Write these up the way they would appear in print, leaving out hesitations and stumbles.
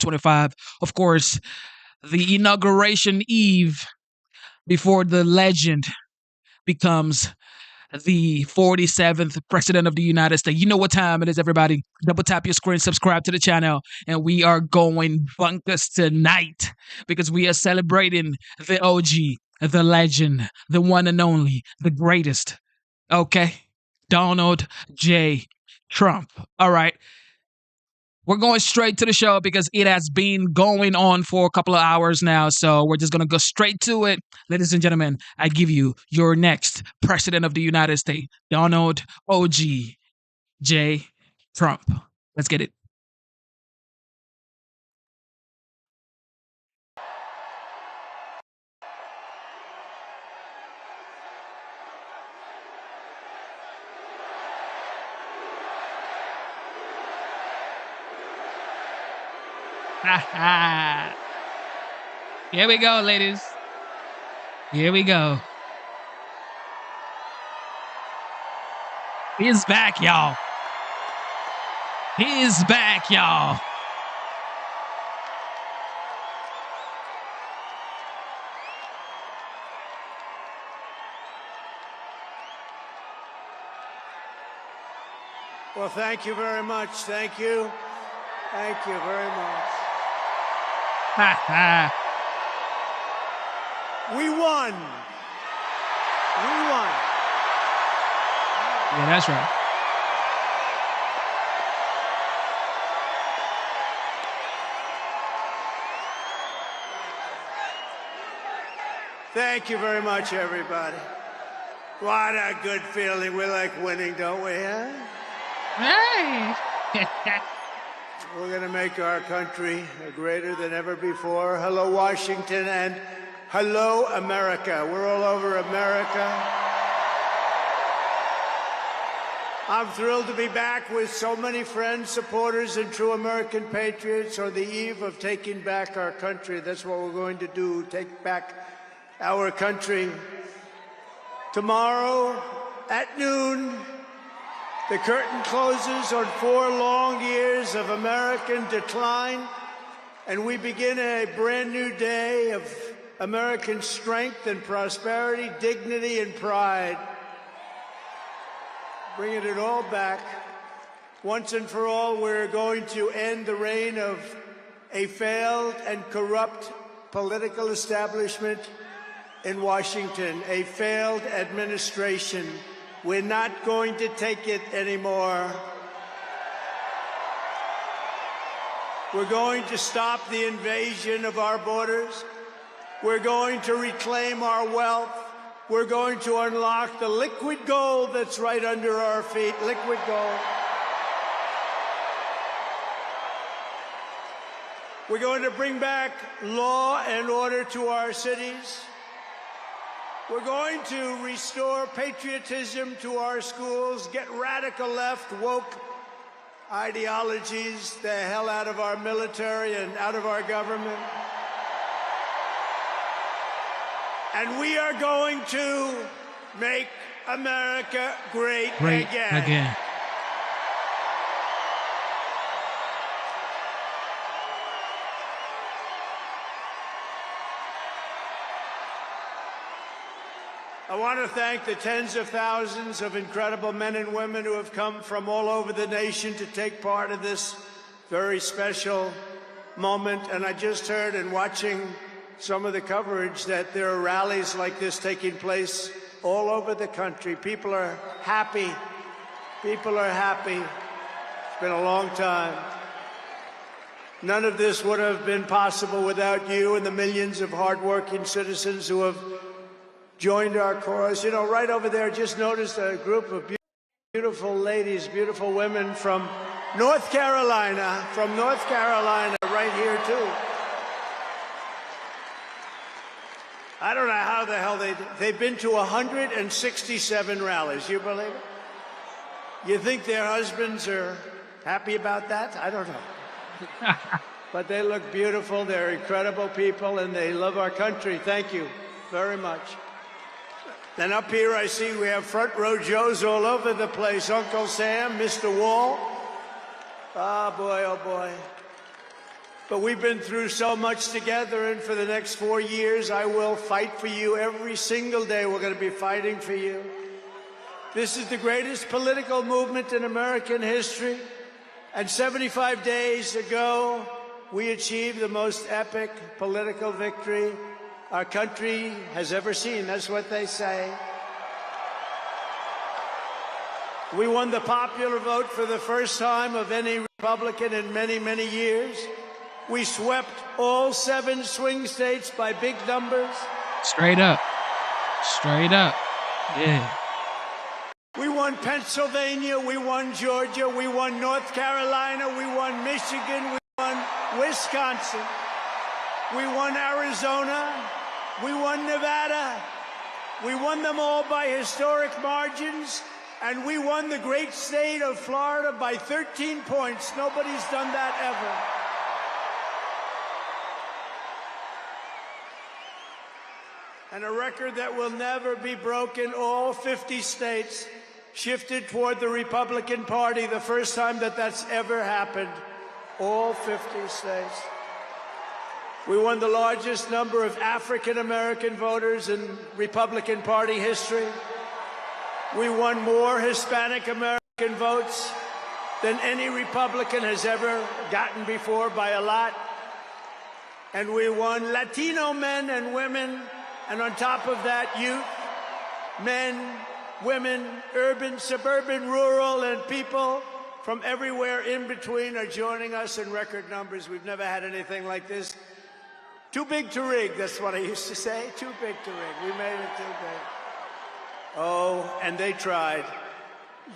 2025. Of course, the inauguration eve before the legend becomes the 47th president of the United States. You know what time it is, everybody. Double tap your screen, subscribe to the channel, and we are going bunkers tonight because we are celebrating the OG, the legend, the one and only, the greatest. Okay? Donald J. Trump. All right. We're going straight to the show because it has been going on for a couple of hours now. So we're just going to go straight to it. Ladies and gentlemen, I give you your next president of the United States, Donald O.G. J. Trump. Let's get it. Here we go, ladies. Here we go. He's back, y'all. He's back, y'all. Well, thank you very much. Thank you. Thank you very much. We won. We won. Yeah, that's right. Thank you very much, everybody. What a good feeling. We like winning, don't we, huh? Hey. We're going to make our country greater than ever before. Hello, Washington, and hello, America. We're all over America. I'm thrilled to be back with so many friends, supporters, and true American patriots on the eve of taking back our country. That's what we're going to do, take back our country. Tomorrow at noon, the curtain closes on 4 long years of American decline, and we begin a brand new day of American strength and prosperity, dignity and pride. Bringing it all back. Once and for all, we're going to end the reign of a failed and corrupt political establishment in Washington, a failed administration. We're not going to take it anymore. We're going to stop the invasion of our borders. We're going to reclaim our wealth. We're going to unlock the liquid gold that's right under our feet, liquid gold. We're going to bring back law and order to our cities. We're going to restore patriotism to our schools, get radical left, woke ideologies the hell out of our military and out of our government. And we are going to make America great again. I want to thank the tens of thousands of incredible men and women who have come from all over the nation to take part in this very special moment. And I just heard in watching some of the coverage that there are rallies like this taking place all over the country. People are happy. People are happy. It's been a long time. None of this would have been possible without you and the millions of hardworking citizens who have joined our cause. You know, right over there, just noticed a group of beautiful ladies, beautiful women from North Carolina, right here too. I don't know how the hell they've been to 167 rallies. You believe it? You think their husbands are happy about that? I don't know. But they look beautiful. They're incredible people, and they love our country. Thank you very much. Then up here, I see we have front row Joes all over the place. Uncle Sam, Mr. Wall. Ah, boy, oh, boy. But we've been through so much together, and for the next 4 years, I will fight for you every single day. We're going to be fighting for you. This is the greatest political movement in American history. And 75 days ago, we achieved the most epic political victory our country has ever seen. That's what they say. We won the popular vote for the first time of any Republican in many, many years. We swept all 7 swing states by big numbers. Straight up. Straight up. Yeah. We won Pennsylvania, we won Georgia, we won North Carolina, we won Michigan, we won Wisconsin, we won Arizona, we won Nevada. We won them all by historic margins, and we won the great state of Florida by 13 points. Nobody's done that ever. And a record that will never be broken. All 50 states shifted toward the Republican Party, the first time that that's ever happened. All 50 states. We won the largest number of African-American voters in Republican Party history. We won more Hispanic American votes than any Republican has ever gotten before by a lot. And we won Latino men and women, and on top of that, youth, men, women, urban, suburban, rural, and people from everywhere in between are joining us in record numbers. We've never had anything like this. Too big to rig, that's what I used to say. Too big to rig. We made it too big. Oh, and they tried.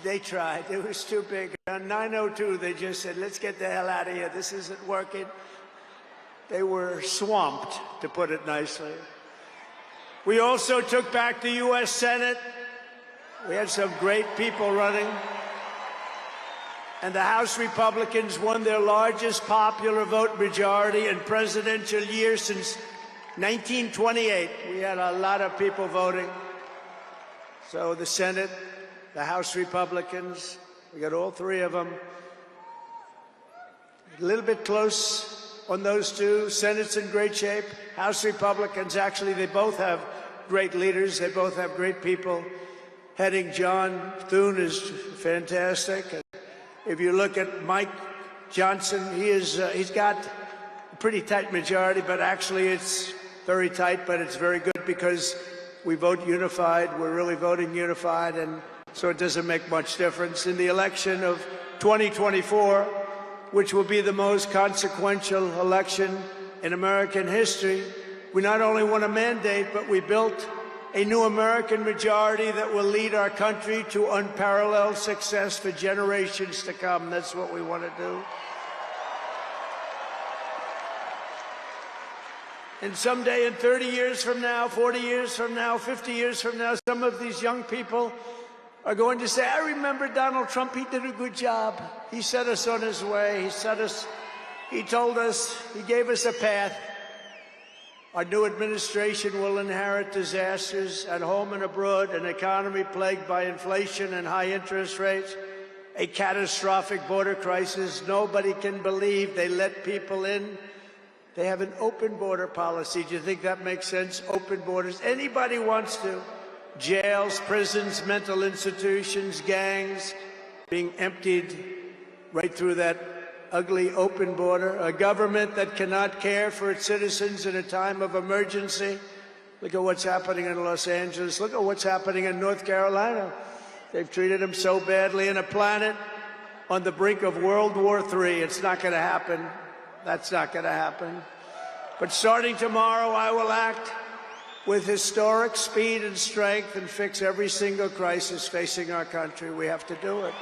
They tried. It was too big. On 902, they just said, let's get the hell out of here. This isn't working. They were swamped, to put it nicely. We also took back the U.S. Senate. We had some great people running. And the House Republicans won their largest popular vote majority in presidential year since 1928. We had a lot of people voting. So the Senate, the House Republicans, we got all 3 of them. A little bit close on those 2. Senate's in great shape. House Republicans, actually, they both have great leaders. They both have great people heading. John Thune is fantastic. If you look at Mike Johnson, he's got a pretty tight majority, but actually it's very tight, but it's very good because we vote unified. We're really voting unified, and so it doesn't make much difference. In the election of 2024, which will be the most consequential election in American history, we not only won a mandate, but we built a new American majority that will lead our country to unparalleled success for generations to come. That's what we want to do. And someday, in 30 years from now, 40 years from now, 50 years from now, some of these young people are going to say, I remember Donald Trump, he did a good job. He set us on his way. He told us, he gave us a path. Our new administration will inherit disasters at home and abroad, an economy plagued by inflation and high interest rates, a catastrophic border crisis. Nobody can believe they let people in. They have an open border policy. Do you think that makes sense? Open borders. Anybody wants to. Jails, prisons, mental institutions, gangs being emptied right through that ugly open border, a government that cannot care for its citizens in a time of emergency. Look at what's happening in Los Angeles. Look at what's happening in North Carolina. They've treated them so badly. In a planet on the brink of World War III, it's not going to happen. That's not going to happen. But starting tomorrow, I will act with historic speed and strength and fix every single crisis facing our country. We have to do it.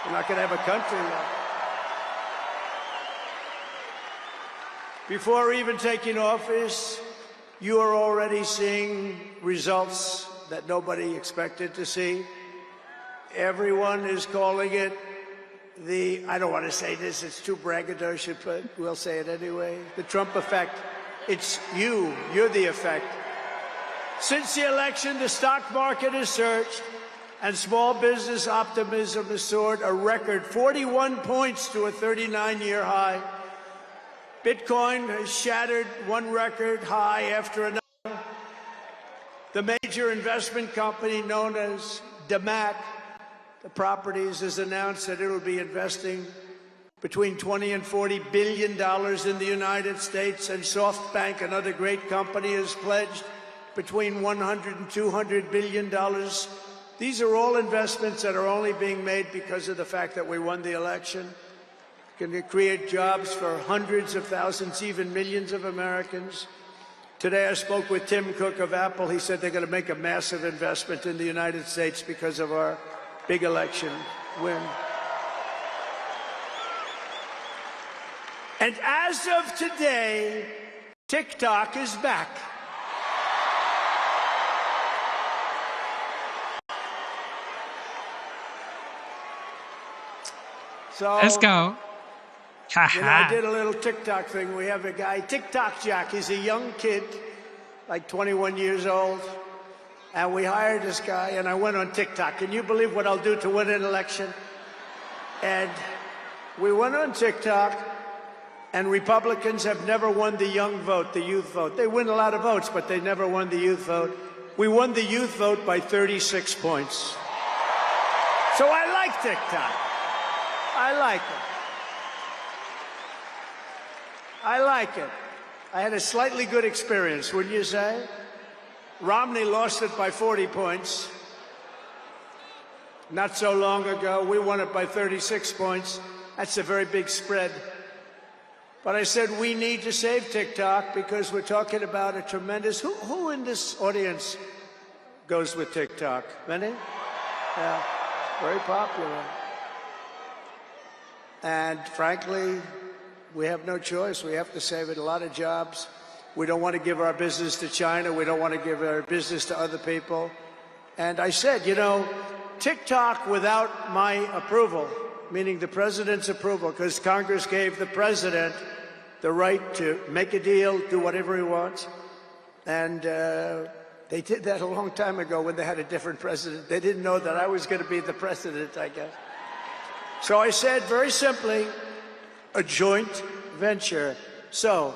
We're not going to have a country left. Before even taking office, you are already seeing results that nobody expected to see. Everyone is calling it I don't want to say this, it's too braggadocious, but we'll say it anyway. The Trump effect. It's you. You're the effect. Since the election, the stock market has surged and small business optimism has soared a record 41 points to a 39-year high. Bitcoin has shattered one record high after another. The major investment company known as DMAC, the properties, has announced that it will be investing between $20 and $40 billion in the United States, and SoftBank, another great company, has pledged between $100 and $200 billion. These are all investments that are only being made because of the fact that we won the election. Going to create jobs for hundreds of thousands, even millions of Americans. Today I spoke with Tim Cook of Apple. He said they're going to make a massive investment in the United States because of our big election win. And as of today, TikTok is back. So, let's go. I did a little TikTok thing. We have a guy, TikTok Jack. He's a young kid, like 21 years old. And we hired this guy, and I went on TikTok. Can you believe what I'll do to win an election? And we went on TikTok, and Republicans have never won the young vote, the youth vote. They win a lot of votes, but they never won the youth vote. We won the youth vote by 36 points. So I like TikTok. I like it. I like it. I had a slightly good experience, wouldn't you say? Romney lost it by 40 points. Not so long ago, we won it by 36 points. That's a very big spread. But I said we need to save TikTok because we're talking about a tremendous... Who in this audience goes with TikTok? Many? Yeah, very popular. And frankly, we have no choice. We have to save it. A lot of jobs. We don't want to give our business to China. We don't want to give our business to other people. And I said, you know, TikTok without my approval, meaning the president's approval, because Congress gave the president the right to make a deal, do whatever he wants. And they did that a long time ago when they had a different president. They didn't know that I was going to be the president, I guess. So I said, very simply, a joint venture. So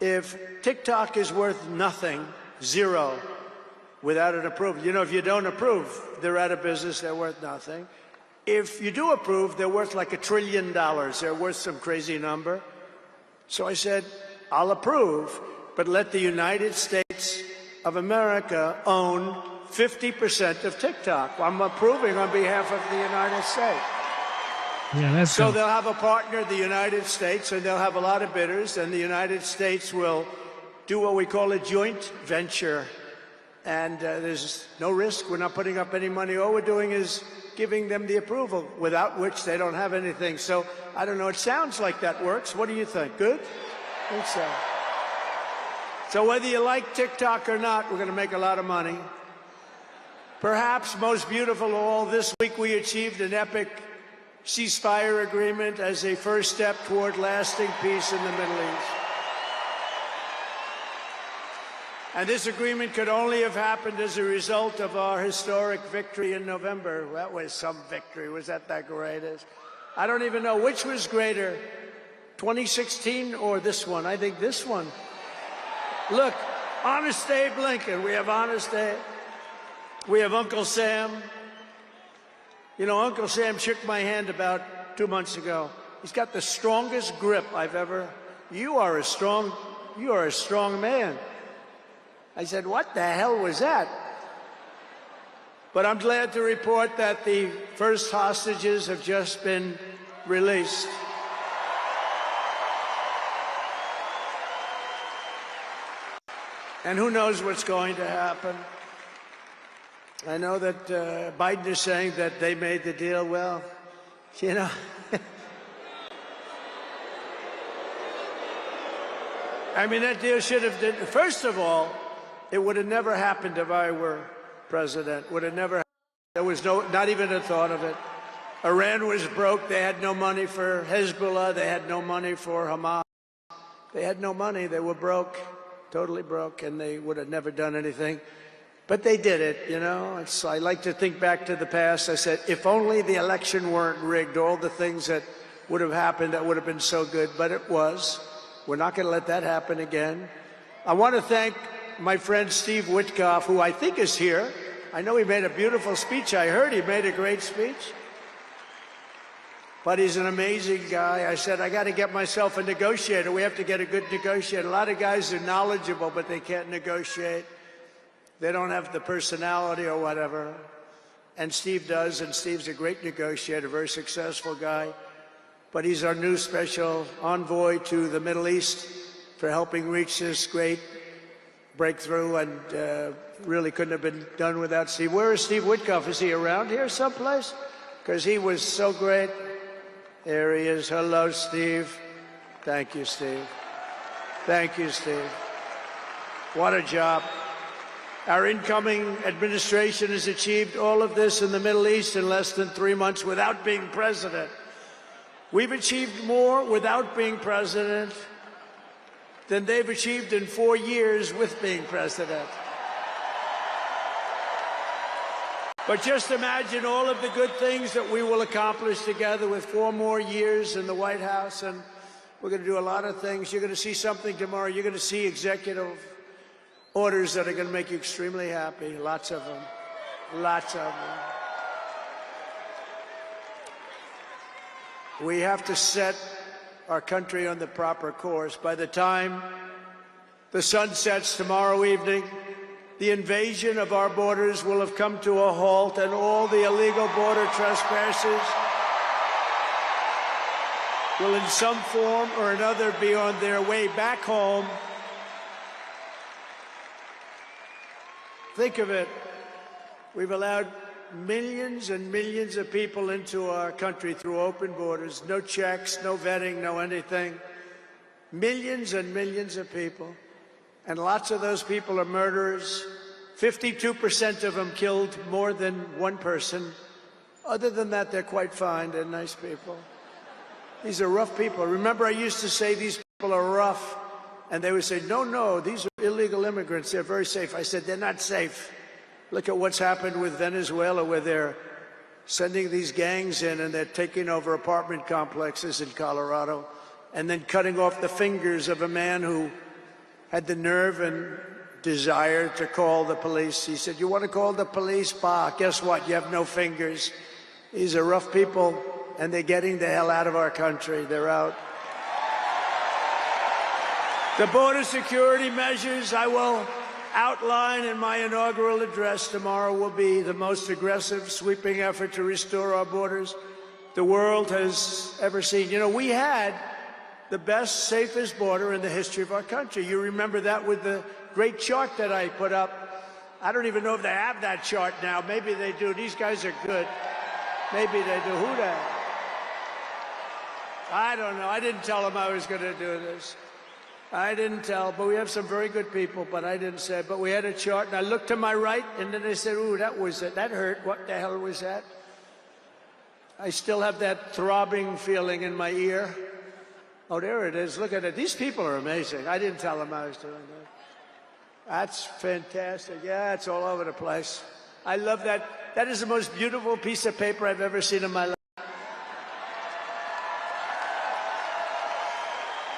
if TikTok is worth nothing, zero, without an approval, you know, if you don't approve, they're out of business, they're worth nothing. If you do approve, they're worth like $1 trillion. They're worth some crazy number. So I said, I'll approve, but let the United States of America own 50% of TikTok. I'm approving on behalf of the United States. Yeah, that's so they'll have a partner, the United States, and they'll have a lot of bidders, and the United States will do what we call a joint venture. And there's no risk. We're not putting up any money. All we're doing is giving them the approval, without which they don't have anything. So I don't know. It sounds like that works. What do you think? Good? I think so. So whether you like TikTok or not, we're going to make a lot of money. Perhaps most beautiful of all, this week we achieved an epic ceasefire agreement as a first step toward lasting peace in the Middle East. And this agreement could only have happened as a result of our historic victory in November. That was some victory. Was that greatest? I don't even know which was greater, 2016 or this one. I think this one. Look, Honest Abe Lincoln. We have Honest Abe. We have Uncle Sam. You know, Uncle Sam shook my hand about 2 months ago. He's got the strongest grip I've ever... You are a strong man. I said, what the hell was that? But I'm glad to report that the first hostages have just been released. And who knows what's going to happen? I know that Biden is saying that they made the deal. Well, you know, I mean, that deal should have been, first of all, it would have never happened if I were president. Would have never happened. There was not even a thought of it. Iran was broke. They had no money for Hezbollah. They had no money for Hamas. They had no money. They were broke, totally broke, and they would have never done anything. But they did it, you know. I like to think back to the past. I said, if only the election weren't rigged, all the things that would have happened that would have been so good, but it was. We're not going to let that happen again. I want to thank my friend Steve Witkoff, who I think is here. I know he made a beautiful speech. I heard he made a great speech. But he's an amazing guy. I said, I got to get myself a negotiator. We have to get a good negotiator. A lot of guys are knowledgeable, but they can't negotiate. They don't have the personality or whatever. And Steve does, and Steve's a great negotiator, very successful guy. But he's our new special envoy to the Middle East for helping reach this great breakthrough, and really couldn't have been done without Steve. Where is Steve Witkoff? Is he around here someplace? Because he was so great. There he is. Hello, Steve. Thank you, Steve. Thank you, Steve. What a job. Our incoming administration has achieved all of this in the Middle East in less than 3 months without being president. We've achieved more without being president than they've achieved in 4 years with being president. But just imagine all of the good things that we will accomplish together with 4 more years in the White House, and we're going to do a lot of things. You're going to see something tomorrow. You're going to see executive orders that are going to make you extremely happy. Lots of them. Lots of them. We have to set our country on the proper course. By the time the sun sets tomorrow evening, the invasion of our borders will have come to a halt, and all the illegal border trespassers will in some form or another be on their way back home. Think of it. We've allowed millions and millions of people into our country through open borders, no checks, no vetting, no anything. Millions and millions of people. And lots of those people are murderers. 52% of them killed more than one person. Other than that, they're quite fine. They're nice people. These are rough people. Remember, I used to say these people are rough. And they would say, no, no, these are illegal immigrants. They're very safe. I said, they're not safe. Look at what's happened with Venezuela, where they're sending these gangs in and they're taking over apartment complexes in Colorado and then cutting off the fingers of a man who had the nerve and desire to call the police. He said, you want to call the police? Bah, guess what? You have no fingers. These are rough people, and they're getting the hell out of our country. They're out. The border security measures I will outline in my inaugural address tomorrow will be the most aggressive, sweeping effort to restore our borders the world has ever seen. You know, we had the best, safest border in the history of our country. You remember that with the great chart that I put up. I don't even know if they have that chart now. Maybe they do. These guys are good. Maybe they do. Who the? I don't know. I didn't tell them I was going to do this. I didn't tell, but we have some very good people, but I didn't say. But we had a chart, and I looked to my right, and then they said, ooh, that was it. That hurt. What the hell was that? I still have that throbbing feeling in my ear. Oh, there it is. Look at it. These people are amazing. I didn't tell them I was doing that. That's fantastic. Yeah, it's all over the place. I love that. That is the most beautiful piece of paper I've ever seen in my life.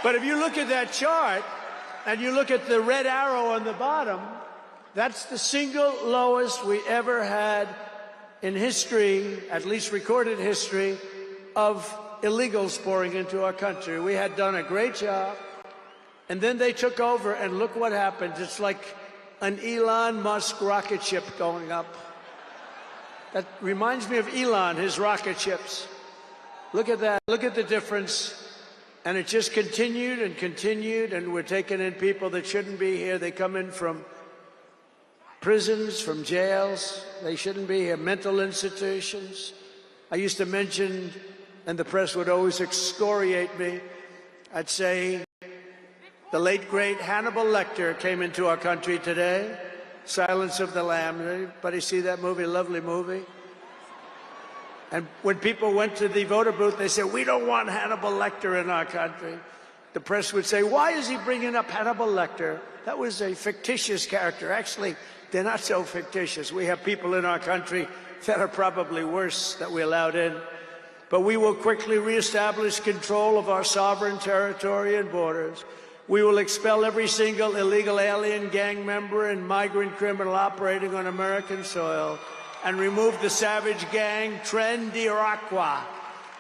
But if you look at that chart and you look at the red arrow on the bottom, that's the single lowest we ever had in history, at least recorded history, of illegals pouring into our country. We had done a great job, and then they took over, and look what happened. It's like an Elon Musk rocket ship going up. That reminds me of Elon, his rocket ships. Look at that. Look at the difference. And it just continued and continued, and we're taking in people that shouldn't be here. They come in from prisons, from jails. They shouldn't be here. Mental institutions. I used to mention, and the press would always excoriate me, I'd say the late, great Hannibal Lecter came into our country today. Silence of the Lambs. Anybody see that movie? Lovely movie. And when people went to the voter booth, they said, we don't want Hannibal Lecter in our country. The press would say, why is he bringing up Hannibal Lecter? That was a fictitious character. Actually, they're not so fictitious. We have people in our country that are probably worse that we allowed in. But we will quickly reestablish control of our sovereign territory and borders. We will expel every single illegal alien, gang member, and migrant criminal operating on American soil and remove the savage gang Tren de Aragua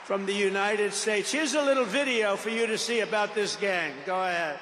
from the United States. Here's a little video for you to see about this gang. Go ahead.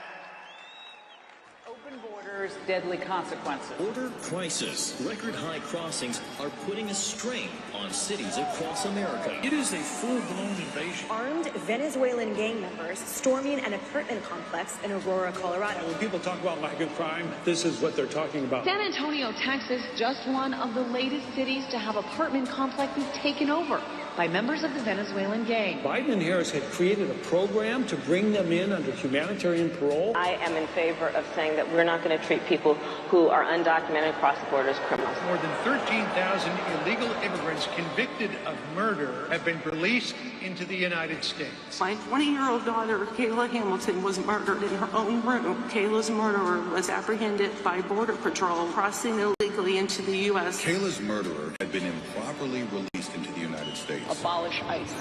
Open borders, deadly consequences. Border crisis. Record high crossings are putting a strain on cities across America. It is a full-blown invasion. Armed Venezuelan gang members storming an apartment complex in Aurora, Colorado. When people talk about lack of crime, this is what they're talking about. San Antonio, Texas, just one of the latest cities to have apartment complexes taken over by members of the Venezuelan gang. Biden and Harris had created a program to bring them in under humanitarian parole. I am in favor of saying that we're not going to treat people who are undocumented across the border as criminals. More than 13,000 illegal immigrants convicted of murder have been released into the United States. My 20-year-old daughter, Kayla Hamilton, was murdered in her own room. Kayla's murderer was apprehended by Border Patrol crossing illegally into the U.S. Kayla's murderer had been improperly released into the United States. Abolish ICE.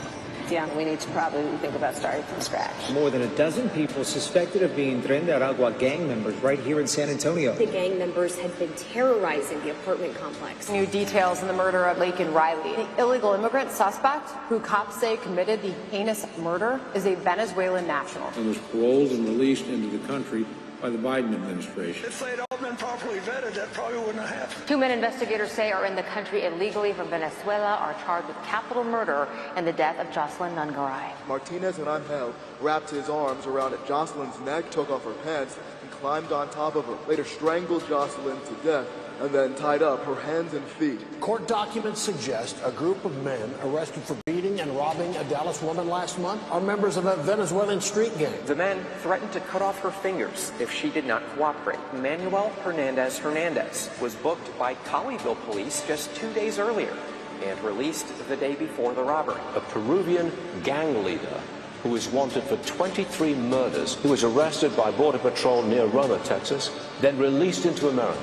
Yeah, we need to probably think about starting from scratch. More than a dozen people suspected of being Tren de Aragua gang members right here in San Antonio. The gang members had been terrorizing the apartment complex. New details in the murder of Laken Riley. The illegal immigrant suspect, who cops say committed the heinous murder, is a Venezuelan national. And was paroled and released into the country by the Biden administration. If they'd all been properly vetted, that probably wouldn't have happened. 2 men investigators say are in the country illegally from Venezuela are charged with capital murder and the death of Jocelyn Nungaray. Martinez and Angel wrapped his arms around Jocelyn's neck, took off her pants, and climbed on top of her. Later strangled Jocelyn to death and then tied up her hands and feet. Court documents suggest a group of men arrested for beating and robbing a Dallas woman last month are members of a Venezuelan street gang. The men threatened to cut off her fingers if she did not cooperate. Manuel Hernandez was booked by Colleyville police just 2 days earlier and released the day before the robbery. A Peruvian gang leader who is wanted for 23 murders, who was arrested by Border Patrol near Roma, Texas, then released into America.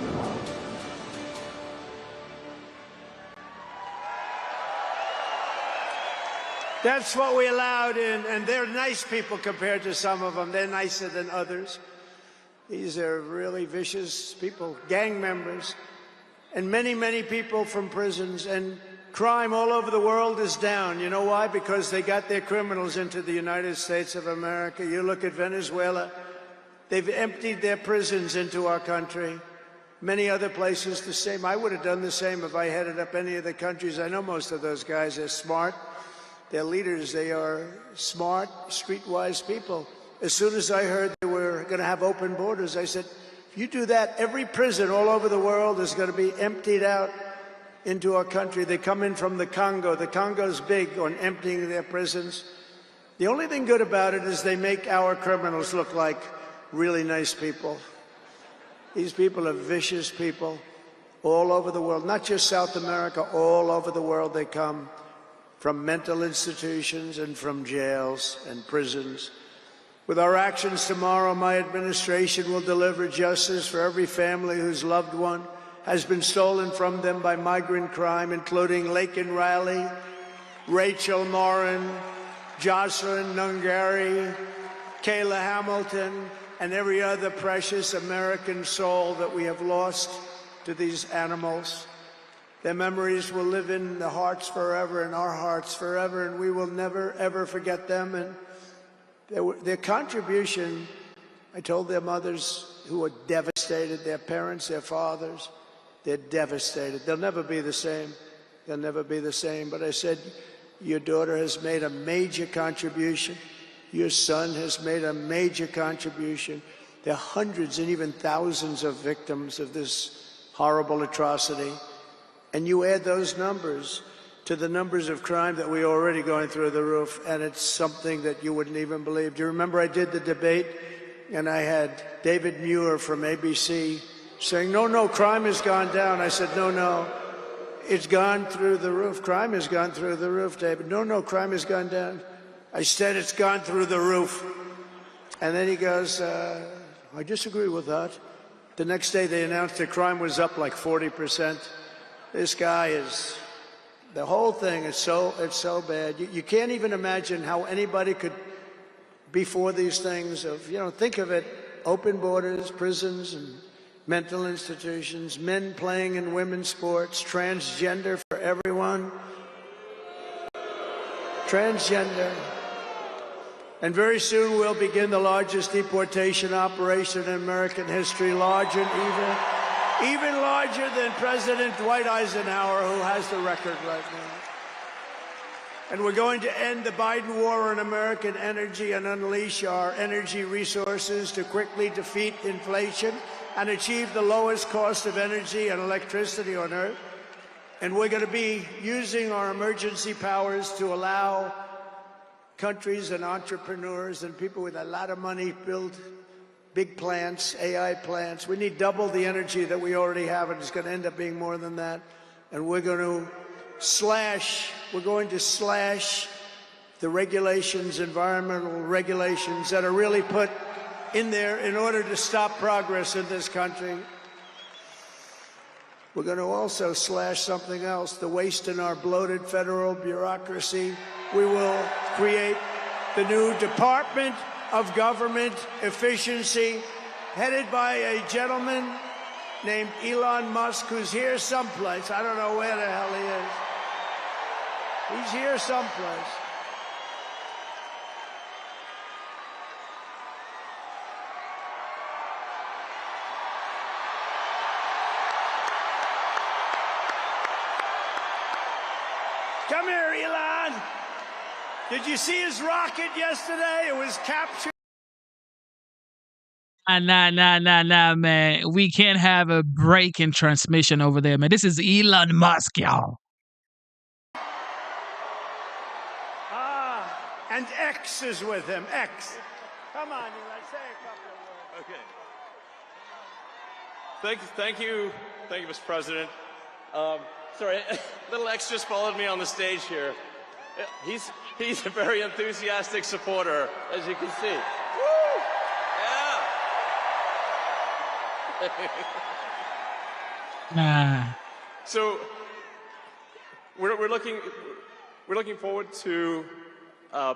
That's what we allowed in, and they're nice people compared to some of them. They're nicer than others. These are really vicious people, gang members, and many, many people from prisons. And crime all over the world is down. You know why? Because they got their criminals into the United States of America. You look at Venezuela, they've emptied their prisons into our country. Many other places the same. I would have done the same if I headed up any of the countries. I know most of those guys are smart. They're leaders. They are smart, streetwise people. As soon as I heard they were going to have open borders, I said, if you do that, every prison all over the world is going to be emptied out into our country. They come in from the Congo. The Congo's big on emptying their prisons. The only thing good about it is they make our criminals look like really nice people. These people are vicious people all over the world, not just South America, all over the world they come. From mental institutions and from jails and prisons. With our actions tomorrow, my administration will deliver justice for every family whose loved one has been stolen from them by migrant crime, including Laken Riley, Rachel Morin, Jocelyn Nungaray, Kayla Hamilton, and every other precious American soul that we have lost to these animals. Their memories will live in the hearts forever, in our hearts forever, and we will never, ever forget them. And their contribution, I told their mothers who were devastated, their parents, their fathers, they're devastated. They'll never be the same. They'll never be the same. But I said, your daughter has made a major contribution. Your son has made a major contribution. There are hundreds and even thousands of victims of this horrible atrocity. And you add those numbers to the numbers of crime that we're already going through the roof, and it's something that you wouldn't even believe. Do you remember I did the debate, and I had David Muir from ABC saying, no, crime has gone down. I said, no, it's gone through the roof. Crime has gone through the roof, David. No, crime has gone down. I said it's gone through the roof. And then he goes, I disagree with that. The next day they announced that crime was up like 40%. This guy is The whole thing is it's so bad. You can't even imagine how anybody could, before these things of, think of it, open borders, prisons and mental institutions, men playing in women's sports, transgender for everyone. Transgender. And very soon we'll begin the largest deportation operation in American history, larger and even larger than President Dwight Eisenhower, who has the record right now. And we're going to end the Biden war on American energy and unleash our energy resources to quickly defeat inflation and achieve the lowest cost of energy and electricity on earth. And we're going to be using our emergency powers to allow countries and entrepreneurs and people with a lot of money build big plants, AI plants. We need double the energy that we already have, and it's going to end up being more than that. And we're going to slash the regulations, environmental regulations that are really put in there in order to stop progress in this country. We're going to also slash something else, the waste in our bloated federal bureaucracy. We will create the new Department of Government Efficiency, headed by a gentleman named Elon Musk, who's here someplace. I don't know where the hell he is. He's here someplace. Come here, Elon. Did you see his rocket yesterday? It was captured. Nah, man. We can't have a break in transmission over there, man. This is Elon Musk, y'all. And X is with him. X. Come on, Elon. Say a couple of words. Okay. Thank you, Mr. President. Sorry, little X just followed me on the stage here. He's a very enthusiastic supporter, as you can see. Woo! Yeah. Nah. So we're looking forward to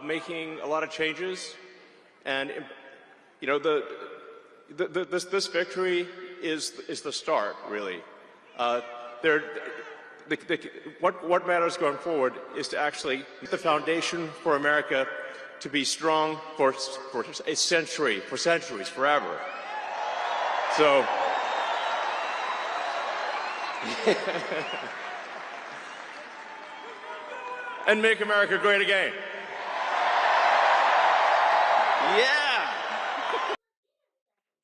making a lot of changes, and this victory is the start, really. What matters going forward is to actually make the foundation for America to be strong for a century, for centuries, forever. So, and make America great again. Yeah.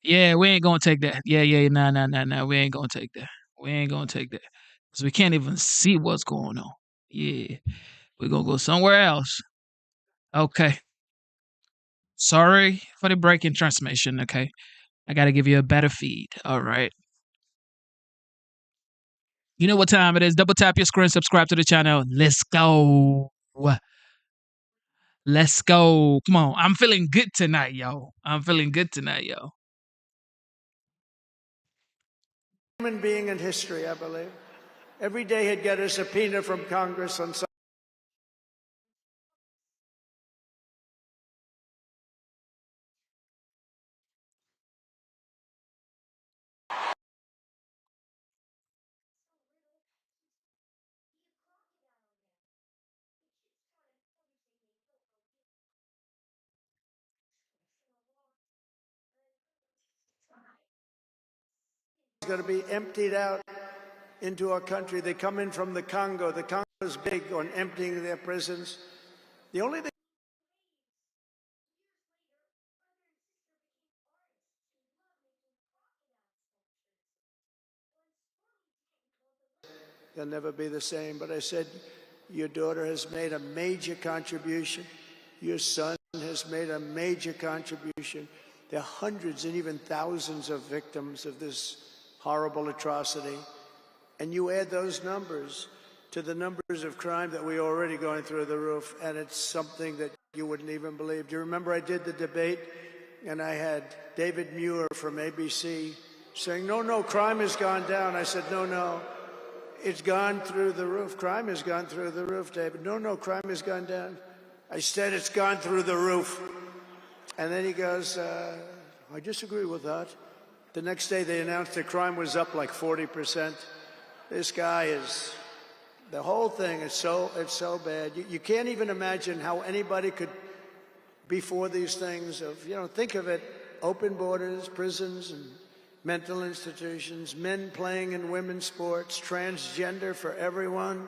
Yeah, we ain't gonna take that. Yeah, nah. We ain't gonna take that. We ain't gonna take that. Because we can't even see what's going on. Yeah. We're gonna go somewhere else. Okay. Sorry for the break in transmission, okay? I gotta give you a better feed. All right. You know what time it is. Double tap your screen, subscribe to the channel. Let's go. Let's go. Come on. I'm feeling good tonight, yo. Human being in history, I believe. Every day he'd get a subpoena from Congress on some. Going to be emptied out into our country. They come in from the Congo. The Congo is big on emptying their prisons. The only thing they'll never be the same. But I said, your daughter has made a major contribution. Your son has made a major contribution. There are hundreds and even thousands of victims of this horrible atrocity. And you add those numbers to the numbers of crime that we're already going through the roof, and it's something that you wouldn't even believe. Do you remember I did the debate, and I had David Muir from ABC saying, no, crime has gone down. I said, no. it's gone through the roof. Crime has gone through the roof, David. No, crime has gone down. I said it's gone through the roof. And then he goes, I disagree with that. The next day they announced that crime was up like 40%. This guy is, the whole thing is it's so bad. You can't even imagine how anybody could be for these things of, think of it, open borders, prisons, and mental institutions, men playing in women's sports, transgender for everyone.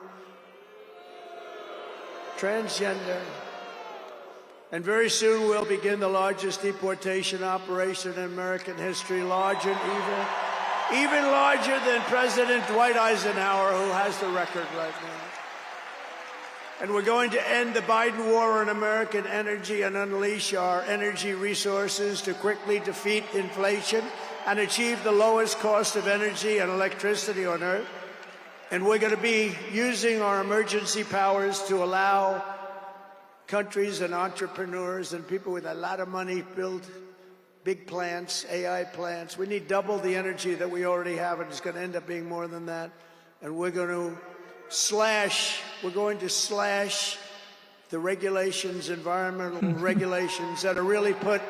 Transgender. And very soon we'll begin the largest deportation operation in American history, larger and even larger than President Dwight Eisenhower, who has the record right now. And we're going to end the Biden war on American energy and unleash our energy resources to quickly defeat inflation and achieve the lowest cost of energy and electricity on Earth. And we're going to be using our emergency powers to allow countries and entrepreneurs and people with a lot of money build big plants, AI plants. We need double the energy that we already have, and it's going to end up being more than that. And we're going to slash the regulations, environmental regulations that are really put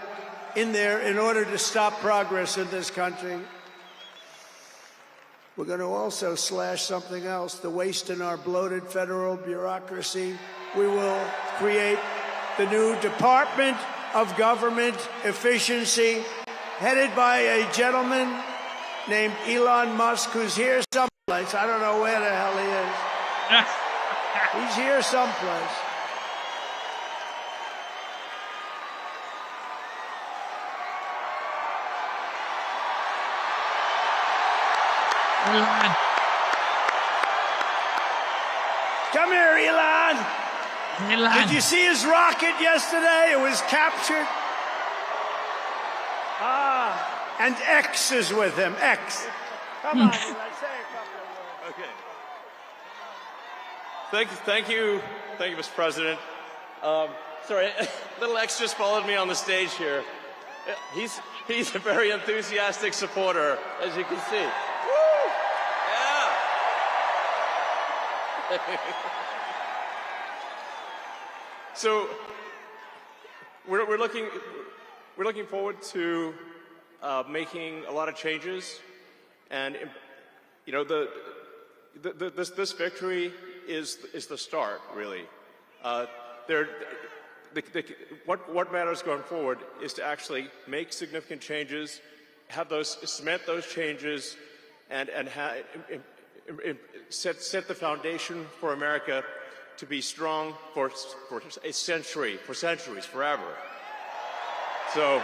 in there in order to stop progress in this country. We're going to also slash something else, the waste in our bloated federal bureaucracy. We will create the new Department of Government Efficiency, headed by a gentleman named Elon Musk, who's here someplace. I don't know where the hell he is. He's here someplace. Elon. Come here, Elon. Elon. Did you see his rocket yesterday? It was captured. And X is with him. X. Come on, Elon, say a couple of words. Okay. Thank you, Mr. President. Sorry, little X just followed me on the stage here. He's a very enthusiastic supporter, as you can see. Woo! Yeah. So we're looking forward to making a lot of changes, and this victory is the start, really. What matters going forward is to actually make significant changes, cement those changes, and set the foundation for America to be strong for a century, for centuries, forever. So,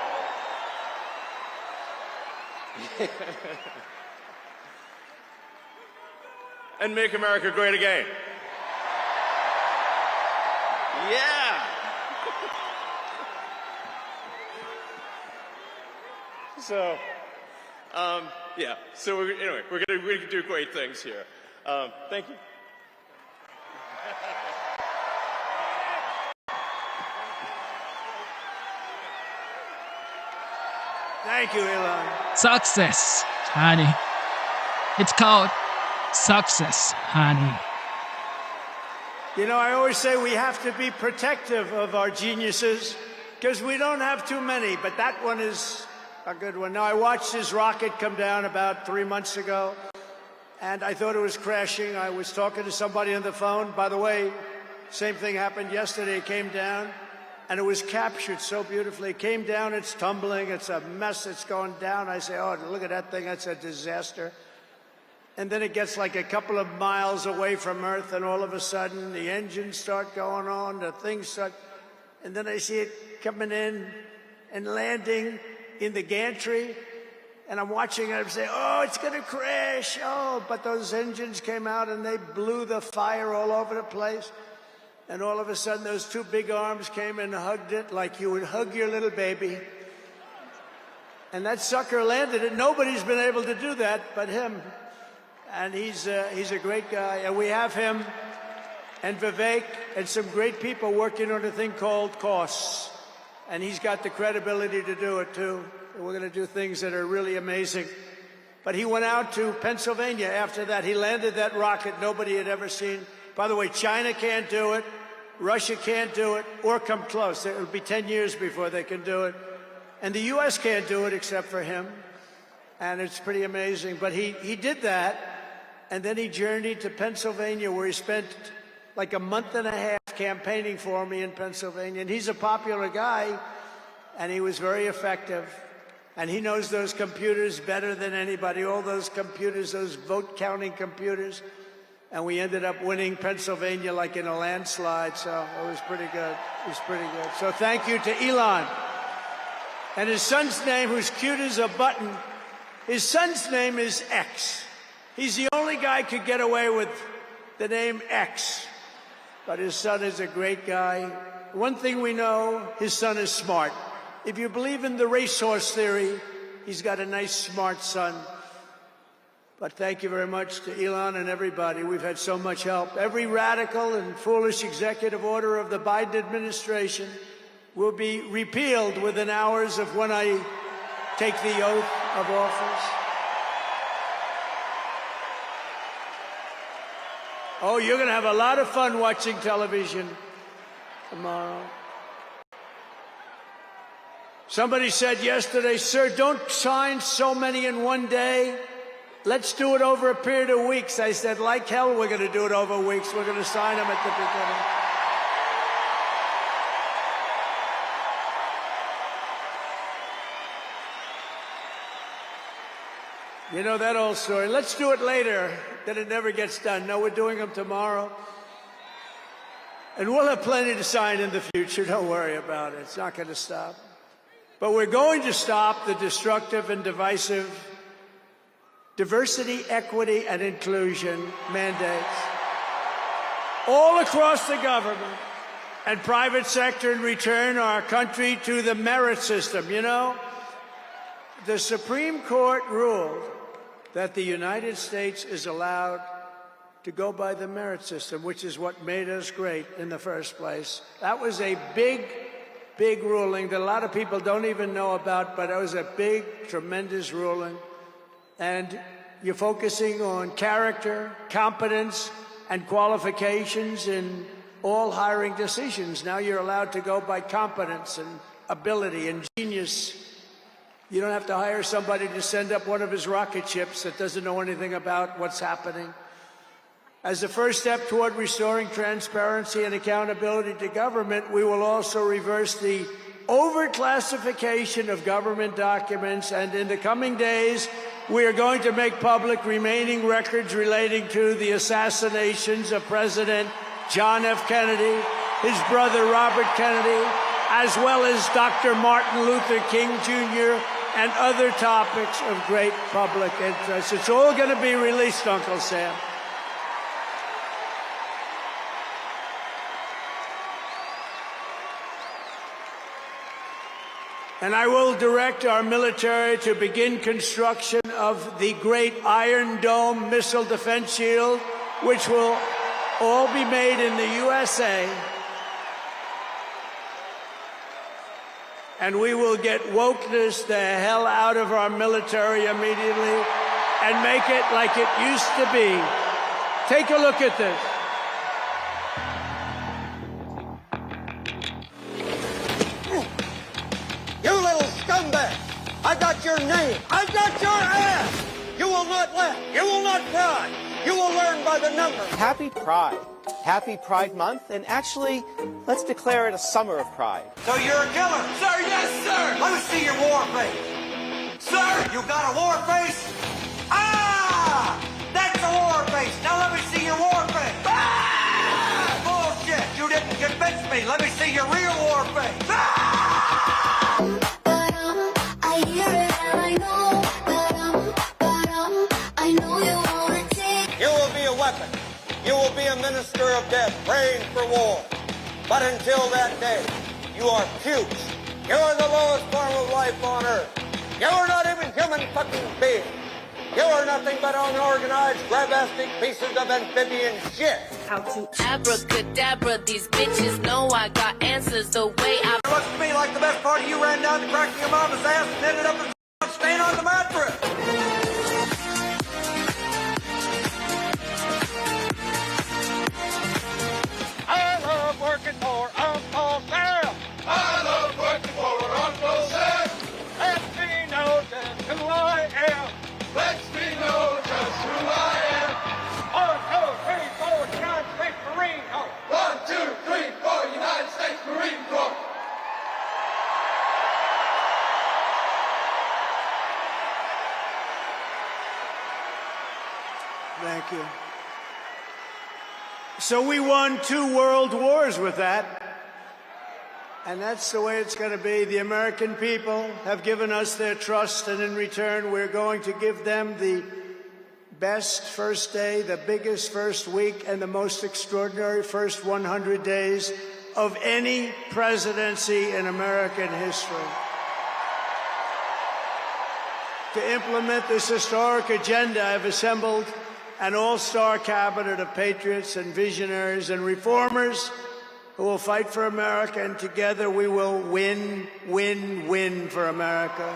and make America great again. Yeah. So, yeah. So anyway, we're gonna do great things here. Thank you. Thank you, Elon. Success, honey. It's called success, honey. I always say we have to be protective of our geniuses because we don't have too many, but that one is a good one. Now, I watched his rocket come down about 3 months ago, and I thought it was crashing. I was talking to somebody on the phone. By the way, same thing happened yesterday. It came down, and it was captured so beautifully. It came down, it's tumbling, it's a mess, it's going down. I say, oh, look at that thing, that's a disaster. And then it gets like a couple of miles away from Earth, and all of a sudden the engines start going on, the things start, and then I see it coming in and landing in the gantry, and I'm watching it, I'm saying, oh, it's gonna crash, oh, but those engines came out and they blew the fire all over the place. And all of a sudden, those two big arms came and hugged it like you would hug your little baby. And that sucker landed it. Nobody's been able to do that but him. And he's a great guy. And we have him and Vivek and some great people working on a thing called costs. And he's got the credibility to do it, too. And we're going to do things that are really amazing. But he went out to Pennsylvania after that. He landed that rocket nobody had ever seen. By the way, China can't do it. Russia can't do it or come close. It'll be 10 years before they can do it. And the U.S. can't do it except for him. And it's pretty amazing. But he did that, and then he journeyed to Pennsylvania, where he spent like a month and a half campaigning for me in Pennsylvania. And he's a popular guy, and he was very effective. And he knows those computers better than anybody, all those computers, those vote-counting computers. And we ended up winning Pennsylvania like in a landslide, so it was pretty good. It was pretty good. So thank you to Elon. And his son's name, who's cute as a button, his son's name is X. He's the only guy who could get away with the name X. But his son is a great guy. One thing we know, his son is smart. If you believe in the racehorse theory, he's got a nice, smart son. But thank you very much to Elon and everybody. We've had so much help. Every radical and foolish executive order of the Biden administration will be repealed within hours of when I take the oath of office. Oh, you're going to have a lot of fun watching television tomorrow. Somebody said yesterday, sir, don't sign so many in one day. Let's do it over a period of weeks. I said, like hell, we're going to do it over weeks. We're going to sign them at the beginning. You know that old story. Let's do it later. Then it never gets done. No, we're doing them tomorrow. And we'll have plenty to sign in the future. Don't worry about it. It's not going to stop. But we're going to stop the destructive and divisive diversity, equity, and inclusion mandates all across the government and private sector and return our country to the merit system. You know, the Supreme Court ruled that the United States is allowed to go by the merit system, which is what made us great in the first place. That was a big ruling that a lot of people don't even know about, but it was a big, tremendous ruling. And you're focusing on character, competence, and qualifications in all hiring decisions. Now you're allowed to go by competence and ability and genius. You don't have to hire somebody to send up one of his rocket ships that doesn't know anything about what's happening. As a first step toward restoring transparency and accountability to government, we will also reverse the overclassification of government documents, and in the coming days, we are going to make public remaining records relating to the assassinations of President John F. Kennedy, his brother Robert Kennedy, as well as Dr. Martin Luther King Jr., and other topics of great public interest. It's all going to be released, Uncle Sam. And I will direct our military to begin construction of the great Iron Dome missile defense shield, which will all be made in the USA. And we will get wokeness the hell out of our military immediately and make it like it used to be. Take a look at this. You little scumbag! I got your name! I got your ass! You will not laugh! You will not cry! You will learn by the numbers! Happy Pride. Happy Pride Month, and actually, let's declare it a summer of pride. So you're a killer? Sir, yes, sir! Let me see your war face! Sir, you got a war face? Ah! That's a war face! Now let me see your war face! Ah! Bullshit! You didn't convince me! Let me see your real war face! Ah! I hear it and I know, I know you wanna take. You will be a weapon. You will be a minister of death, praying for war. But until that day, you are pukes. You are the lowest form of life on earth. You are not even human fucking beings. You are nothing but unorganized, grabastic pieces of amphibian shit. How to abracadabra, these bitches know I got answers the way I... It looks to me like the best part of you ran down the crack of your mama's ass and ended up in stain on the mattress. Thank you. So we won 2 world wars with that. And that's the way it's going to be. The American people have given us their trust, and in return, we're going to give them the best first day, the biggest first week, and the most extraordinary first 100 days of any presidency in American history. To implement this historic agenda, I've assembled an all-star cabinet of patriots and visionaries and reformers who will fight for America, and together we will win, win, win for America.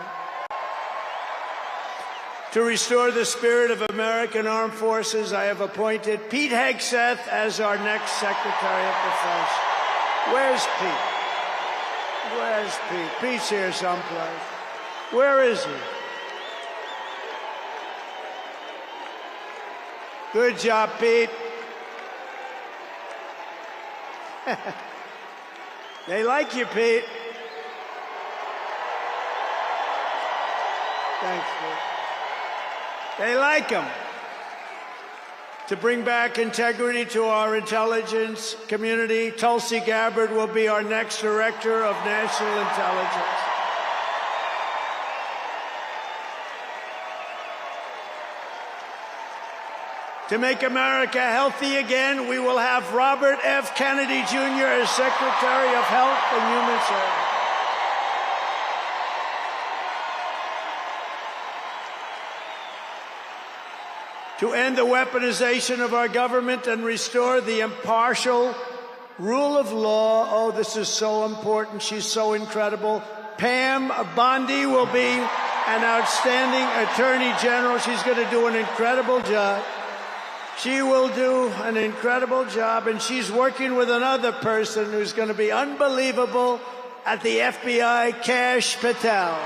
To restore the spirit of American Armed Forces, I have appointed Pete Hegseth as our next Secretary of Defense. Where's Pete? Where's Pete? Pete's here someplace. Where is he? Good job, Pete. They like you, Pete. Thanks, Pete. They like him. To bring back integrity to our intelligence community, Tulsi Gabbard will be our next Director of National Intelligence. To make America healthy again, we will have Robert F. Kennedy Jr. as Secretary of Health and Human Services. To end the weaponization of our government and restore the impartial rule of law. Oh, this is so important. She's so incredible. Pam Bondi will be an outstanding Attorney General. She's going to do an incredible job. She will do an incredible job, and she's working with another person who's going to be unbelievable at the FBI, Kash Patel.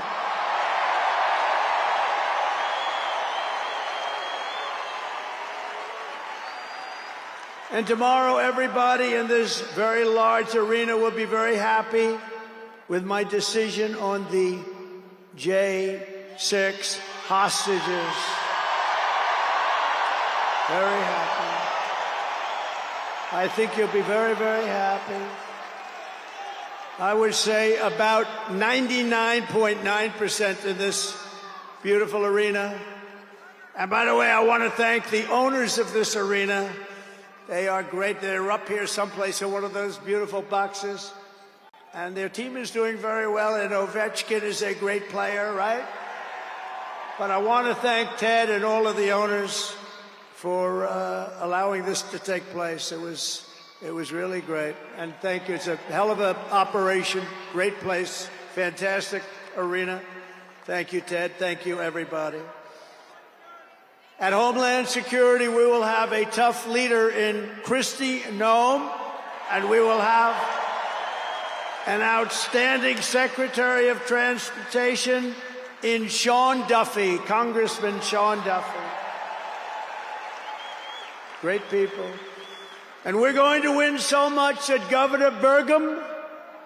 And tomorrow, everybody in this very large arena will be very happy with my decision on the J6 hostages. Very happy. I think you'll be very, very happy. I would say about 99.9% in this beautiful arena. And by the way, I want to thank the owners of this arena. They are great. They're up here someplace in one of those beautiful boxes. And their team is doing very well, and Ovechkin is a great player, right? But I want to thank Ted and all of the owners for allowing this to take place. It was really great. And thank you. It's a hell of an operation. Great place. Fantastic arena. Thank you, Ted. Thank you, everybody. At Homeland Security, we will have a tough leader in Kristi Noem, and we will have an outstanding Secretary of Transportation in Sean Duffy, Congressman Sean Duffy. Great people. And we're going to win so much that Governor Burgum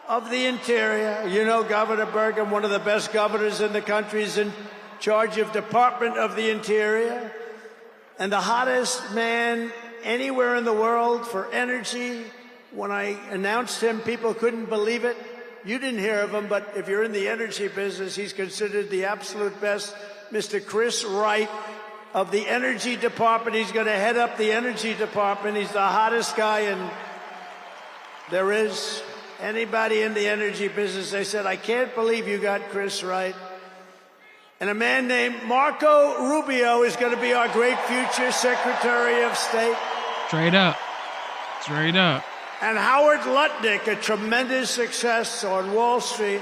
of the Interior, you know Governor Burgum, one of the best governors in the country, is in charge of Department of the Interior, and the hottest man anywhere in the world for energy. When I announced him, people couldn't believe it. You didn't hear of him, but if you're in the energy business, he's considered the absolute best. Mr. Chris Wright of the Energy Department. He's going to head up the Energy Department. He's the hottest guy, and there is anybody in the energy business. They said, I can't believe you got Chris Wright. And a man named Marco Rubio is going to be our great future Secretary of State. Straight up. Straight up. And Howard Lutnick, a tremendous success on Wall Street,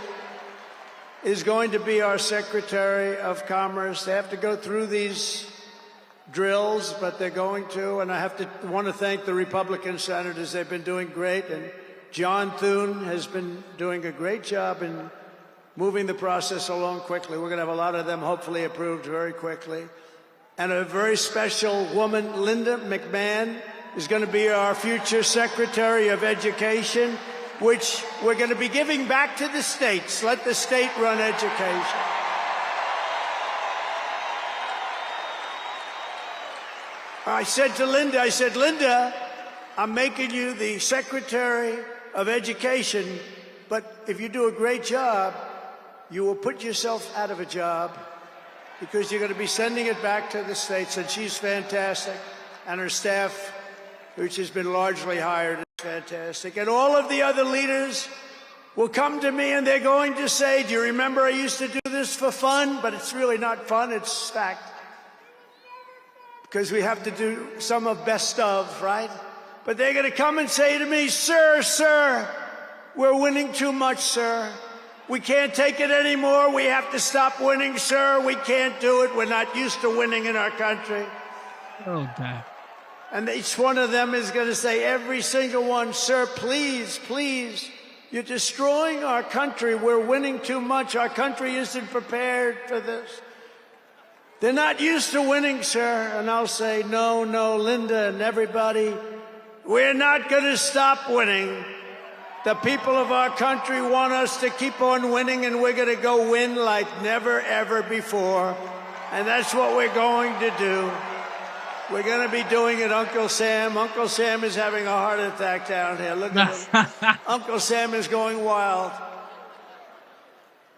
is going to be our Secretary of Commerce. They have to go through these drills, but they're going to. And I want to thank the Republican senators. They've been doing great. And John Thune has been doing a great job in moving the process along quickly. We're going to have a lot of them hopefully approved very quickly. And a very special woman, Linda McMahon, is going to be our future Secretary of Education, which we're going to be giving back to the states. Let the state run education. I said to Linda, Linda, I'm making you the Secretary of Education, but if you do a great job, you will put yourself out of a job because you're going to be sending it back to the states. And she's fantastic. And her staff, which has been largely hired, is fantastic. And all of the other leaders will come to me and they're going to say, do you remember I used to do this for fun? But it's really not fun, it's fact. Because we have to do some of best of, right? But they're going to come and say to me, sir, we're winning too much, sir. We can't take it anymore. We have to stop winning, sir. We can't do it. We're not used to winning in our country. Oh, God. And each one of them is going to say, every single one, sir, please, please, you're destroying our country. We're winning too much. Our country isn't prepared for this. They're not used to winning, sir. And I'll say, no, Linda and everybody, we're not going to stop winning. The people of our country want us to keep on winning, and we're going to go win like never, ever before. And that's what we're going to do. We're going to be doing it, Uncle Sam. Uncle Sam is having a heart attack down here. Look at him. Uncle Sam is going wild.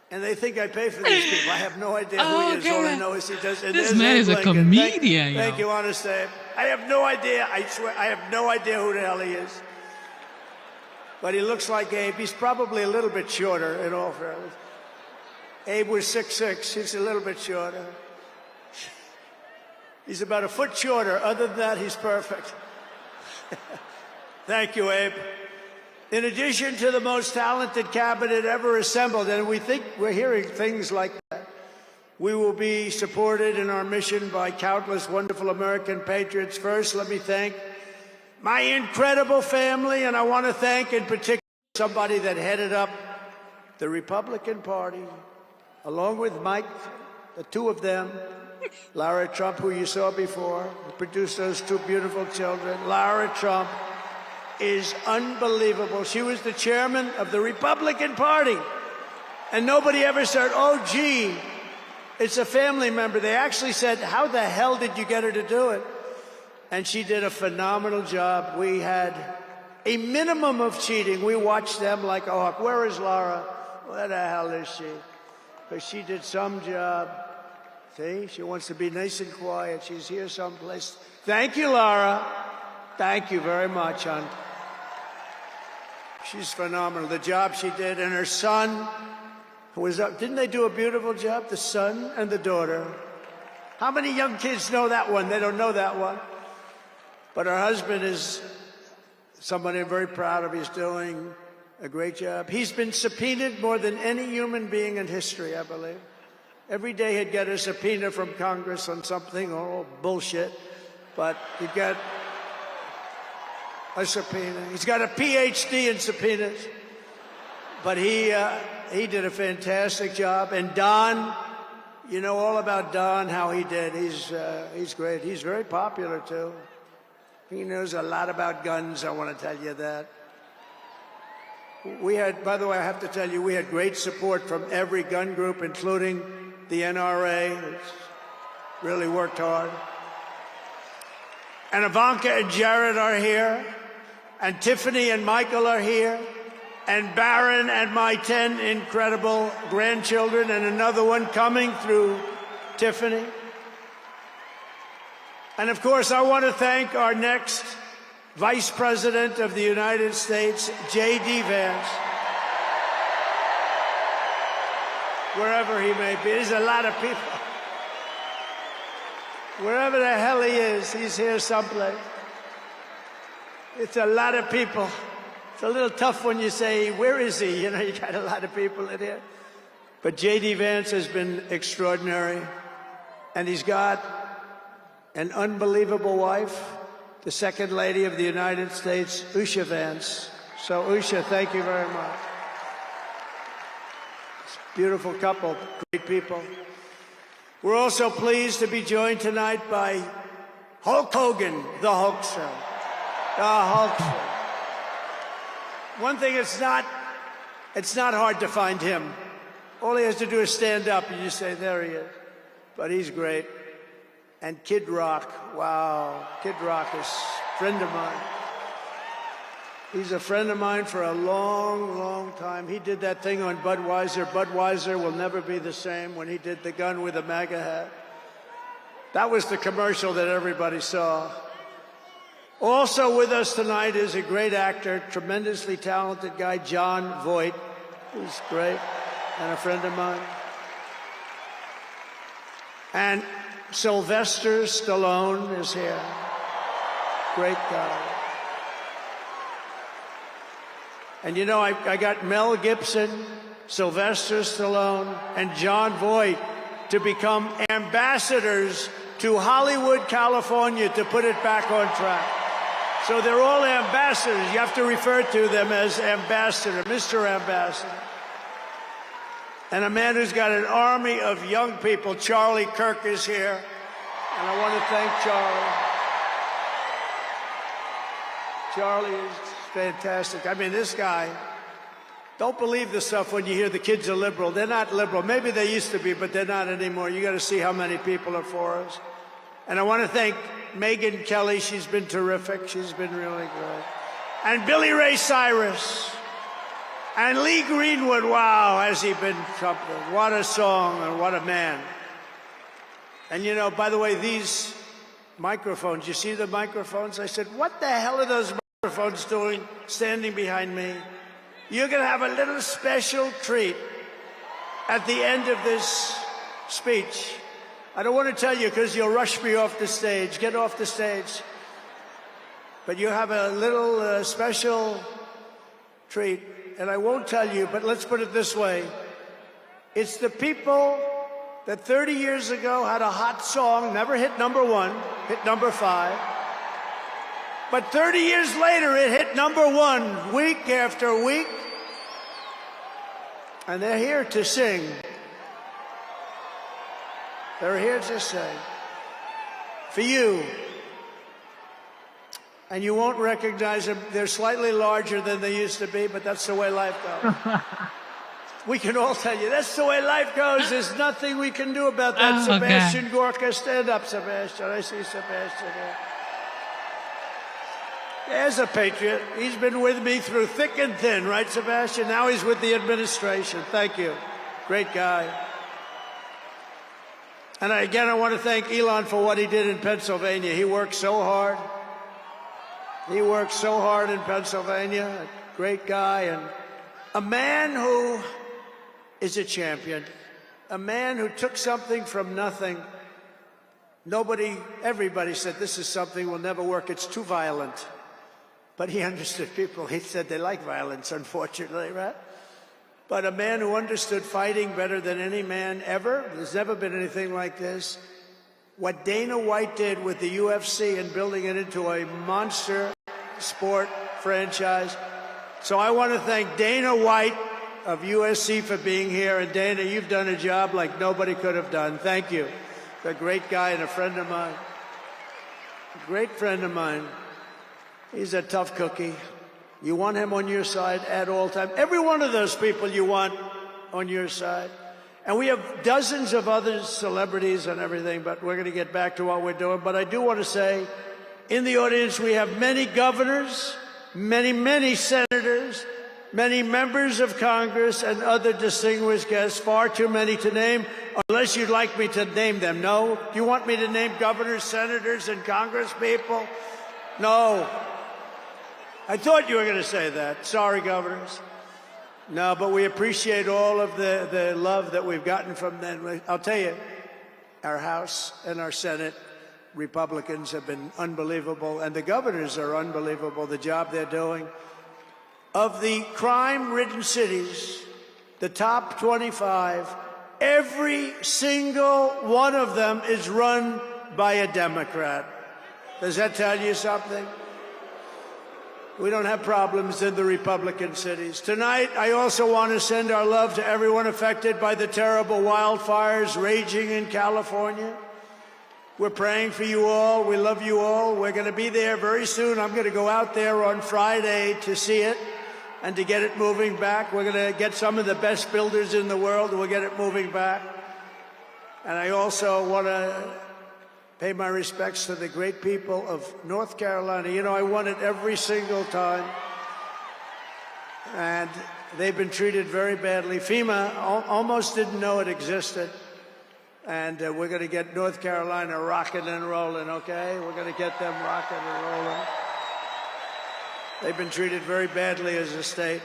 And they think I pay for these people. I have no idea who he is. All I know is he does. And this man is a comedian. Thank you, Honest Abe. I have no idea. I swear, I have no idea who the hell he is. But he looks like Abe. He's probably a little bit shorter, in all fairness. Abe was 6'6". He's a little bit shorter. He's about a foot shorter. Other than that, he's perfect. Thank you, Abe. In addition to the most talented cabinet ever assembled, and we think we're hearing things like that, we will be supported in our mission by countless wonderful American patriots. First, let me thank my incredible family, and I want to thank in particular somebody that headed up the Republican Party, along with Mike, the two of them, Lara Trump, who you saw before, who produced those two beautiful children. Lara Trump is unbelievable. She was the chairman of the Republican Party, and nobody ever said, oh, gee, it's a family member. They actually said, how the hell did you get her to do it? And she did a phenomenal job. We had a minimum of cheating. We watched them like a hawk. Where is Laura? Where the hell is she? Because she did some job. See, she wants to be nice and quiet. She's here someplace. Thank you, Laura. Thank you very much, hon. She's phenomenal. The job she did, and her son, who was up. Didn't they do a beautiful job? The son and the daughter. How many young kids know that one? They don't know that one. But her husband is somebody I'm very proud of. He's doing a great job. He's been subpoenaed more than any human being in history, I believe. Every day he'd get a subpoena from Congress on something, or bullshit. But he'd get a subpoena. He's got a PhD in subpoenas. But he did a fantastic job. And Don, you know all about Don, how he did. He's great. He's very popular, too. He knows a lot about guns, I want to tell you that. We had, by the way, I have to tell you, we had great support from every gun group, including the NRA, which really worked hard. And Ivanka and Jared are here, and Tiffany and Michael are here, and Barron and my 10 incredible grandchildren, and another one coming through Tiffany. And of course, I want to thank our next Vice President of the United States, J.D. Vance. Wherever he may be, there's a lot of people. Wherever the hell he is, he's here someplace. It's a lot of people. It's a little tough when you say, where is he? You know, you got a lot of people in here. But J.D. Vance has been extraordinary. And he's got an unbelievable wife, the Second Lady of the United States, Usha Vance. So, Usha, thank you very much. Beautiful couple, great people. We're also pleased to be joined tonight by Hulk Hogan, the Hulkster. The Hulkster. One thing, it's not hard to find him. All he has to do is stand up and you say, there he is. But he's great. And Kid Rock, wow, Kid Rock is a friend of mine. He's a friend of mine for a long, long time. He did that thing on Budweiser. Budweiser will never be the same when he did the gun with the MAGA hat. That was the commercial that everybody saw. Also with us tonight is a great actor, tremendously talented guy, Jon Voight, who's great and a friend of mine. And Sylvester Stallone is here. Great guy. And you know, I got Mel Gibson, Sylvester Stallone, and Jon Voight to become ambassadors to Hollywood, California, to put it back on track. So they're all ambassadors. You have to refer to them as ambassador, Mr. Ambassador. And a man who's got an army of young people, Charlie Kirk, is here. And I want to thank Charlie. Charlie is fantastic. I mean, this guy, don't believe the stuff when you hear the kids are liberal. They're not liberal. Maybe they used to be, but they're not anymore. You got to see how many people are for us. And I want to thank Megyn Kelly. She's been terrific. She's been really good. And Billy Ray Cyrus. And Lee Greenwood, wow, has he been something. What a song and what a man. And you know, by the way, these microphones, you see the microphones? I said, what the hell are those microphones doing standing behind me? You're going to have a little special treat at the end of this speech. I don't want to tell you because you'll rush me off the stage. Get off the stage. But you have a little special treat. And I won't tell you, but let's put it this way. It's the people that 30 years ago had a hot song, never hit #1, hit #5. But 30 years later, it hit #1 week after week. And they're here to sing. They're here to sing. For you. And you won't recognize them. They're slightly larger than they used to be, but that's the way life goes. We can all tell you, that's the way life goes. There's nothing we can do about that. Sebastian Gorka, stand up, Sebastian. I see Sebastian here. There's a patriot. He's been with me through thick and thin, right, Sebastian? Now he's with the administration. Thank you. Great guy. And again, I want to thank Elon for what he did in Pennsylvania. He worked so hard. He worked so hard in Pennsylvania. A great guy and a man who is a champion. A man who took something from nothing. Everybody said this is something will never work. It's too violent. But he understood people. He said they like violence, unfortunately, right? But a man who understood fighting better than any man ever. There's never been anything like this. What Dana White did with the UFC and building it into a monster sport franchise. So I want to thank Dana White of USC for being here. And Dana, you've done a job like nobody could have done. Thank you. A great guy and a friend of mine. A great friend of mine. He's a tough cookie. You want him on your side at all times. Every one of those people you want on your side. And we have dozens of other celebrities and everything, but we're going to get back to what we're doing. But I do want to say, in the audience, we have many governors, many senators, many members of Congress, and other distinguished guests, far too many to name, unless you'd like me to name them. No? Do you want me to name governors, senators, and Congress people? No. I thought you were going to say that. Sorry, governors. No, but we appreciate all of the love that we've gotten from them. I'll tell you, our House and our Senate Republicans have been unbelievable, and the governors are unbelievable, the job they're doing. Of the crime-ridden cities, the top 25, every single one of them is run by a Democrat. Does that tell you something? We don't have problems in the Republican cities. Tonight, I also want to send our love to everyone affected by the terrible wildfires raging in California. We're praying for you all. We love you all. We're going to be there very soon. I'm going to go out there on Friday to see it and to get it moving back. We're going to get some of the best builders in the world, and we'll get it moving back. And I also want to pay my respects to the great people of North Carolina. You know, I won it every single time. And they've been treated very badly. FEMA almost didn't know it existed. And we're going to get North Carolina rocking and rolling, okay? We're going to get them rocking and rolling. They've been treated very badly as a state.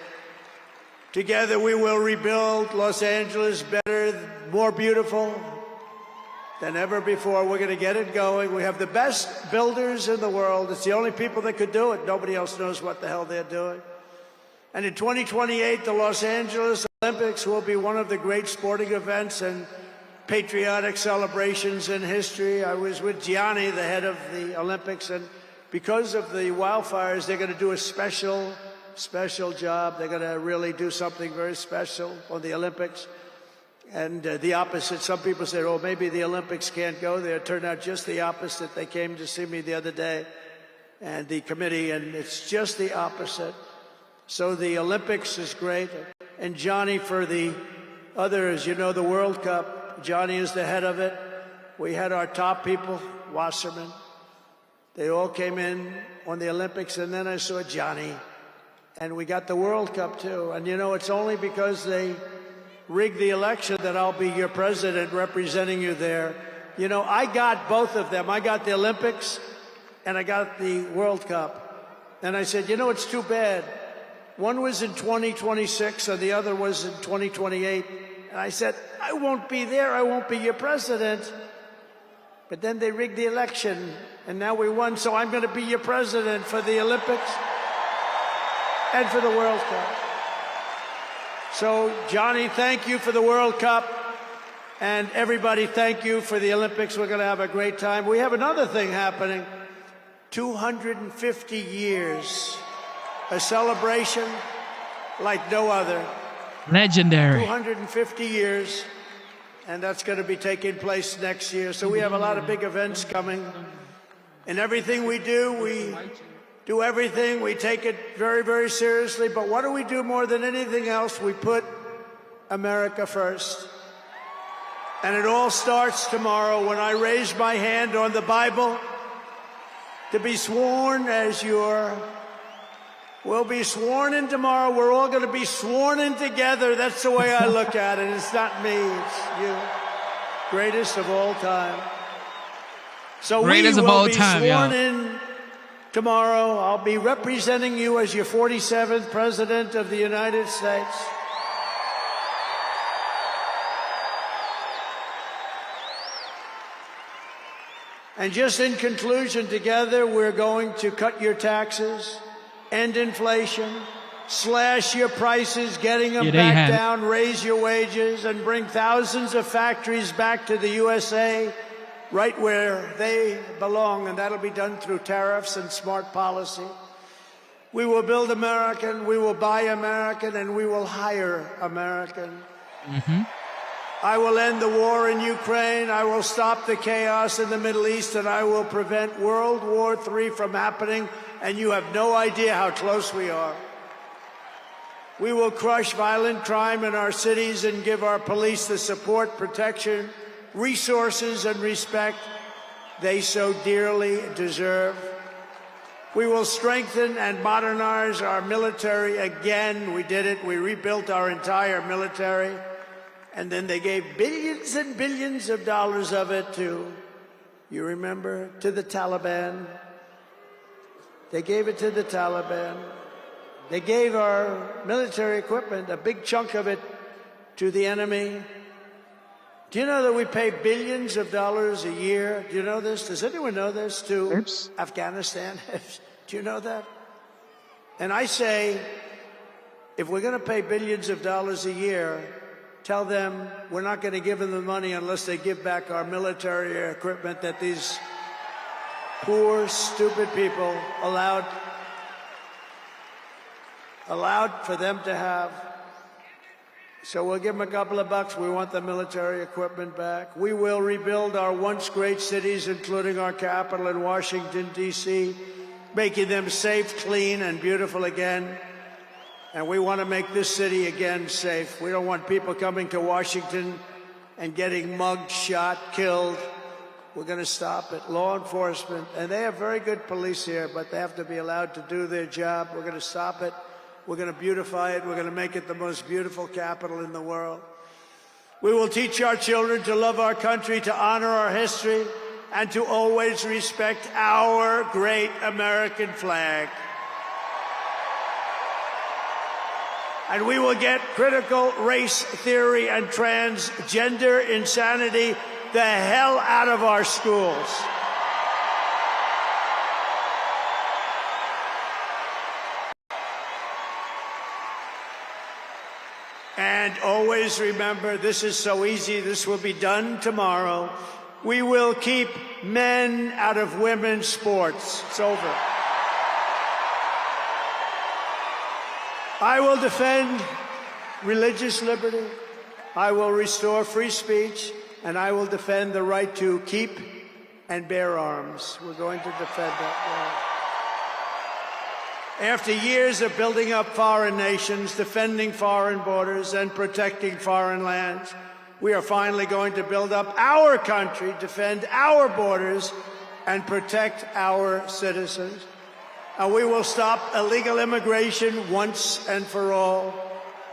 Together we will rebuild Los Angeles better, more beautiful than ever before. We're going to get it going. We have the best builders in the world. It's the only people that could do it. Nobody else knows what the hell they're doing. And in 2028, the Los Angeles Olympics will be one of the great sporting events and patriotic celebrations in history. I was with Gianni, the head of the Olympics, and because of the wildfires, they're going to do a special job. They're going to really do something very special on the Olympics. And the opposite, some people say, oh, maybe the Olympics can't go there. It turned out just the opposite. They came to see me the other day, and the committee, and it's just the opposite. So the Olympics is great. And Johnny, for the others, you know, the World Cup, Johnny is the head of it. We had our top people, Wasserman. They all came in on the Olympics, and then I saw Johnny. And we got the World Cup, too. And, you know, it's only because they rigged the election that I'll be your president representing you there. You know, I got both of them. I got the Olympics, and I got the World Cup. And I said, you know, it's too bad. One was in 2026, and the other was in 2028. And I said, I won't be there. I won't be your president. But then they rigged the election, and now we won, so I'm going to be your president for the Olympics and for the World Cup. So, Johnny, thank you for the World Cup. And everybody, thank you for the Olympics. We're going to have a great time. We have another thing happening. 250 years. A celebration like no other. Legendary. 250 years. And that's going to be taking place next year. So we have a lot of big events coming. And everything we do everything. We take it very, very seriously. But what do we do more than anything else? We put America first. And it all starts tomorrow when I raise my hand on the Bible to be sworn as we'll be sworn in tomorrow. We're all going to be sworn in together. That's the way I look at it. It's not me. It's you. Greatest of all time. So Greatest we of will all be time, sworn in tomorrow. I'll be representing you as your 47th President of the United States. And just in conclusion, together we're going to cut your taxes, end inflation, slash your prices, getting them back down, raise your wages, and bring thousands of factories back to the USA, right where they belong, and that'll be done through tariffs and smart policy. We will build American, we will buy American, and we will hire American. Mm-hmm. I will end the war in Ukraine, I will stop the chaos in the Middle East, and I will prevent World War III from happening, and you have no idea how close we are. We will crush violent crime in our cities and give our police the support, protection, resources, and respect they so dearly deserve. We will strengthen and modernize our military again. We did it. We rebuilt our entire military. And then they gave billions and billions of dollars of it to, you remember, to the Taliban. They gave it to the Taliban. They gave our military equipment, a big chunk of it, to the enemy. Do you know that we pay billions of dollars a year? Do you know this? Does anyone know this? To Afghanistan? Do you know that? And I say, if we're going to pay billions of dollars a year, tell them we're not going to give them the money unless they give back our military equipment that these poor, stupid people allowed for them to have. So we'll give them a couple of bucks. We want the military equipment back. We will rebuild our once great cities, including our capital in Washington, D.C., making them safe, clean, and beautiful again. And we want to make this city again safe. We don't want people coming to Washington and getting mugged, shot, killed. We're going to stop it. Law enforcement, and they have very good police here, but they have to be allowed to do their job. We're going to stop it. We're going to beautify it. We're going to make it the most beautiful capital in the world. We will teach our children to love our country, to honor our history, and to always respect our great American flag. And we will get critical race theory and transgender insanity the hell out of our schools. And always remember, this is so easy, this will be done tomorrow. We will keep men out of women's sports. It's over. I will defend religious liberty. I will restore free speech. And I will defend the right to keep and bear arms. We're going to defend that right. After years of building up foreign nations, defending foreign borders, and protecting foreign lands, we are finally going to build up our country, defend our borders, and protect our citizens. And we will stop illegal immigration once and for all.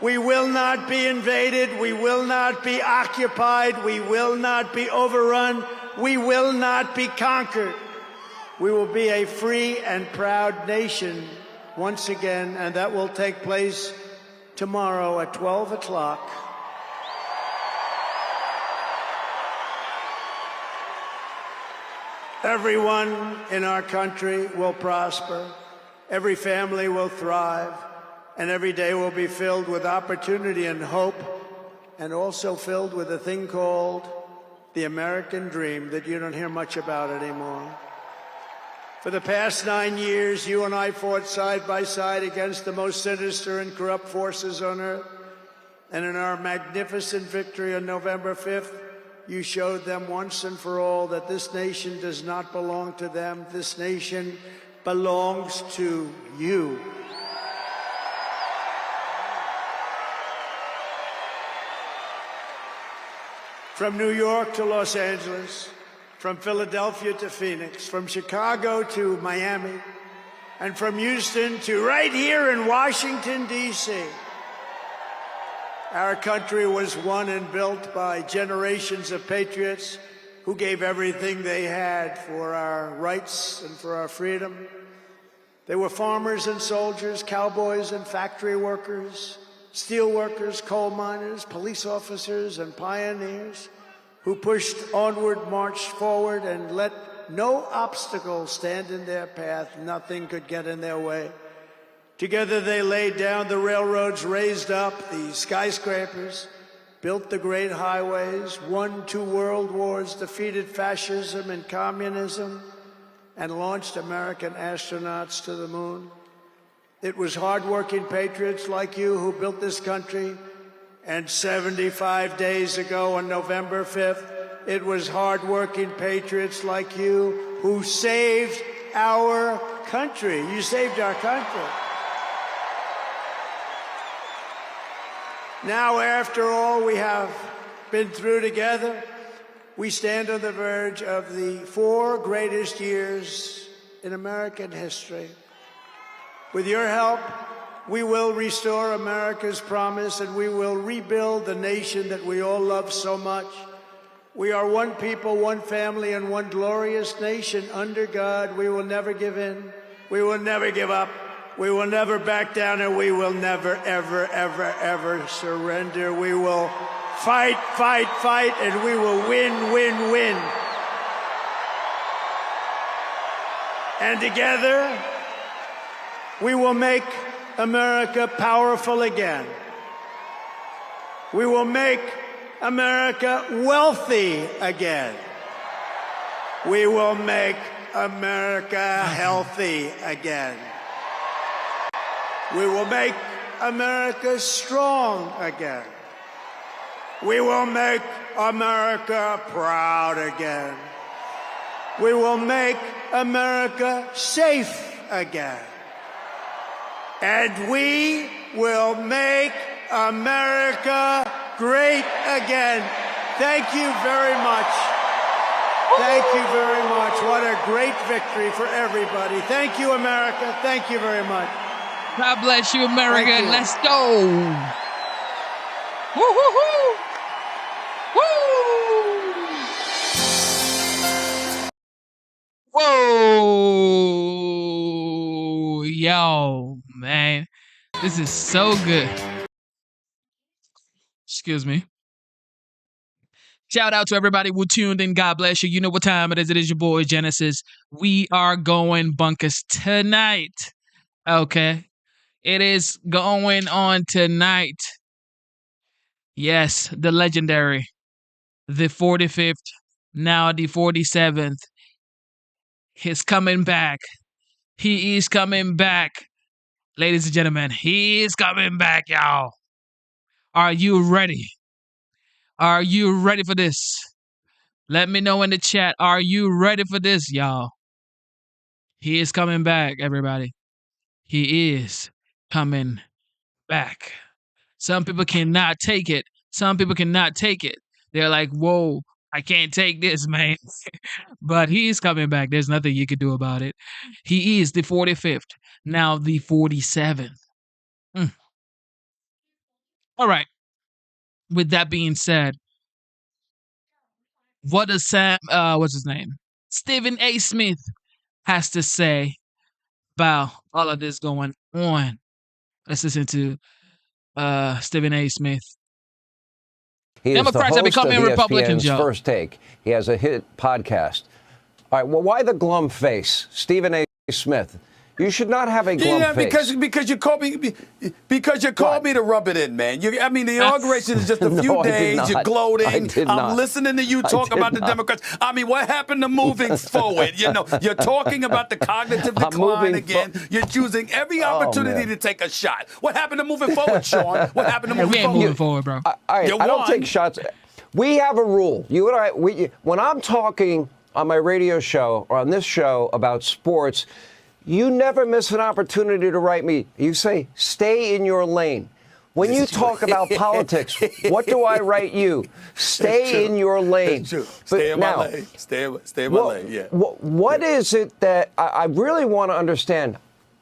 We will not be invaded. We will not be occupied. We will not be overrun. We will not be conquered. We will be a free and proud nation once again, and that will take place tomorrow at 12 o'clock. Everyone in our country will prosper. Every family will thrive. And every day will be filled with opportunity and hope, and also filled with a thing called the American dream that you don't hear much about anymore. For the past 9 years, you and I fought side by side against the most sinister and corrupt forces on earth. And in our magnificent victory on November 5th, you showed them once and for all that this nation does not belong to them. This nation belongs to you. From New York to Los Angeles, from Philadelphia to Phoenix, from Chicago to Miami, and from Houston to right here in Washington, D.C. Our country was won and built by generations of patriots who gave everything they had for our rights and for our freedom. They were farmers and soldiers, cowboys and factory workers, steel workers, coal miners, police officers, and pioneers who pushed onward, marched forward, and let no obstacle stand in their path. Nothing could get in their way. Together they laid down the railroads, raised up the skyscrapers, built the great highways, won 2 world wars, defeated fascism and communism, and launched American astronauts to the moon. It was hardworking patriots like you who built this country. And 75 days ago on November 5th, it was hardworking patriots like you who saved our country. You saved our country. Now, after all we have been through together, we stand on the verge of the 4 greatest years in American history. With your help, we will restore America's promise, and we will rebuild the nation that we all love so much. We are one people, one family, and one glorious nation under God. We will never give in. We will never give up. We will never back down, and we will never, ever, ever, ever surrender. We will fight, fight, fight, and we will win, win, win. And together, we will make America powerful again. We will make America wealthy again. We will make America healthy again. We will make America strong again. We will make America proud again. We will make America safe again. And we will make America great again. Thank you very much. Thank you very much. What a great victory for everybody. Thank you, America. Thank you very much. God bless you, America. Thank you. Let's go. Woo, woo, woo. Woo. Whoa. Yo, man. This is so good. Excuse me. Shout out to everybody who tuned in. God bless you. You know what time it is. It is your boy, Genesis. We are going bunkers tonight. Okay. It is going on tonight. Yes, the legendary, the 45th, now the 47th. He's coming back. He is coming back. Ladies and gentlemen, he is coming back, y'all. Are you ready? Are you ready for this? Let me know in the chat. Are you ready for this, y'all? He is coming back, everybody. He is coming back. Some people cannot take it. Some people cannot take it. They're like, whoa, I can't take this, man. But he's coming back. There's nothing you can do about it. He is the 45th, now the 47th. All right. With that being said, what does what's his name? Stephen A. Smith has to say about all of this going on. Let's listen to Stephen A. Smith. He is Democrats the are host becoming of Republicans, ESPN's y'all. First Take. He has a hit podcast. All right, well, why the glum face? Stephen A. Smith. You should not have a glum face. because you called me to rub it in, man. The inauguration is just a few No, I did days. not. You're gloating. I did I'm not. listening to you I talk did about the not. Democrats. What happened to moving forward? You're talking about the cognitive decline again. You're choosing every opportunity to take a shot. What happened to moving forward, Sean? What happened to moving We ain't forward? moving forward, bro. I don't take shots. We have a rule. You and I, when I'm talking on my radio show or on this show about sports, you never miss an opportunity to write me. You say, stay in your lane. When you talk about politics, what do I write you? Stay in your lane. Stay in my lane. Stay in my lane, yeah. What is it that I really want to understand?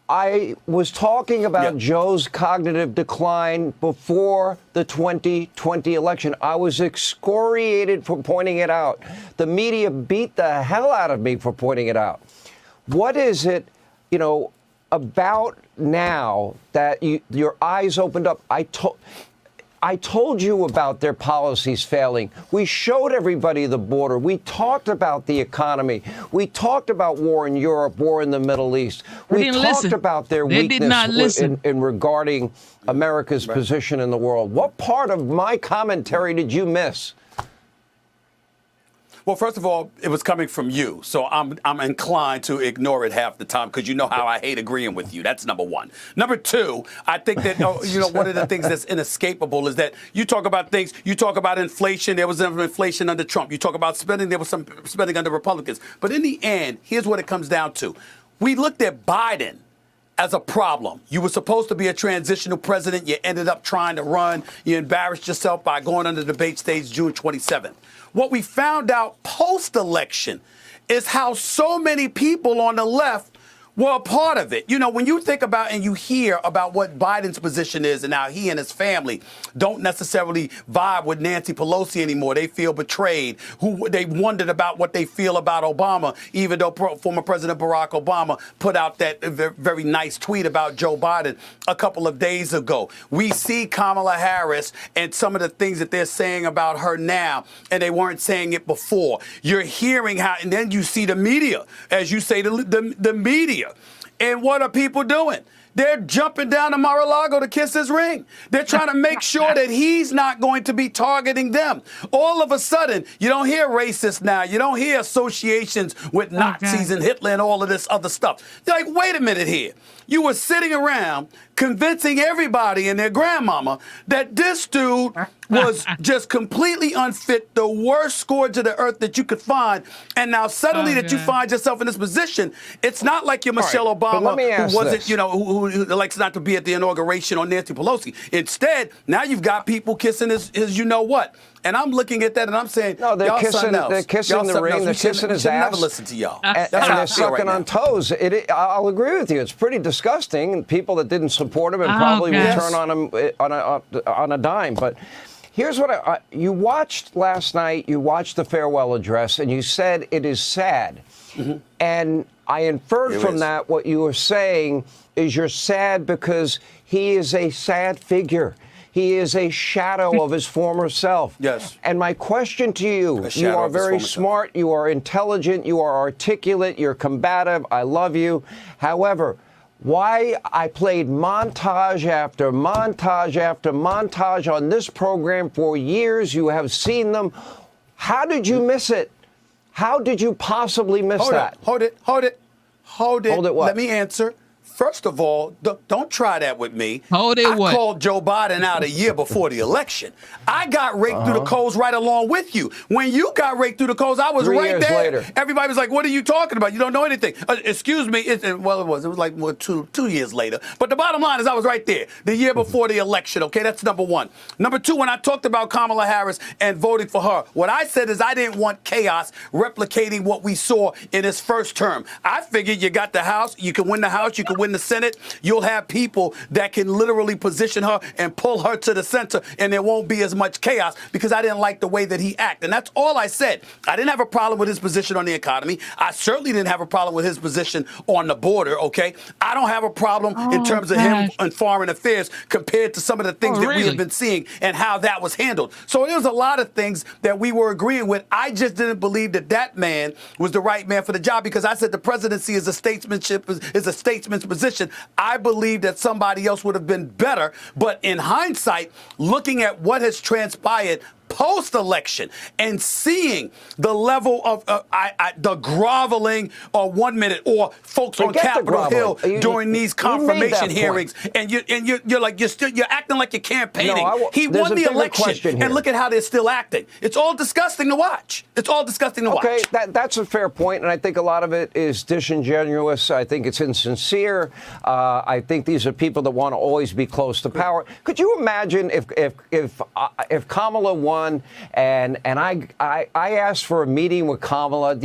I was talking about Joe's cognitive decline before the 2020 election. I was excoriated for pointing it out. The media beat the hell out of me for pointing it out. What is it, about now that your eyes opened up? I told you about their policies failing. We showed everybody the border. We talked about the economy. We talked about war in Europe, war in the Middle East. We talked about their weakness in regarding America's position in the world. What part of my commentary did you miss? Well, first of all, it was coming from you, so I'm inclined to ignore it half the time because you know how I hate agreeing with you. That's number one. Number two, I think that one of the things that's inescapable is that you talk about things. You talk about inflation. There was inflation under Trump. You talk about spending. There was some spending under Republicans. But in the end, here's what it comes down to: we looked at Biden as a problem. You were supposed to be a transitional president. You ended up trying to run. You embarrassed yourself by going on the debate stage June 27th. What we found out post-election is how so many people on the left were a part of it. When you think about and you hear about what Biden's position is and how he and his family don't necessarily vibe with Nancy Pelosi anymore. They feel betrayed. They wondered about what they feel about Obama, even though former President Barack Obama put out that very nice tweet about Joe Biden a couple of days ago. We see Kamala Harris and some of the things that they're saying about her now, and they weren't saying it before. You're hearing how, and then you see the media, as you say, the media. And what are people doing? They're jumping down to Mar-a-Lago to kiss his ring. They're trying to make sure that he's not going to be targeting them. All of a sudden, you don't hear racist now. You don't hear associations with Nazis and Hitler and all of this other stuff. They're like, wait a minute here. You were sitting around convincing everybody and their grandmama that this dude was just completely unfit, the worst scourge of the earth that you could find. And now suddenly that you find yourself in this position, it's not like you're Michelle Obama, who wasn't, who likes not to be at the inauguration, or Nancy Pelosi. Instead, now you've got people kissing his you know what. And I'm looking at that and I'm saying, no, they're y'all kissing, something else. they're kissing Y'all the something ring, else. they're We should- kissing we his should ass. never listen to y'all. And That's how I they're feel right sucking now. on toes. I'll agree with you. It's pretty disgusting. And people that didn't support him and Oh, probably will gosh. turn on him on a dime. But here's what you watched last night. You watched the farewell address, and you said it is sad. Mm-hmm. And I inferred from that what you were saying is you're sad because he is a sad figure. He is a shadow of his former self. Yes. And my question to you, you are very smart, you are intelligent, you are articulate, you're combative, I love you. However, why I played montage after montage after montage on this program for years, you have seen them. How did you miss it? How did you possibly miss that? Hold it. Hold it what? Let me answer. First of all, don't try that with me. Hold it what? I called Joe Biden out a year before the election. I got raked through the coals right along with you. When you got raked through the coals, I was 3 right years there. later. Everybody was like, what are you talking about? You don't know anything. Excuse me. It was like two years later. But the bottom line is I was right there the year before the election, okay? That's number one. Number two, when I talked about Kamala Harris and voting for her, what I said is I didn't want chaos replicating what we saw in his first term. I figured you got the House, you can win the House, you can win the Senate. You'll have people that can literally position her and pull her to the center, and there won't be as much chaos because I didn't like the way that he acted. And that's all I said. I didn't have a problem with his position on the economy. I certainly didn't have a problem with his position on the border, okay? I don't have a problem in terms of him and foreign affairs compared to some of the things that we have been seeing and how that was handled. So there was a lot of things that we were agreeing with. I just didn't believe that that man was the right man for the job because I said the presidency is a statesman's position. I believe that somebody else would have been better. But in hindsight, looking at what has transpired post-election and seeing the level of the groveling or 1 minute or folks on Capitol Hill during these confirmation hearings, and you're acting like you're campaigning. He won the election, and look at how they're still acting. It's all disgusting to watch. It's all disgusting to watch. Okay, that's a fair point, and I think a lot of it is disingenuous. I think it's insincere. I think these are people that want to always be close to power. Could you imagine if Kamala won and I asked for a meeting with Kamala?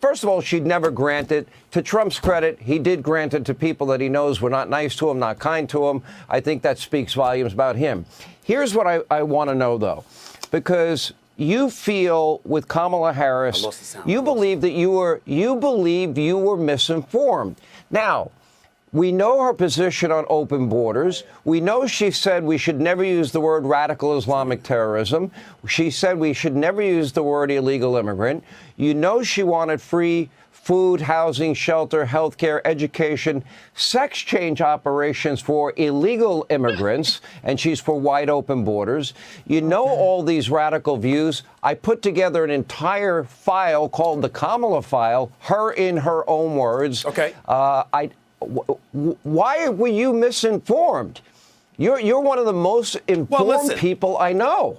First of all, she'd never grant it. To Trump's credit, he did grant it to people that he knows were not nice to him, not kind to him. I think that speaks volumes about him. Here's what I want to know, though, because you feel with Kamala Harris, you believe that you were misinformed. Now, we know her position on open borders. We know she said we should never use the word radical Islamic terrorism. She said we should never use the word illegal immigrant. You know she wanted free food, housing, shelter, health care, education, sex change operations for illegal immigrants, and she's for wide open borders. You know all these radical views. I put together an entire file called the Kamala file, her in her own words. Okay. Why were you misinformed? You're one of the most informed people I know.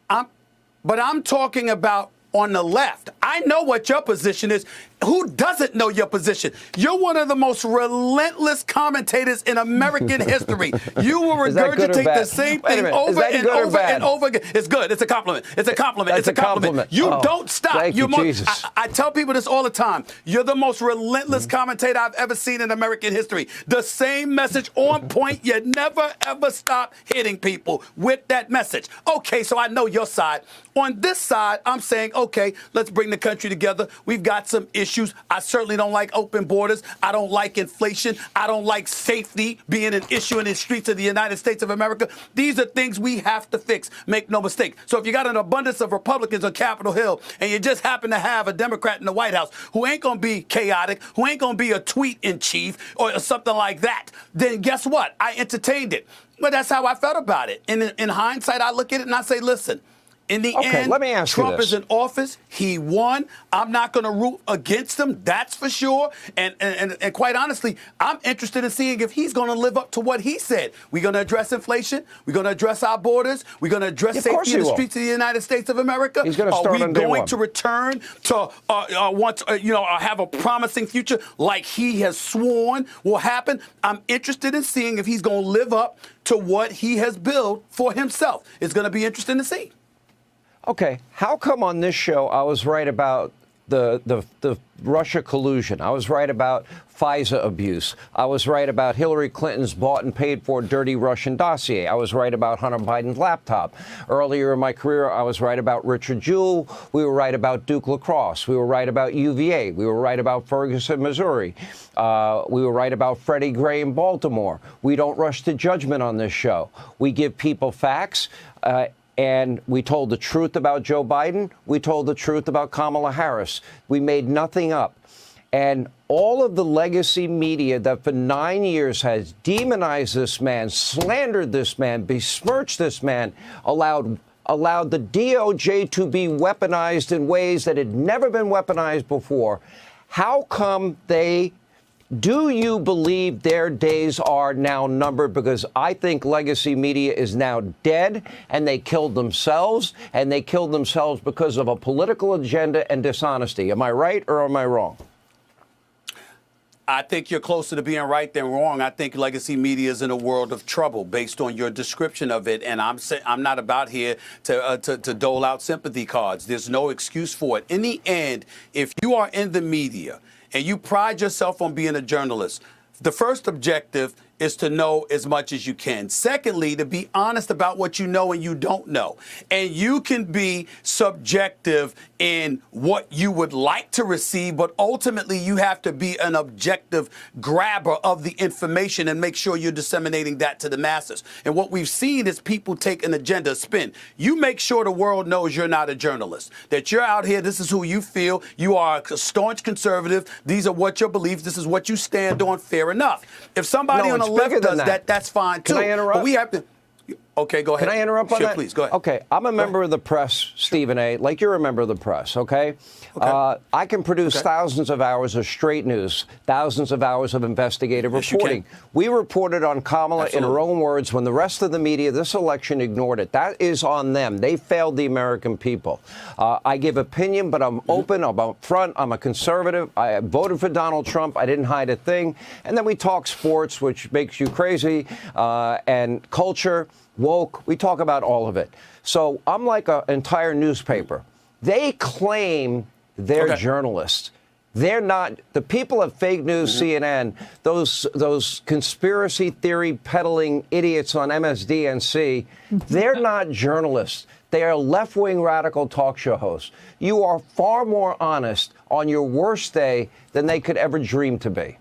But I'm talking about on the left. I know what your position is. Who doesn't know your position? You're one of the most relentless commentators in American history. You will regurgitate the same thing over and over and over again. It's good. It's a compliment. It's a compliment. It's a compliment. You don't stop. Thank you, Jesus. I tell people this all the time. You're the most relentless commentator I've ever seen in American history. The same message on point. You never, ever stop hitting people with that message. Okay, so I know your side. On this side, I'm saying, okay, let's bring the country together. We've got some issues. I certainly don't like open borders. I don't like inflation. I don't like safety being an issue in the streets of the United States of America. These are things we have to fix. Make no mistake. So if you got an abundance of Republicans on Capitol Hill and you just happen to have a Democrat in the White House who ain't going to be chaotic, who ain't going to be a tweet in chief or something like that, then guess what? I entertained it. But that's how I felt about it. And in hindsight, I look at it and I say, listen, In the Okay, end, let me ask you Trump this. is in office. He won. I'm not going to root against him. That's for sure. And quite honestly, I'm interested in seeing if he's going to live up to what he said. We're going to address inflation. We're going to address our borders. We're going to address Of course safety in he the will. streets of the United States of America. He's going to start Are we on day going one. to return to have a promising future like he has sworn will happen? I'm interested in seeing if he's going to live up to what he has built for himself. It's going to be interesting to see. Okay, how come on this show I was right about the Russia collusion? I was right about FISA abuse. I was right about Hillary Clinton's bought and paid for dirty Russian dossier. I was right about Hunter Biden's laptop. Earlier in my career, I was right about Richard Jewell. We were right about Duke Lacrosse. We were right about UVA. We were right about Ferguson, Missouri. We were right about Freddie Gray in Baltimore. We don't rush to judgment on this show. We give people facts. And we told the truth about Joe Biden. We told the truth about Kamala Harris. We made nothing up. And all of the legacy media that for 9 years has demonized this man, slandered this man, besmirched this man, allowed the DOJ to be weaponized in ways that had never been weaponized before. How come do you believe their days are now numbered? Because I think legacy media is now dead, and they killed themselves, and they killed themselves because of a political agenda and dishonesty. Am I right or am I wrong? I think you're closer to being right than wrong. I think legacy media is in a world of trouble based on your description of it. And I'm not about here to dole out sympathy cards. There's no excuse for it. In the end, if you are in the media and you pride yourself on being a journalist, the first objective is to know as much as you can. Secondly, to be honest about what you know and you don't know. And you can be subjective in what you would like to receive, but ultimately you have to be an objective grabber of the information and make sure you're disseminating that to the masses. And what we've seen is people take an agenda spin. You make sure the world knows you're not a journalist, that you're out here, this is who you feel, you are a staunch conservative, these are what your beliefs, this is what you stand on, fair enough. If somebody on the left does that, that's fine too. Can I interrupt? But we have to. Okay, go ahead. Can I interrupt on sure, that? Please, go ahead. Okay, I'm a member of the press, Stephen A., like you're a member of the press, okay? I can produce thousands of hours of straight news, thousands of hours of investigative reporting. We reported on Kamala in her own words when the rest of the media this election ignored it. That is on them. They failed the American people. I give opinion, but I'm open, I'm upfront, I'm a conservative. I voted for Donald Trump. I didn't hide a thing. And then we talk sports, which makes you crazy, and culture. Woke, we talk about all of it. So I'm like an entire newspaper. They claim they're journalists. They're not. The people at fake news, CNN, those conspiracy theory peddling idiots on MSDNC, they're not journalists. They are left-wing radical talk show hosts. You are far more honest on your worst day than they could ever dream to be.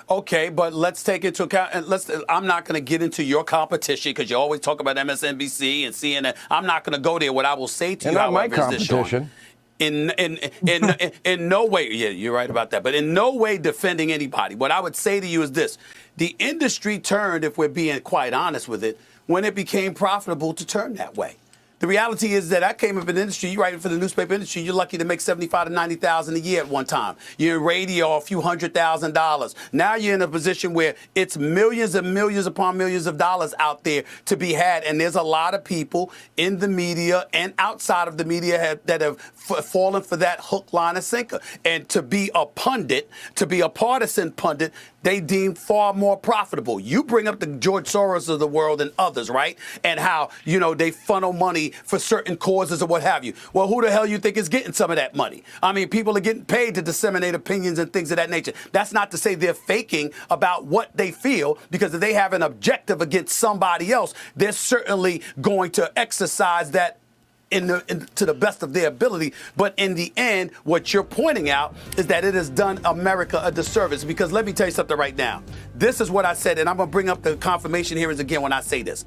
Okay, but let's take into account, and I'm not going to get into your competition because you always talk about MSNBC and CNN. I'm not going to go there. What I will say to you, not my however, is this, competition. Sean. In no way, yeah, you're right about that, but in no way defending anybody. What I would say to you is this. The industry turned, if we're being quite honest with it, when it became profitable to turn that way. The reality is that I came up in the industry. You writing for the newspaper industry. You're lucky to make $75,000 to $90,000 a year at one time. You're in radio, a few $100,000. Now you're in a position where it's millions and millions upon millions of dollars out there to be had. And there's a lot of people in the media and outside of the media that have fallen for that hook, line, and sinker. And to be a pundit, to be a partisan pundit, they deem far more profitable. You bring up the George Soros of the world and others, right? And how, they funnel money for certain causes or what have you. Well, who the hell you think is getting some of that money? I mean, people are getting paid to disseminate opinions and things of that nature. That's not to say they're faking about what they feel, because if they have an objective against somebody else, they're certainly going to exercise that to the best of their ability. But in the end, what you're pointing out is that it has done America a disservice. Because let me tell you something right now. This is what I said, and I'm going to bring up the confirmation hearings again when I say this.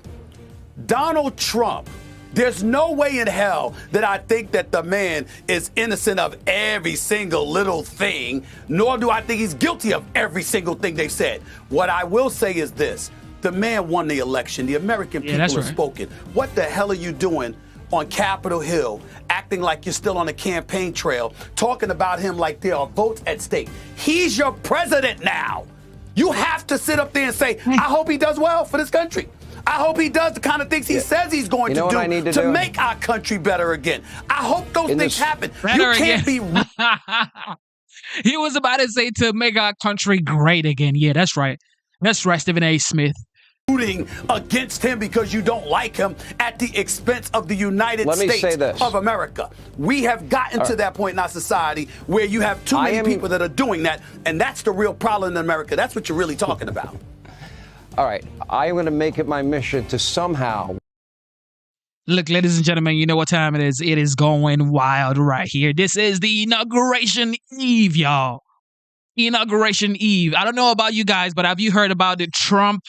Donald Trump, there's no way in hell that I think that the man is innocent of every single little thing, nor do I think he's guilty of every single thing they've said. What I will say is this. The man won the election. The American people have spoken. What the hell are you doing on Capitol Hill, acting like you're still on the campaign trail, talking about him like there are votes at stake? He's your president now. You have to sit up there and say, I hope he does well for this country. I hope he does the kind of things he says he's going to do make our country better again. I hope those things happen. You can't be. He was about to say to make our country great again. Yeah, that's right. That's right, Stephen A. Smith. Rooting against him because you don't like him at the expense of the United States of America. We have gotten to that point in our society where you have too many people that are doing that, and that's the real problem in America. That's what you're really talking about. All right, I am going to make it my mission to somehow. Look, ladies and gentlemen, you know what time it is. It is going wild right here. This is the Inauguration Eve, y'all. Inauguration Eve. I don't know about you guys, but have you heard about the Trump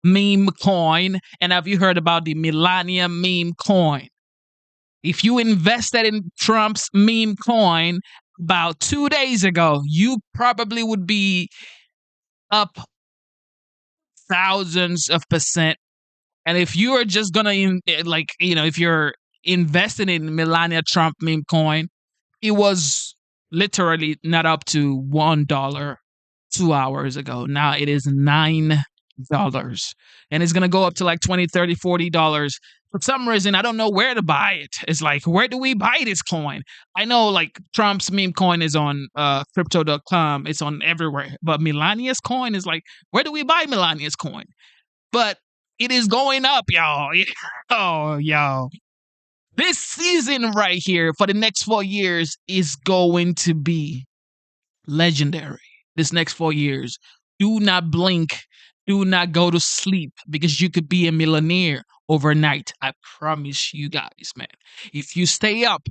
meme coin? And have you heard about the Melania meme coin? If you invested in Trump's meme coin about 2 days ago, you probably would be up thousands of %. And if you are just gonna if you're investing in Melania Trump meme coin, it was literally not up to $1 2 hours ago. Now it is $9, and it's gonna go up to like $20, $30, $40. For some reason, I don't know where to buy it. It's like, where do we buy this coin? I know like Trump's meme coin is on crypto.com. It's on everywhere. But Melania's coin is like, where do we buy Melania's coin? But it is going up, y'all. Oh, y'all. This season right here for the next 4 years is going to be legendary. This next 4 years. Do not blink. Do not go to sleep because you could be a millionaire overnight. I promise you guys, man. If you stay up,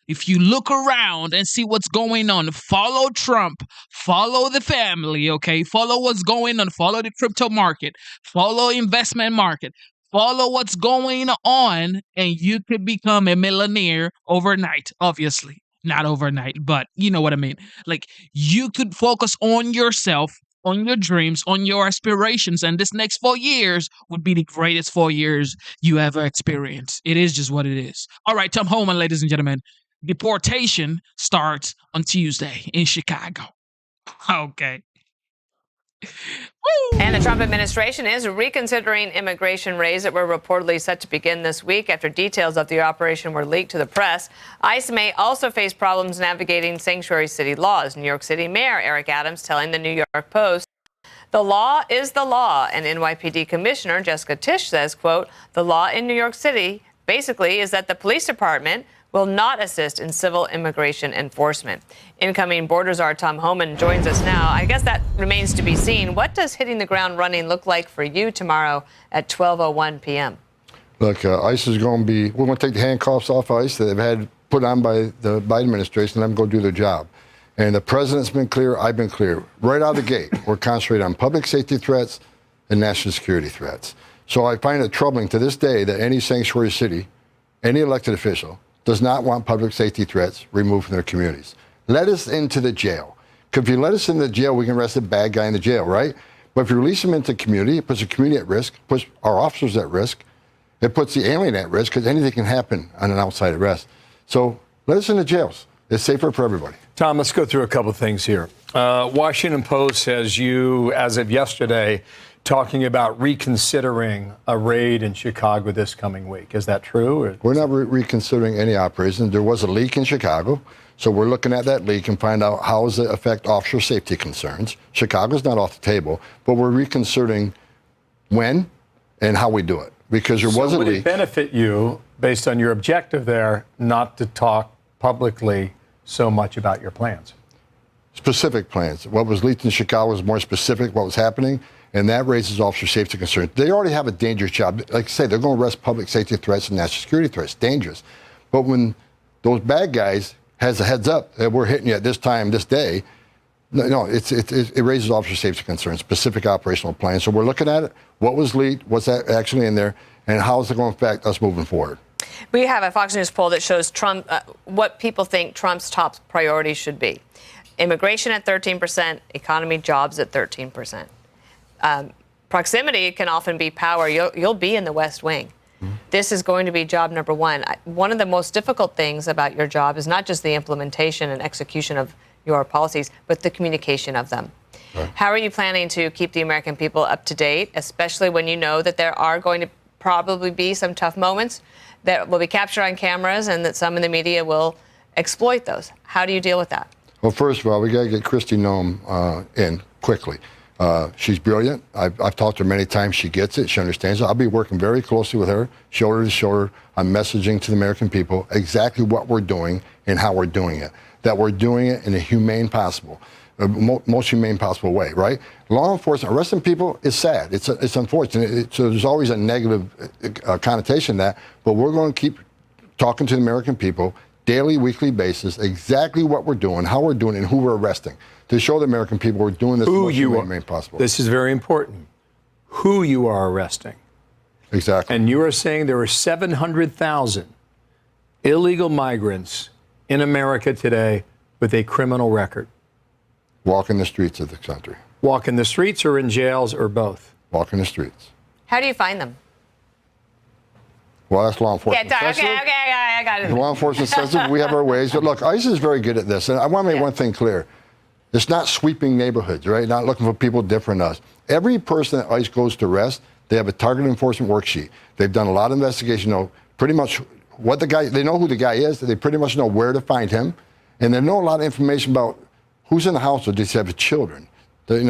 if you look around and see what's going on, follow Trump, follow the family, okay? Follow what's going on, follow the crypto market, follow investment market, follow what's going on, and you could become a millionaire overnight, obviously. Not overnight, but you know what I mean. Like, you could focus on yourself, on your dreams, on your aspirations, and this next 4 years would be the greatest 4 years you ever experienced. It is just what it is. All right, Tom Homan, ladies and gentlemen. Deportation starts on Tuesday in Chicago. Okay. And the Trump administration is reconsidering immigration raids that were reportedly set to begin this week after details of the operation were leaked to the press. ICE may also face problems navigating sanctuary city laws. New York City Mayor Eric Adams telling the New York Post, "The law is the law." And NYPD Commissioner Jessica Tisch says, quote, "The law in New York City basically is that the police department will not assist in civil immigration enforcement." Incoming border czar Tom Homan joins us now. I guess that remains to be seen. What does hitting the ground running look like for you tomorrow at 12:01 p.m.? Look, ICE is going to be, we're going to take the handcuffs off ICE that they've had put on by the Biden administration and let them go do their job. And the president's been clear, I've been clear. Right out of the gate, we're concentrating on public safety threats and national security threats. So I find it troubling to this day that any sanctuary city, any elected official, does not want public safety threats removed from their communities. Let us into the jail. Because if you let us into the jail, we can arrest a bad guy in the jail, right? But if you release them into the community, it puts the community at risk, puts our officers at risk, it puts the alien at risk because anything can happen on an outside arrest. So let us into jails. It's safer for everybody. Tom, let's go through a couple of things here. Washington Post has you, as of yesterday, talking about reconsidering a raid in Chicago this coming week. Is that true? Or? We're not reconsidering any operation. There was a leak in Chicago, so we're looking at that leak and find out how does it affect officer safety concerns. Chicago's not off the table, but we're reconsidering when and how we do it. Because there was a leak. Would it benefit you, based on your objective there, not to talk publicly so much about your plans? Specific plans. What was leaked in Chicago was more specific, what was happening. And that raises officer safety concerns. They already have a dangerous job. Like I say, they're going to arrest public safety threats and national security threats. Dangerous. But when those bad guys has a heads up that we're hitting you at this time, this day, it raises officer safety concerns, specific operational plans. So we're looking at it. What was leaked? What's that actually in there? And how is it going to affect us moving forward? We have a Fox News poll that shows Trump what people think Trump's top priorities should be. Immigration at 13%, economy, jobs at 13%. proximity can often be power. You'll be in the West Wing. This is going to be job number one. One of the most difficult things about your job is not just the implementation and execution of your policies, but the communication of them. Right. How are you planning to keep the American people up to date, especially when you know that there are going to probably be some tough moments that will be captured on cameras and that some in the media will exploit those? How do you deal with that? Well, first of all, we got to get Kristi Noem in quickly. She's brilliant. I've talked to her many times. She gets it. She understands it. I'll be working very closely with her, shoulder to shoulder, on messaging to the American people exactly what we're doing and how we're doing it. That we're doing it in a humane possible, most humane possible way, right? Law enforcement, arresting people is sad. It's unfortunate. So there's always a negative connotation to that. But we're going to keep talking to the American people daily, weekly basis, exactly what we're doing, how we're doing it, and who we're arresting, to show the American people we're doing this the most humane possible. This is very important. Who you are arresting. Exactly. And you are saying there are 700,000 illegal migrants in America today with a criminal record. Walking the streets of the country. Walking the streets or in jails or both? Walking the streets. How do you find them? Well, that's law enforcement. Yeah, okay, I got it. Law enforcement says that we have our ways. But look, ICE is very good at this. And I want to make one thing clear. It's not sweeping neighborhoods, right? Not looking for people different than us. Every person that ICE goes to arrest, they have a target enforcement worksheet. They've done a lot of investigation, know pretty much what the guy, they know who the guy is. They pretty much know where to find him. And they know a lot of information about who's in the household. Does he have children? Did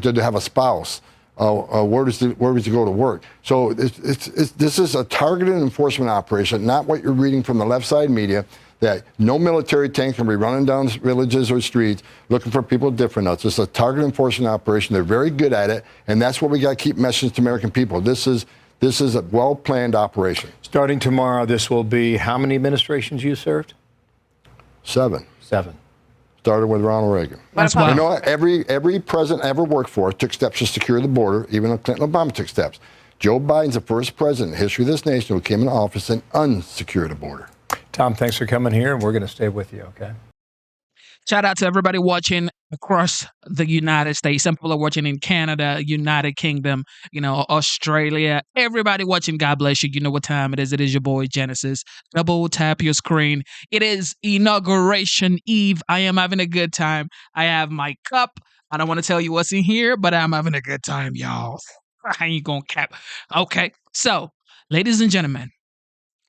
they have a spouse? Where does he go to work? So this is a targeted enforcement operation, not what you're reading from the left side media, that no military tank can be running down villages or streets looking for people different. It's just a targeted enforcement operation. They're very good at it, and that's what we got to keep messaging to American people. This is a well-planned operation. Starting tomorrow, this will be how many administrations you served? 7. 7. Started with Ronald Reagan. You know what? Every president I ever worked for took steps to secure the border. Even Clinton, Obama took steps. Joe Biden's the first president in the history of this nation who came into office and unsecured the border. Tom, thanks for coming here, and we're going to stay with you, okay? Shout out to everybody watching across the United States. Some people are watching in Canada, United Kingdom, Australia. Everybody watching, God bless you. You know what time it is. It is your boy, Genesis. Double tap your screen. It is Inauguration Eve. I am having a good time. I have my cup. I don't want to tell you what's in here, but I'm having a good time, y'all. I ain't going to cap. Okay. So, ladies and gentlemen,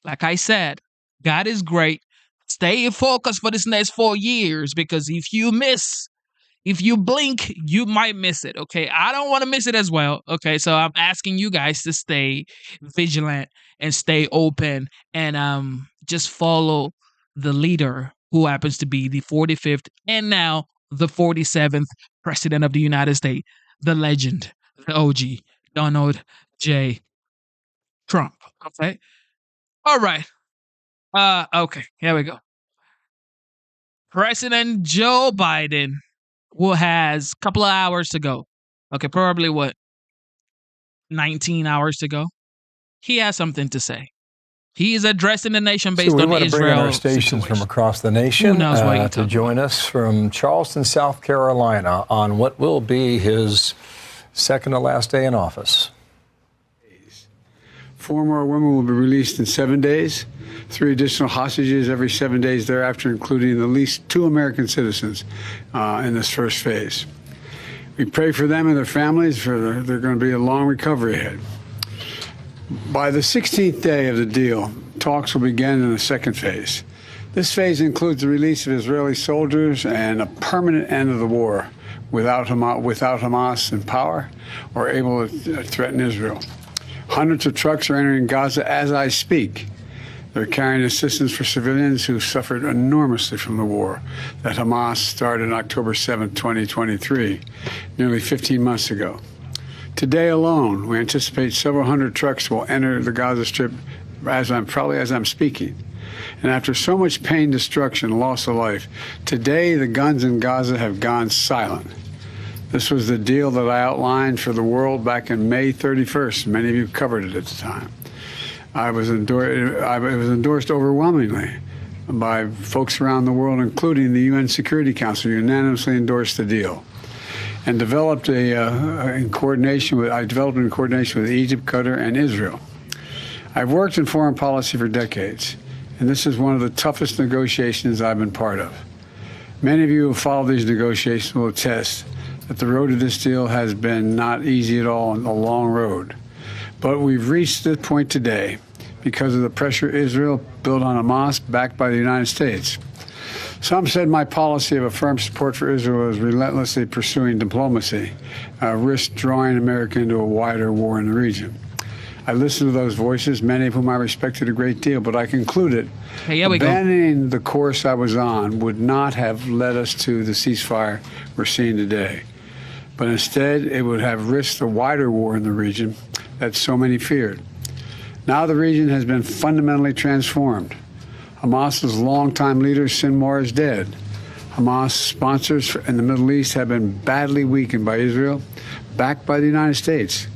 like I said, God is great. Stay focused for this next 4 years, because if you blink, you might miss it. Okay. I don't want to miss it as well. Okay. So I'm asking you guys to stay vigilant and stay open and just follow the leader who happens to be the 45th and now the 47th president of the United States, the legend, the OG, Donald J. Trump. Okay. All right. Okay, here we go. President Joe Biden has a couple of hours to go. Okay, probably 19 hours to go. He has something to say. He is addressing the nation based on Israel. So we want to bring in our stations from across the nation to join us from Charleston, South Carolina, on what will be his second to last day in office. 4 more women will be released in 7 days. 3 additional hostages every 7 days thereafter, including at least 2 American citizens in this first phase. We pray for them and their families. They're going to be a long recovery ahead. By the 16th day of the deal, talks will begin in the second phase. This phase includes the release of Israeli soldiers and a permanent end of the war without Hamas in power or able to threaten Israel. Hundreds of trucks are entering Gaza as I speak. They're carrying assistance for civilians who suffered enormously from the war that Hamas started on October 7, 2023, nearly 15 months ago. Today alone, we anticipate several hundred trucks will enter the Gaza Strip as I'm speaking. And after so much pain, destruction, loss of life, today the guns in Gaza have gone silent. This was the deal that I outlined for the world back in May 31st. Many of you covered it at the time. It was endorsed overwhelmingly by folks around the world, including the UN Security Council, unanimously endorsed the deal. and developed in coordination with Egypt, Qatar, and Israel. I've worked in foreign policy for decades, and this is one of the toughest negotiations I've been part of. Many of you who followed these negotiations will attest that the road to this deal has been not easy at all and a long road. But we've reached this point today because of the pressure Israel built on Hamas, backed by the United States. Some said my policy of a firm support for Israel is relentlessly pursuing diplomacy, risked drawing America into a wider war in the region. I listened to those voices, many of whom I respected a great deal, but I concluded abandoning the course I was on would not have led us to the ceasefire we're seeing today. But instead, it would have risked a wider war in the region that so many feared. Now the region has been fundamentally transformed. Hamas's longtime leader, Sinwar, is dead. Hamas sponsors in the Middle East have been badly weakened by Israel, backed by the United States.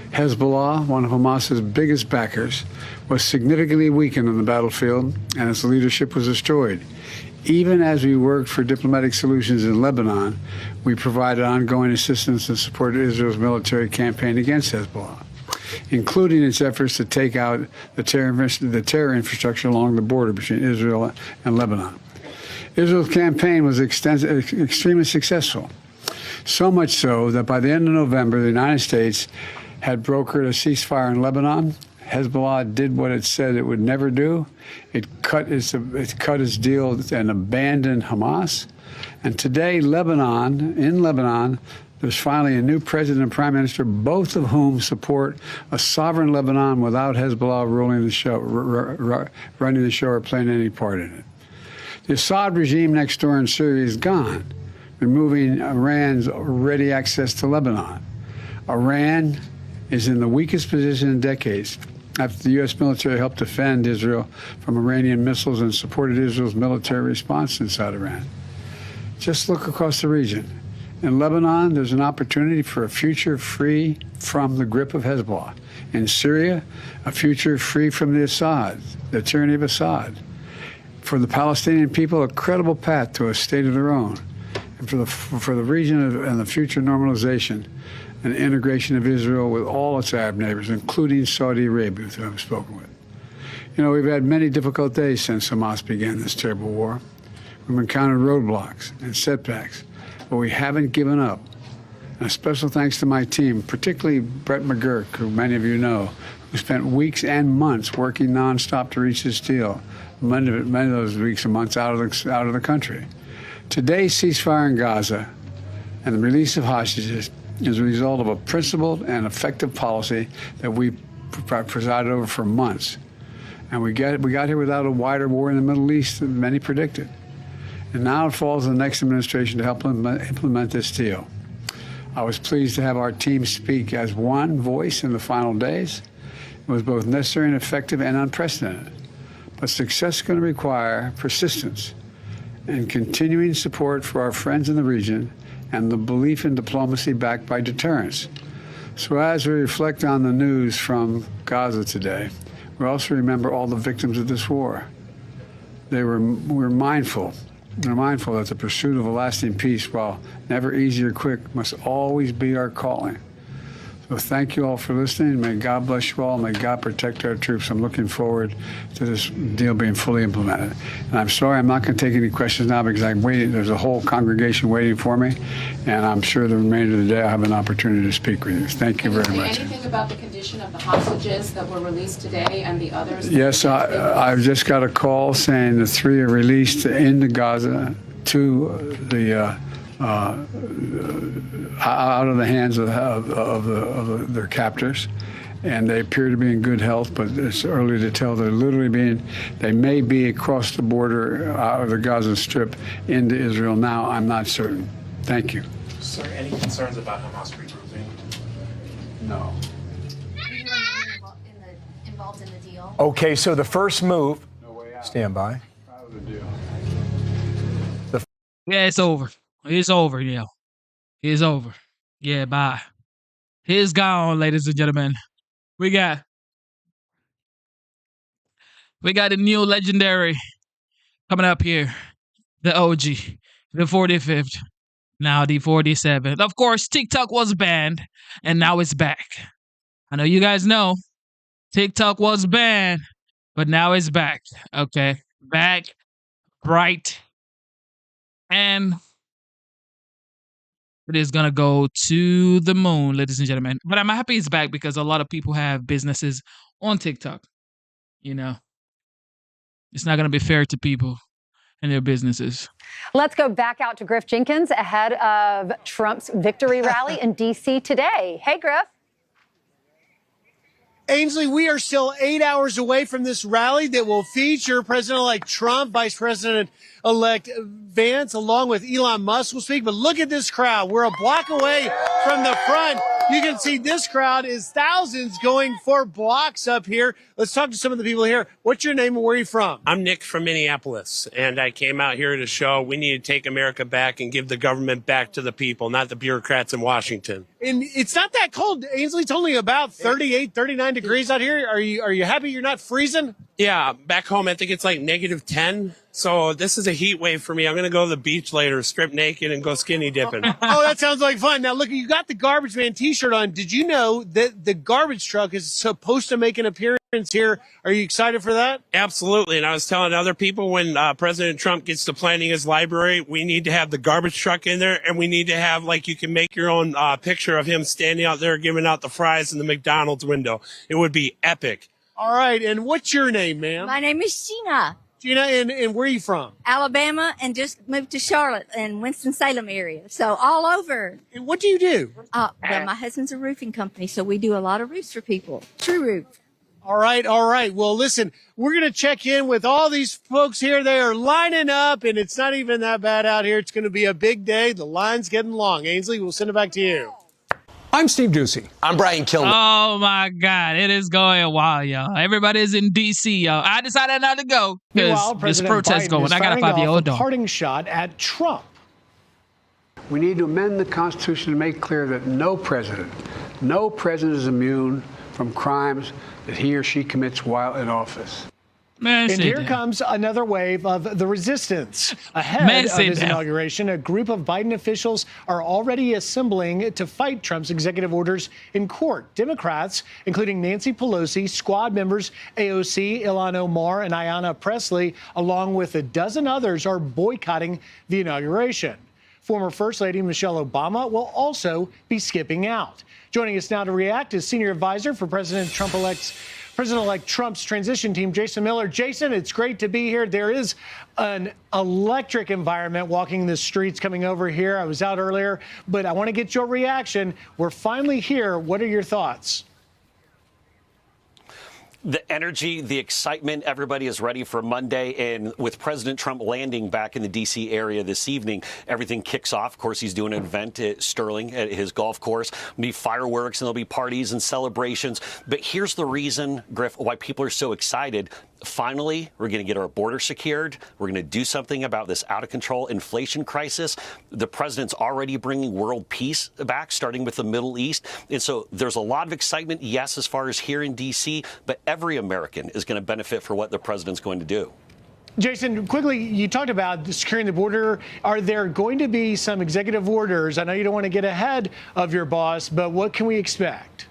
Hezbollah, one of Hamas's biggest backers, was significantly weakened on the battlefield, and its leadership was destroyed. Even as we worked for diplomatic solutions in Lebanon, we provided ongoing assistance and supported Israel's military campaign against Hezbollah, including its efforts to take out the terror infrastructure along the border between Israel and Lebanon. Israel's campaign was extremely successful, so much so that by the end of November, the United States had brokered a ceasefire in Lebanon. Hezbollah did what it said it would never do. It cut its deal and abandoned Hamas. And today, in Lebanon, there's finally a new president and prime minister, both of whom support a sovereign Lebanon without Hezbollah running the show or playing any part in it. The Assad regime next door in Syria is gone, removing Iran's ready access to Lebanon. Iran is in the weakest position in decades after the U.S. military helped defend Israel from Iranian missiles and supported Israel's military response inside Iran. Just look across the region. In Lebanon, there's an opportunity for a future free from the grip of Hezbollah. In Syria, a future free from the tyranny of Assad. For the Palestinian people, a credible path to a state of their own. And for the region and the future normalization and integration of Israel with all its Arab neighbors, including Saudi Arabia, who I've spoken with. You know, we've had many difficult days since Hamas began this terrible war. We've encountered roadblocks and setbacks, but we haven't given up. And a special thanks to my team, particularly Brett McGurk, who many of you know, who spent weeks and months working nonstop to reach this deal. Many of those weeks and months out of the country. Today's ceasefire in Gaza and the release of hostages is a result of a principled and effective policy that we presided over for months. And we got here without a wider war in the Middle East than many predicted. And now it falls on the next administration to help implement this deal. I was pleased to have our team speak as one voice in the final days. It was both necessary and effective and unprecedented. But success is going to require persistence and continuing support for our friends in the region and the belief in diplomacy backed by deterrence. So as we reflect on the news from Gaza today, we also remember all the victims of this war. We're mindful that the pursuit of a lasting peace, while never easy or quick, must always be our calling. So thank you all for listening. May God bless you all. May God protect our troops. I'm looking forward to this deal being fully implemented. And I'm sorry I'm not going to take any questions now because I'm waiting. There's a whole congregation waiting for me. And I'm sure the remainder of the day I'll have an opportunity to speak with you. Thank you very much. Anything about the condition of the hostages that were released today and the others? Yes, I've just got a call saying the 3 are released into Gaza, 2 out of the hands of their captors, and they appear to be in good health, but it's early to tell. They may be across the border out of the Gaza Strip into Israel now. I'm not certain. Thank you. Sir, any concerns about Hamas regrouping? No. Involved in the deal? Okay, so the first move. Stand by. Yeah, it's over. It's over, yeah. It's over. Yeah, bye. He's gone, ladies and gentlemen. We got the new legendary coming up here. The OG. The 45th. Now the 47th. Of course, TikTok was banned, and now it's back. I know you guys know TikTok was banned, but now it's back. Okay, back, bright, and it is gonna go to the moon, ladies and gentlemen. But I'm happy it's back because a lot of people have businesses on TikTok. You know, it's not gonna be fair to people and their businesses. Let's go back out to Griff Jenkins ahead of Trump's victory rally in D.C. today. Hey, Griff. Ainsley, we are still 8 hours away from this rally that will feature President-elect Trump, Vice President-elect Vance, along with Elon Musk will speak. But look at this crowd. We're a block away from the front. You can see this crowd is thousands going for blocks up here. Let's talk to some of the people here. What's your name and where are you from? I'm Nick from Minneapolis, and I came out here to show we need to take America back and give the government back to the people, not the bureaucrats in Washington. And it's not that cold. Ainsley, it's only about 38, 39 degrees out here. Are you happy you're not freezing? Yeah, back home I think it's like -10. So this is a heat wave for me. I'm going to go to the beach later, strip naked, and go skinny dipping. Oh, that sounds like fun. Now, look, you got the Garbage Man T-shirt on. Did you know that the garbage truck is supposed to make an appearance here? Are you excited for that? Absolutely. And I was telling other people when President Trump gets to planning his library, we need to have the garbage truck in there, and we need to have, like, you can make your own picture of him standing out there giving out the fries in the McDonald's window. It would be epic. All right. And what's your name, ma'am? My name is Gina. Gina, and where are you from? Alabama, and just moved to Charlotte and Winston-Salem area. So all over. And what do you do? Well, my husband's a roofing company, so we do a lot of roofs for people. True roof. All right, all right. Well, listen, we're going to check in with all these folks here. They are lining up, and it's not even that bad out here. It's going to be a big day. The line's getting long. Ainsley, we'll send it back to you. I'm Steve Ducey. I'm Brian Kilmer. Oh my God, it is going wild, y'all. Everybody's in D.C., y'all. I decided not to go Meanwhile, because this President protest Biden going. is I got a firing 5-year-old off a dog. parting shot at Trump. We need to amend the Constitution to make clear that no president is immune from crimes that he or she commits while in office. Man, and here comes another wave of the resistance. Ahead of his inauguration, a group of Biden officials are already assembling to fight Trump's executive orders in court. Democrats, including Nancy Pelosi, squad members AOC, Ilhan Omar, and Ayanna Pressley, along with a dozen others, are boycotting the inauguration. Former First Lady Michelle Obama will also be skipping out. Joining us now to react is Senior Advisor for President-elect Trump's transition team, Jason Miller. Jason, it's great to be here. There is an electric environment walking the streets coming over here. I was out earlier, but I want to get your reaction. We're finally here. What are your thoughts? The energy, the excitement, everybody is ready for Monday. And with President Trump landing back in the D.C. area this evening, everything kicks off. Of course, he's doing an event at Sterling at his golf course. There'll be fireworks and there'll be parties and celebrations. But here's the reason, Griff, why people are so excited. Finally, we're going to get our border secured. We're going to do something about this out-of-control inflation crisis. The president's already bringing world peace back, starting with the Middle East. And so there's a lot of excitement, yes, as far as here in D.C., but every American is going to benefit for what the president's going to do. Jason, quickly, you talked about securing the border. Are there going to be some executive orders? I know you don't want to get ahead of your boss, but what can we expect?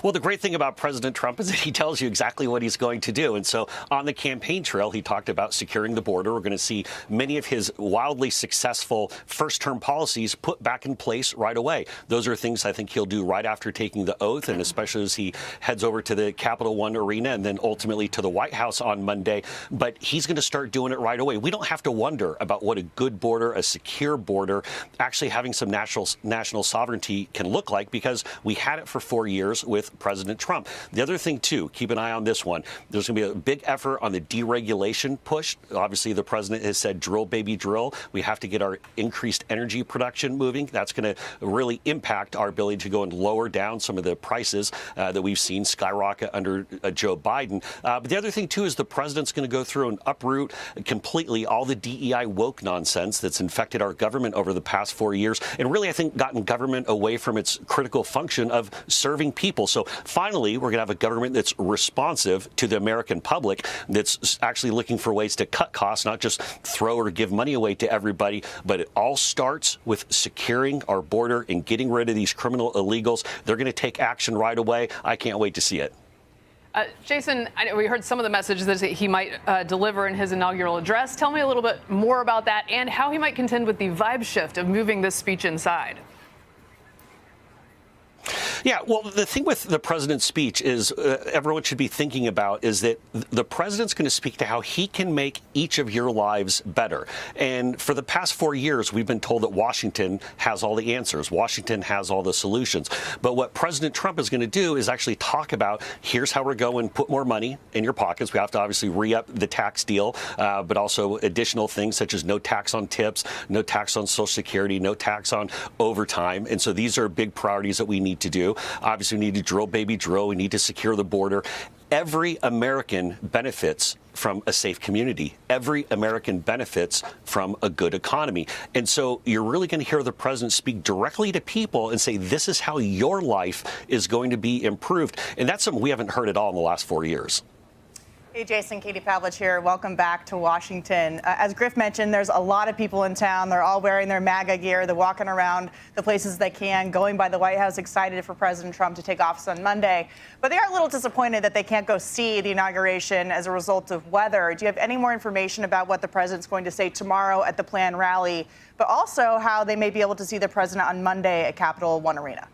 Well, the great thing about President Trump is that he tells you exactly what he's going to do. And so on the campaign trail, he talked about securing the border. We're going to see many of his wildly successful first-term policies put back in place right away. Those are things I think he'll do right after taking the oath, and especially as he heads over to the Capital One Arena and then ultimately to the White House on Monday. But he's going to start doing it right away. We don't have to wonder about what a good border, a secure border, actually having some national sovereignty can look like, because we had it for 4 years with President Trump. The other thing, too, keep an eye on this one. There's going to be a big effort on the deregulation push. Obviously, the president has said drill, baby, drill. We have to get our increased energy production moving. That's going to really impact our ability to go and lower down some of the prices that we've seen skyrocket under Joe Biden. But the other thing, too, is the president's going to go through and uproot completely all the DEI woke nonsense that's infected our government over the past 4 years, and really, I think, gotten government away from its critical function of serving people. So finally, we're going to have a government that's responsive to the American public, that's actually looking for ways to cut costs, not just throw or give money away to everybody. But it all starts with securing our border and getting rid of these criminal illegals. They're going to take action right away. I can't wait to see it. Jason, we heard some of the messages that he might deliver in his inaugural address. Tell me a little bit more about that and how he might contend with the vibe shift of moving this speech inside. Yeah, well, the thing with the president's speech is everyone should be thinking about is that the president's going to speak to how he can make each of your lives better. And for the past 4 years, we've been told that Washington has all the answers. Washington has all the solutions. But what President Trump is going to do is actually talk about here's how we're going to put more money in your pockets. We have to obviously re-up the tax deal, but also additional things such as no tax on tips, no tax on Social Security, no tax on overtime. And so these are big priorities that we need to do. Obviously, we need to drill, baby, drill. We need to secure the border. Every American benefits from a safe community. Every American benefits from a good economy. And so you're really going to hear the president speak directly to people and say, this is how your life is going to be improved. And that's something we haven't heard at all in the last 4 years. Hey, Jason, Katie Pavlich here. Welcome back to Washington. As Griff mentioned, there's a lot of people in town. They're all wearing their MAGA gear. They're walking around the places they can, going by the White House, excited for President Trump to take office on Monday. But they are a little disappointed that they can't go see the inauguration as a result of weather. Do you have any more information about what the president's going to say tomorrow at the planned rally, but also how they may be able to see the president on Monday at Capital One Arena?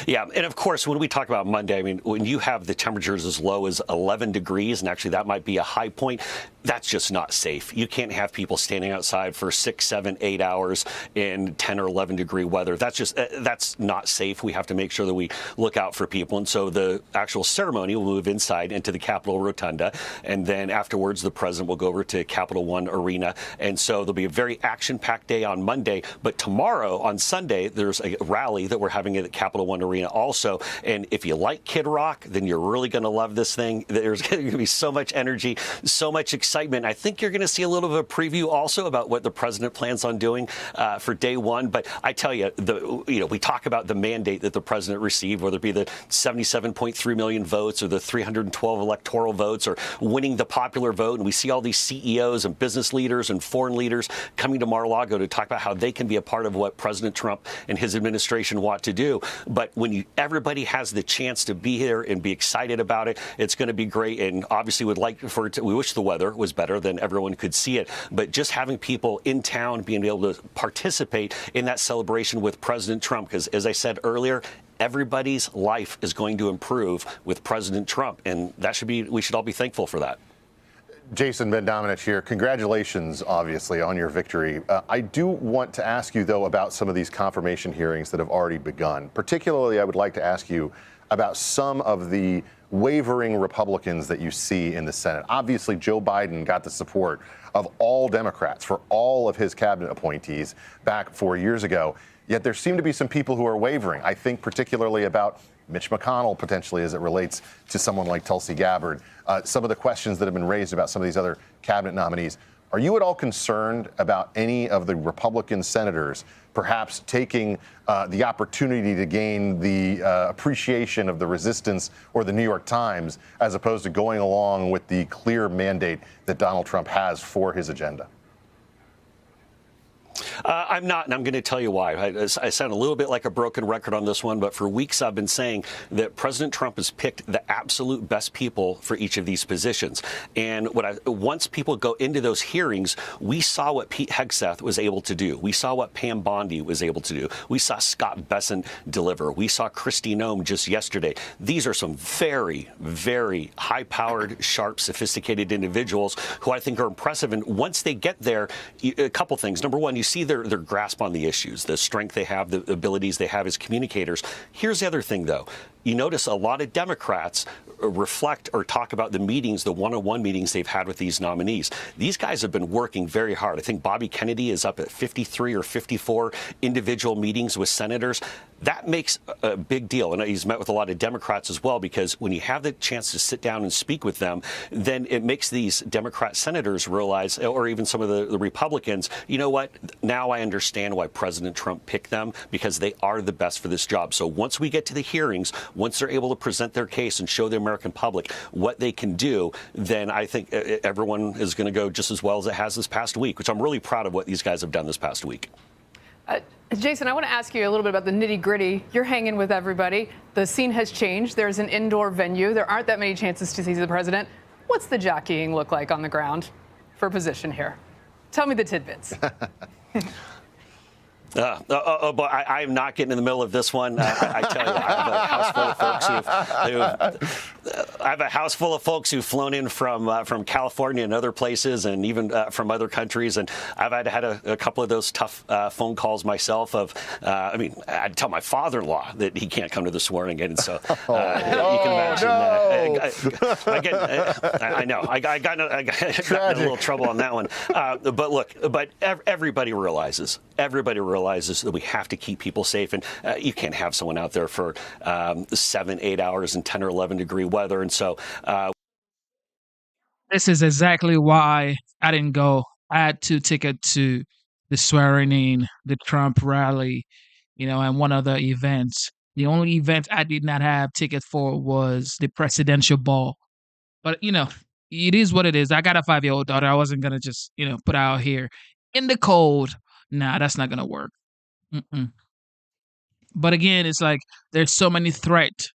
Yeah, and of course, when we talk about Monday, I mean, when you have the temperatures as low as 11 degrees, and actually that might be a high point, that's just not safe. You can't have people standing outside for 6, 7, 8 hours in 10 or 11 degree weather. That's not safe. We have to make sure that we look out for people. And so the actual ceremony will move inside into the Capitol Rotunda. And then afterwards, the president will go over to Capital One Arena. And so there'll be a very action-packed day on Monday. But tomorrow, on Sunday, there's a rally that we're having at Capital One Arena also. And if you like Kid Rock, then you're really going to love this thing. There's going to be so much energy, so much excitement. I think you're going to see a little bit of a preview also about what the president plans on doing for day one. But I tell you, we talk about the mandate that the president received, whether it be the 77.3 million votes or the 312 electoral votes or winning the popular vote. And we see all these CEOs and business leaders and foreign leaders coming to Mar-a-Lago to talk about how they can be a part of what President Trump and his administration want to do. But when everybody has the chance to be here and be excited about it, it's going to be great. And obviously we wish the weather was better, then everyone could see it. But just having people in town being able to participate in that celebration with President Trump, because as I said earlier, everybody's life is going to improve with President Trump. And we should all be thankful for that. Jason Ben Domenech here. Congratulations, obviously, on your victory. I do want to ask you, though, about some of these confirmation hearings that have already begun. Particularly, I would like to ask you about some of the wavering Republicans that you see in the Senate. Obviously, Joe Biden got the support of all Democrats for all of his cabinet appointees back 4 years ago. Yet there seem to be some people who are wavering. I think particularly about Mitch McConnell, potentially, as it relates to someone like Tulsi Gabbard. Some of the questions that have been raised about some of these other cabinet nominees. Are you at all concerned about any of the Republican senators perhaps taking the opportunity to gain the appreciation of the resistance or the New York Times as opposed to going along with the clear mandate that Donald Trump has for his agenda? I'm not, and I'm going to tell you why. I sound a little bit like a broken record on this one, but for weeks I've been saying that President Trump has picked the absolute best people for each of these positions. And once people go into those hearings, we saw what Pete Hegseth was able to do. We saw what Pam Bondi was able to do. We saw Scott Bessent deliver. We saw Kristi Noem just yesterday. These are some very, very high-powered, sharp, sophisticated individuals who I think are impressive. And once they get there, a couple things. Number one, you see their grasp on the issues, the strength they have, the abilities they have as communicators. Here's the other thing, though. you notice a lot of Democrats reflect or talk about the meetings, the one-on-one meetings they've had with these nominees. These guys have been working very hard. I think Bobby Kennedy is up at 53 or 54 individual meetings with senators. That makes a big deal. And he's met with a lot of Democrats as well, because when you have the chance to sit down and speak with them, then it makes these Democrat senators realize, or even some of the Republicans, you know what, now I understand why President Trump picked them, because they are the best for this job. So once we get to the hearings, once they're able to present their case and show the American public what they can do, then I think everyone is going to go just as well as it has this past week, which I'm really proud of what these guys have done this past week. Jason, I want to ask you a little bit about the nitty-gritty. You're hanging with everybody. The scene has changed. There's an indoor venue. There aren't that many chances to see the president. What's the jockeying look like on the ground for position here? Tell me the tidbits. But I'm not getting in the middle of this one. I tell you, I have a house full of folks who've flown in from California and other places, and even from other countries. And I've had a couple of those tough phone calls myself. I'd tell my father-in-law that he can't come to the swearing in, and so you can imagine. I know I got in a little trouble on that one. But look, everybody realizes that we have to keep people safe, and you can't have someone out there for 7-8 hours in 10 or 11 degree weather. And so this is exactly why I didn't go. I had 2 tickets to the swearing in, the Trump rally, and one other event. The only event I did not have tickets for was the presidential ball. But, it is what it is. I got a 5-year-old daughter. I wasn't going to just, put her out here in the cold. Nah, that's not going to work. But again, it's like there's so many threats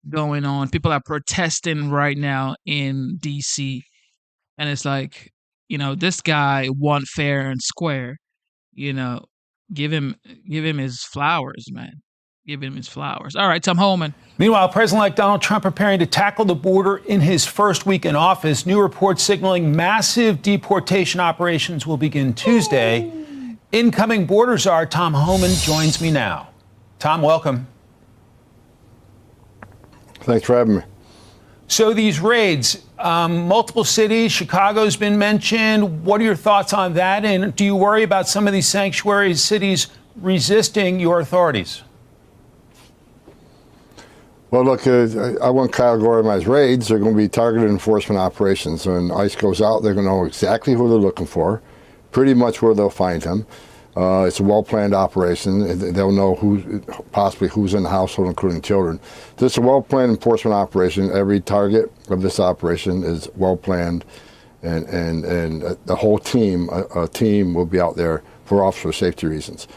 going on. People are protesting right now in D.C. And it's like, this guy won fair and square. Give him his flowers, man. Give him his flowers. All right, Tom Holman. Meanwhile, President-elect Donald Trump preparing to tackle the border in his first week in office. New reports signaling massive deportation operations will begin Tuesday. Incoming border czar Tom Homan joins me now. Tom, welcome. Thanks for having me. So these raids, multiple cities, Chicago's been mentioned. What are your thoughts on that? And do you worry about some of these sanctuary cities resisting your authorities? Well, look, I won't categorize raids. They're going to be targeted enforcement operations. When ICE goes out, they're going to know exactly who they're looking for, pretty much where they'll find him. It's a well-planned operation. They'll know possibly who's in the household, including children. This is a well-planned enforcement operation. Every target of this operation is well-planned, and the whole team, a team will be out there for officer safety reasons.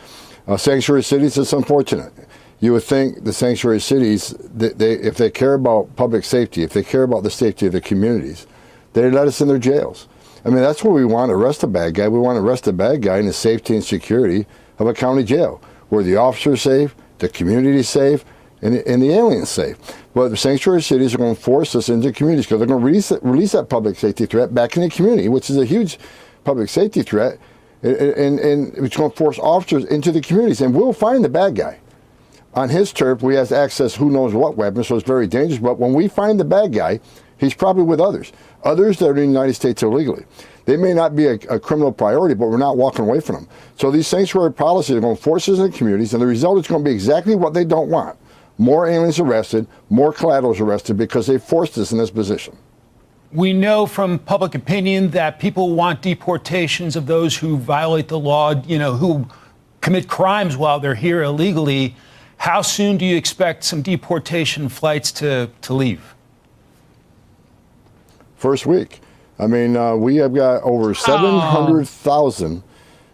Sanctuary cities, it's unfortunate. You would think the sanctuary cities, if they care about public safety, if they care about the safety of their communities, they let us in their jails. I mean, that's what we want to arrest a bad guy. We want to arrest a bad guy in the safety and security of a county jail, where the officer's safe, the community's safe, and the alien's safe. But the sanctuary cities are going to force us into communities, because they're going to release that public safety threat back in the community, which is a huge public safety threat, and it's going to force officers into the communities. And we'll find the bad guy. On his turf, we have access who knows what weapons, so it's very dangerous. But when we find the bad guy, he's probably with others that are in the United States illegally. They may not be a criminal priority, but we're not walking away from them. So these sanctuary policies are going to force us in the communities, and the result is going to be exactly what they don't want. More aliens arrested, more collaterals arrested, because they forced us in this position. We know from public opinion that people want deportations of those who violate the law, who commit crimes while they're here illegally. How soon do you expect some deportation flights to leave? First week. I mean, we have got over 700,000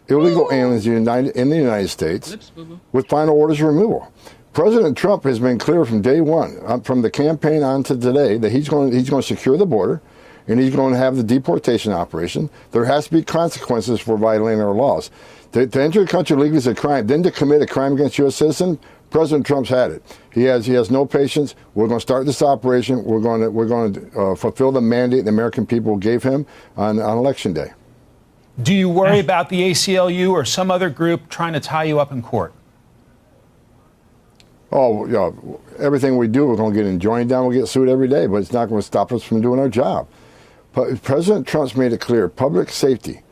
illegal aliens in the United States with final orders of removal. President Trump has been clear from day one, from the campaign on to today, that he's going to secure the border, and he's going to have the deportation operation. There has to be consequences for violating our laws. To enter the country legally is a crime. Then to commit a crime against a U.S. citizen, President Trump's had it. He has no patience. We're going to start this operation. We're going to fulfill the mandate the American people gave him on Election Day. Do you worry about the ACLU or some other group trying to tie you up in court? Oh, yeah, everything we do, we're going to get enjoined down. We'll get sued every day, but it's not going to stop us from doing our job. But President Trump's made it clear, public safety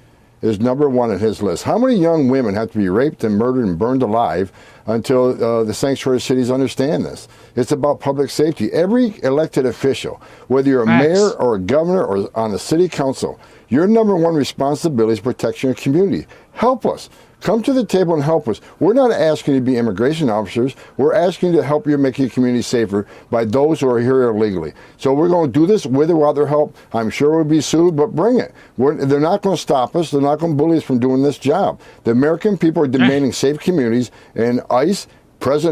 is number one on his list. How many young women have to be raped and murdered and burned alive until the sanctuary cities understand this? It's about public safety. Every elected official, whether you're a mayor or a governor or on the city council, your number one responsibility is protecting your community. Help us. Come to the table and help us. We're not asking you to be immigration officers. We're asking you to help you make your community safer by those who are here illegally. So we're going to do this with or without their help. I'm sure we'll be sued, but bring it. They're not going to stop us. They're not going to bully us from doing this job. The American people are demanding safe communities, and ICE,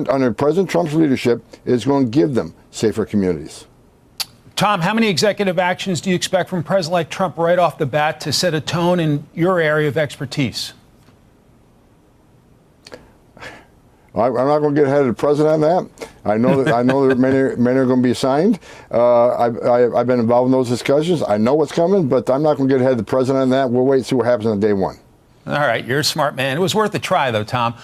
under President Trump's leadership, is going to give them safer communities. Tom, how many executive actions do you expect from President-elect Trump right off the bat to set a tone in your area of expertise? I'm not going to get ahead of the president on that. I know that many are going to be signed. I've been involved in those discussions. I know what's coming, but I'm not going to get ahead of the president on that. We'll wait and see what happens on day one. All right, you're a smart man. It was worth a try, though, Tom.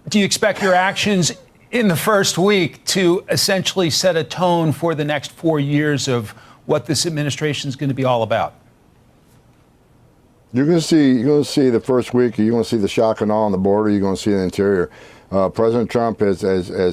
Do you expect your actions in the first week to essentially set a tone for the next 4 years of what this administration is going to be all about? You're going to see the first week. You're going to see the shock and awe on the border. You're going to see the interior. President Trump has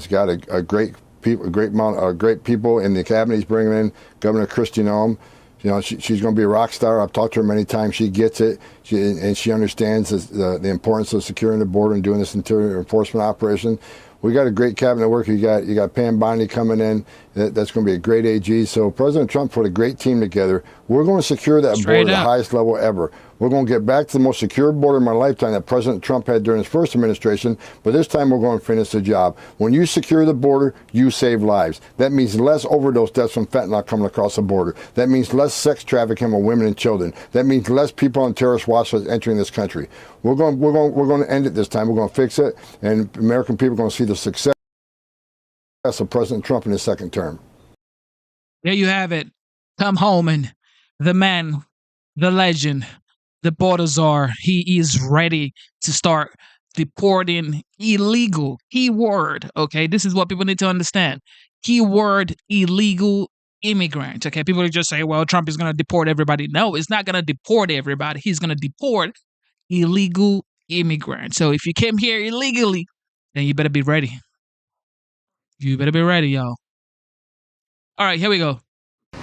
got a great amount of great people in the cabinet he's bringing in. Governor Kristi Noem, you know, she's going to be a rock star. I've talked to her many times. She gets it, and she understands the importance of securing the border and doing this interior enforcement operation. We got a great cabinet work. You got Pam Bondi coming in. That's going to be a great AG. So President Trump put a great team together. We're going to secure that border at the highest level ever. We're going to get back to the most secure border in my lifetime that President Trump had during his first administration, but this time we're going to finish the job. When you secure the border, you save lives. That means less overdose deaths from fentanyl coming across the border. That means less sex trafficking of women and children. That means less people on terrorist watch lists entering this country. We're going to end it this time. We're going to fix it, and American people are going to see the success of President Trump in his second term. There you have it. Tom Homan, the man, the legend, the border czar. He is ready to start deporting illegal, keyword, okay? This is what people need to understand. Keyword, illegal immigrants, okay? People just say, well, Trump is going to deport everybody. No, it's not going to deport everybody. He's going to deport illegal immigrants. So if you came here illegally, then you better be ready. You better be ready, y'all. All right, here we go.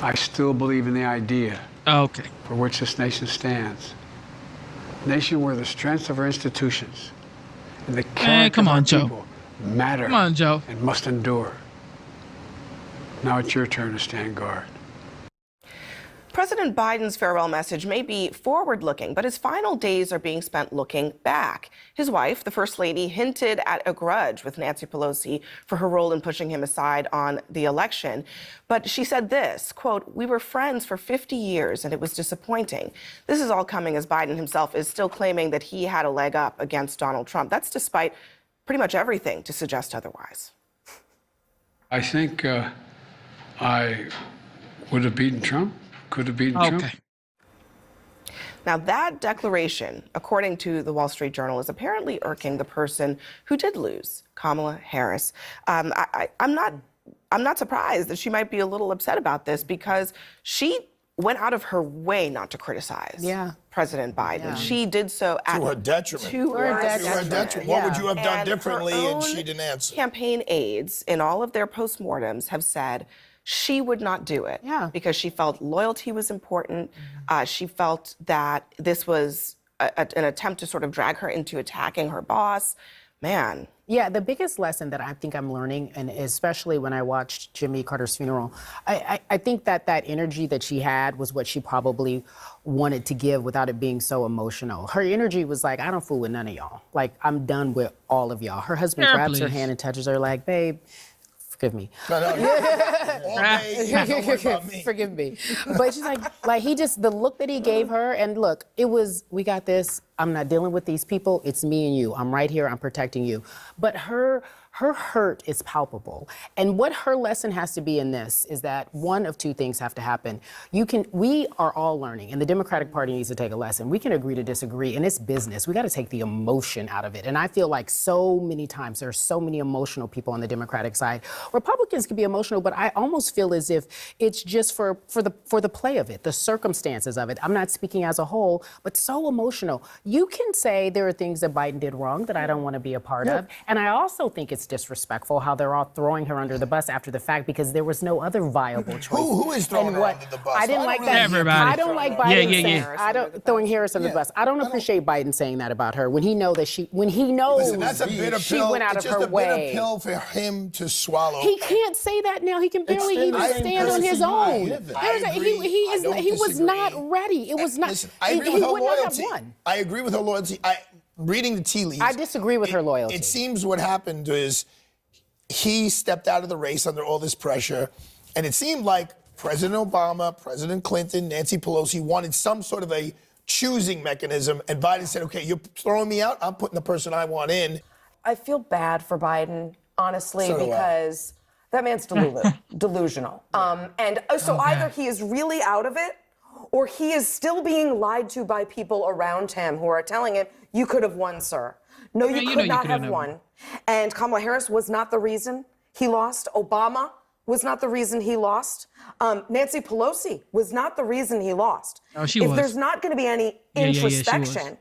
I still believe in the idea for which this nation stands. A nation where the strength of our institutions and the character of our people matter and must endure. Now it's your turn to stand guard. President Biden's farewell message may be forward-looking, but his final days are being spent looking back. His wife, the First Lady, hinted at a grudge with Nancy Pelosi for her role in pushing him aside on the election. But she said this, quote, "We were friends for 50 years and it was disappointing." This is all coming as Biden himself is still claiming that he had a leg up against Donald Trump. That's despite pretty much everything to suggest otherwise. I think I would have beaten Trump. Could have beaten Trump. Now, that declaration, according to the Wall Street Journal, is apparently irking the person who did lose, Kamala Harris. I'm not surprised that she might be a little upset about this because she went out of her way not to criticize President Biden. Yeah. She did so at her detriment. To her detriment. What would you have done differently? Her and she didn't answer. Campaign aides in all of their postmortems have said she would not do it because she felt loyalty was important. She felt that this was an attempt to sort of drag her into attacking her boss. Man. Yeah, the biggest lesson that I think I'm learning, and especially when I watched Jimmy Carter's funeral, I think that energy that she had was what she probably wanted to give without it being so emotional. Her energy was like, I don't fool with none of y'all. Like, I'm done with all of y'all. Her husband grabs her hand and touches her like, babe, forgive me. Forgive me. But she's like he just, the look that he gave her, and look, it was, we got this, I'm not dealing with these people. It's me and you. I'm right here. I'm protecting you. But her hurt is palpable. And what her lesson has to be in this is that one of two things have to happen. We are all learning, and the Democratic Party needs to take a lesson. We can agree to disagree, and it's business. We got to take the emotion out of it. And I feel like so many times there are so many emotional people on the Democratic side. Republicans can be emotional, but I almost feel as if it's just for the play of it, the circumstances of it. I'm not speaking as a whole, but so emotional. You can say there are things that Biden did wrong that I don't want to be a part of. And I also think it's disrespectful how they're all throwing her under the bus after the fact because there was no other viable choice. Who is throwing her under the bus? I didn't like that. Everybody. I don't like Biden saying throwing Harris under the bus. I don't appreciate Biden saying that about her when he knows that she Listen, that's a bitter she pill. went out It's of just her a way. bitter pill for him to swallow. He can't say that now. He can barely even stand on his own. He was not ready. It was not. Listen, I he agree with her would not have loyalty. won. I agree with her loyalty. Reading the tea leaves. I disagree with her loyalty. It seems what happened is he stepped out of the race under all this pressure, and it seemed like President Obama, President Clinton, Nancy Pelosi wanted some sort of a choosing mechanism, and Biden said, okay, you're throwing me out, I'm putting the person I want in. I feel bad for Biden, honestly, So do I. because that man's delusional. So either he is really out of it, or he is still being lied to by people around him who are telling him, you could have won, sir. No, you could not have won. And Kamala Harris was not the reason he lost. Obama was not the reason he lost. Nancy Pelosi was not the reason he lost. Oh, she if was. there's not going to be any Yeah, introspection,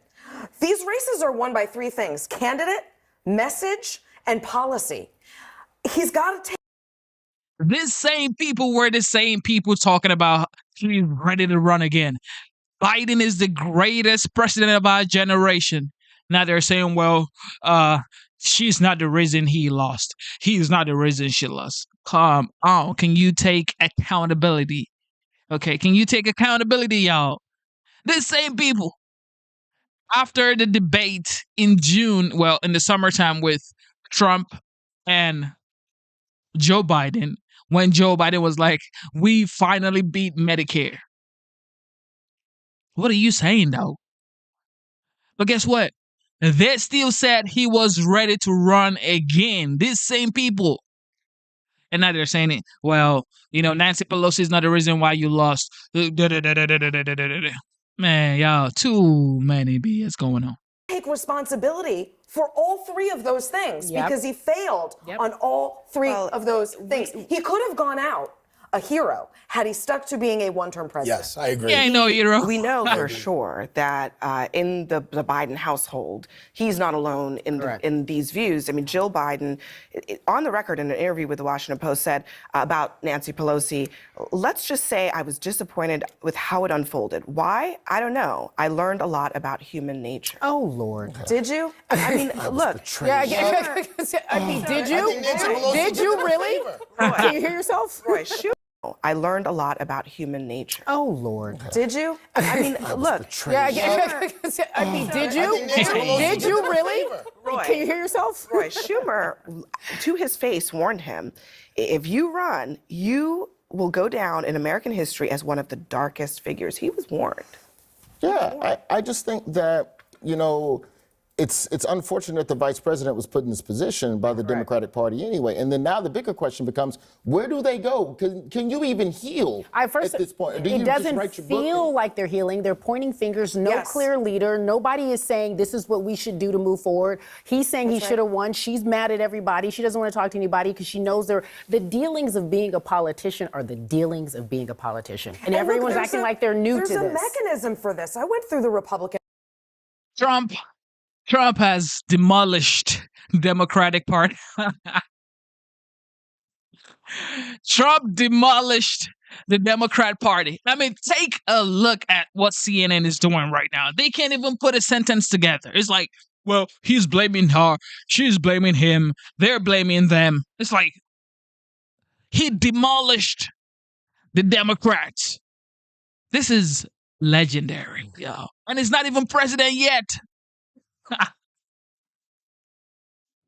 these races are won by three things: candidate, message, and policy. He's got to take. This same people were the same people talking about he's ready to run again. Biden is the greatest president of our generation. Now they're saying, well, she's not the reason he lost. He's not the reason she lost. Come on. Can you take accountability? Okay, can you take accountability, y'all? This same people, after the debate in June, well, in the summertime with Trump and Joe Biden, when Joe Biden was like, we finally beat Medicare. What are you saying, though? But guess what? They still said he was ready to run again. These same people. And now they're saying it, well, Nancy Pelosi is not the reason why you lost. Man, y'all, too many BS going on. Take responsibility for all three of those things because he failed on all three of those things. He could have gone out a hero had he stuck to being a one-term president. Yes, I agree. Yeah, I know, hero. We know for sure that in the Biden household, he's not alone in these views. I mean, Jill Biden, on the record in an interview with the Washington Post, said about Nancy Pelosi, let's just say I was disappointed with how it unfolded. Why? I don't know. I learned a lot about human nature. Oh, Lord. Did you? I mean, look. I mean, did you? Did you really? Can you hear yourself? Roy, shoot. I learned a lot about human nature. Oh, Lord. Did you? I mean, look. I mean, did you? Did you really? Roy, Can you hear yourself? Roy Schumer, to his face, warned him, if you run, you will go down in American history as one of the darkest figures. He was warned. Yeah, I just think that, it's unfortunate the vice president was put in this position by the Democratic Party anyway. And then now the bigger question becomes, where do they go? Can you even heal at this point? It doesn't feel like they're healing. They're pointing fingers. No clear leader. Nobody is saying this is what we should do to move forward. He's saying he should have won. She's mad at everybody. She doesn't want to talk to anybody because she knows the dealings of being a politician are the dealings of being a politician. And everyone's acting like they're new to this. There's a mechanism for this. I went through the Republican. Trump has demolished the Democratic Party. Trump demolished the Democrat Party. I mean, take a look at what CNN is doing right now. They can't even put a sentence together. It's like, well, he's blaming her, she's blaming him, they're blaming them. It's like, he demolished the Democrats. This is legendary, yo. And he's not even president yet.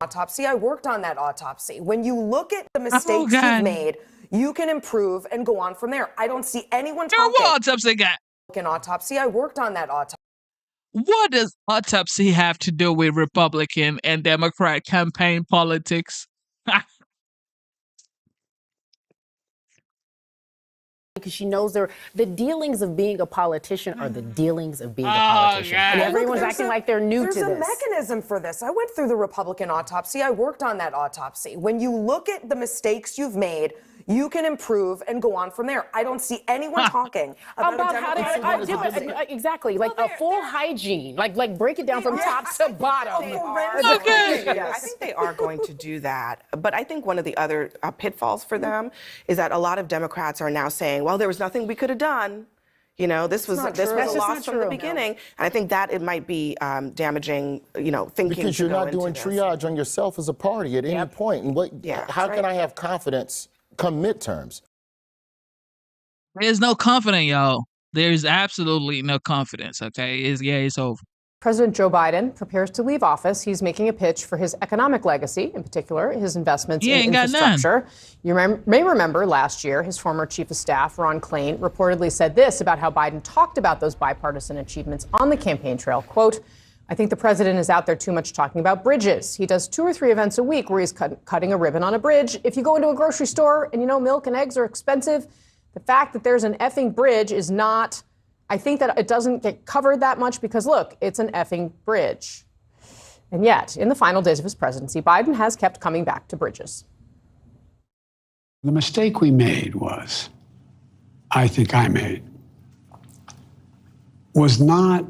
Autopsy. I worked on that autopsy. When you look at the mistakes you've made, you can improve and go on from there. I don't see anyone talking. What autopsy guy? An autopsy. I worked on that autopsy. What does autopsy have to do with Republican and Democrat campaign politics? Because she knows the dealings of being a politician are the dealings of being a politician. And everyone's acting like they're new to this. There's a mechanism for this. I went through the Republican autopsy. I worked on that autopsy. When you look at the mistakes you've made, you can improve and go on from there. I don't see anyone talking about how to exactly like a full hygiene, like break it down from top to bottom. I think they are going to do that. But I think one of the other pitfalls for them is that a lot of Democrats are now saying, well, there was nothing we could have done. You know, this was a loss from the beginning. And I think that it might be damaging, thinking. Because you're not doing triage on yourself as a party at any point. And how can I have confidence come midterms? There's no confidence, y'all. There's absolutely no confidence, okay? It's over. President Joe Biden prepares to leave office. He's making a pitch for his economic legacy, in particular, his investments in infrastructure. You may remember last year, his former chief of staff, Ron Klain, reportedly said this about how Biden talked about those bipartisan achievements on the campaign trail. Quote, I think the president is out there too much talking about bridges. He does 2 or 3 events a week where he's cutting a ribbon on a bridge. If you go into a grocery store and milk and eggs are expensive, the fact that there's an effing bridge is not... I think that it doesn't get covered that much because, look, it's an effing bridge. And yet, in the final days of his presidency, Biden has kept coming back to bridges. The mistake we made was, I think I made, was not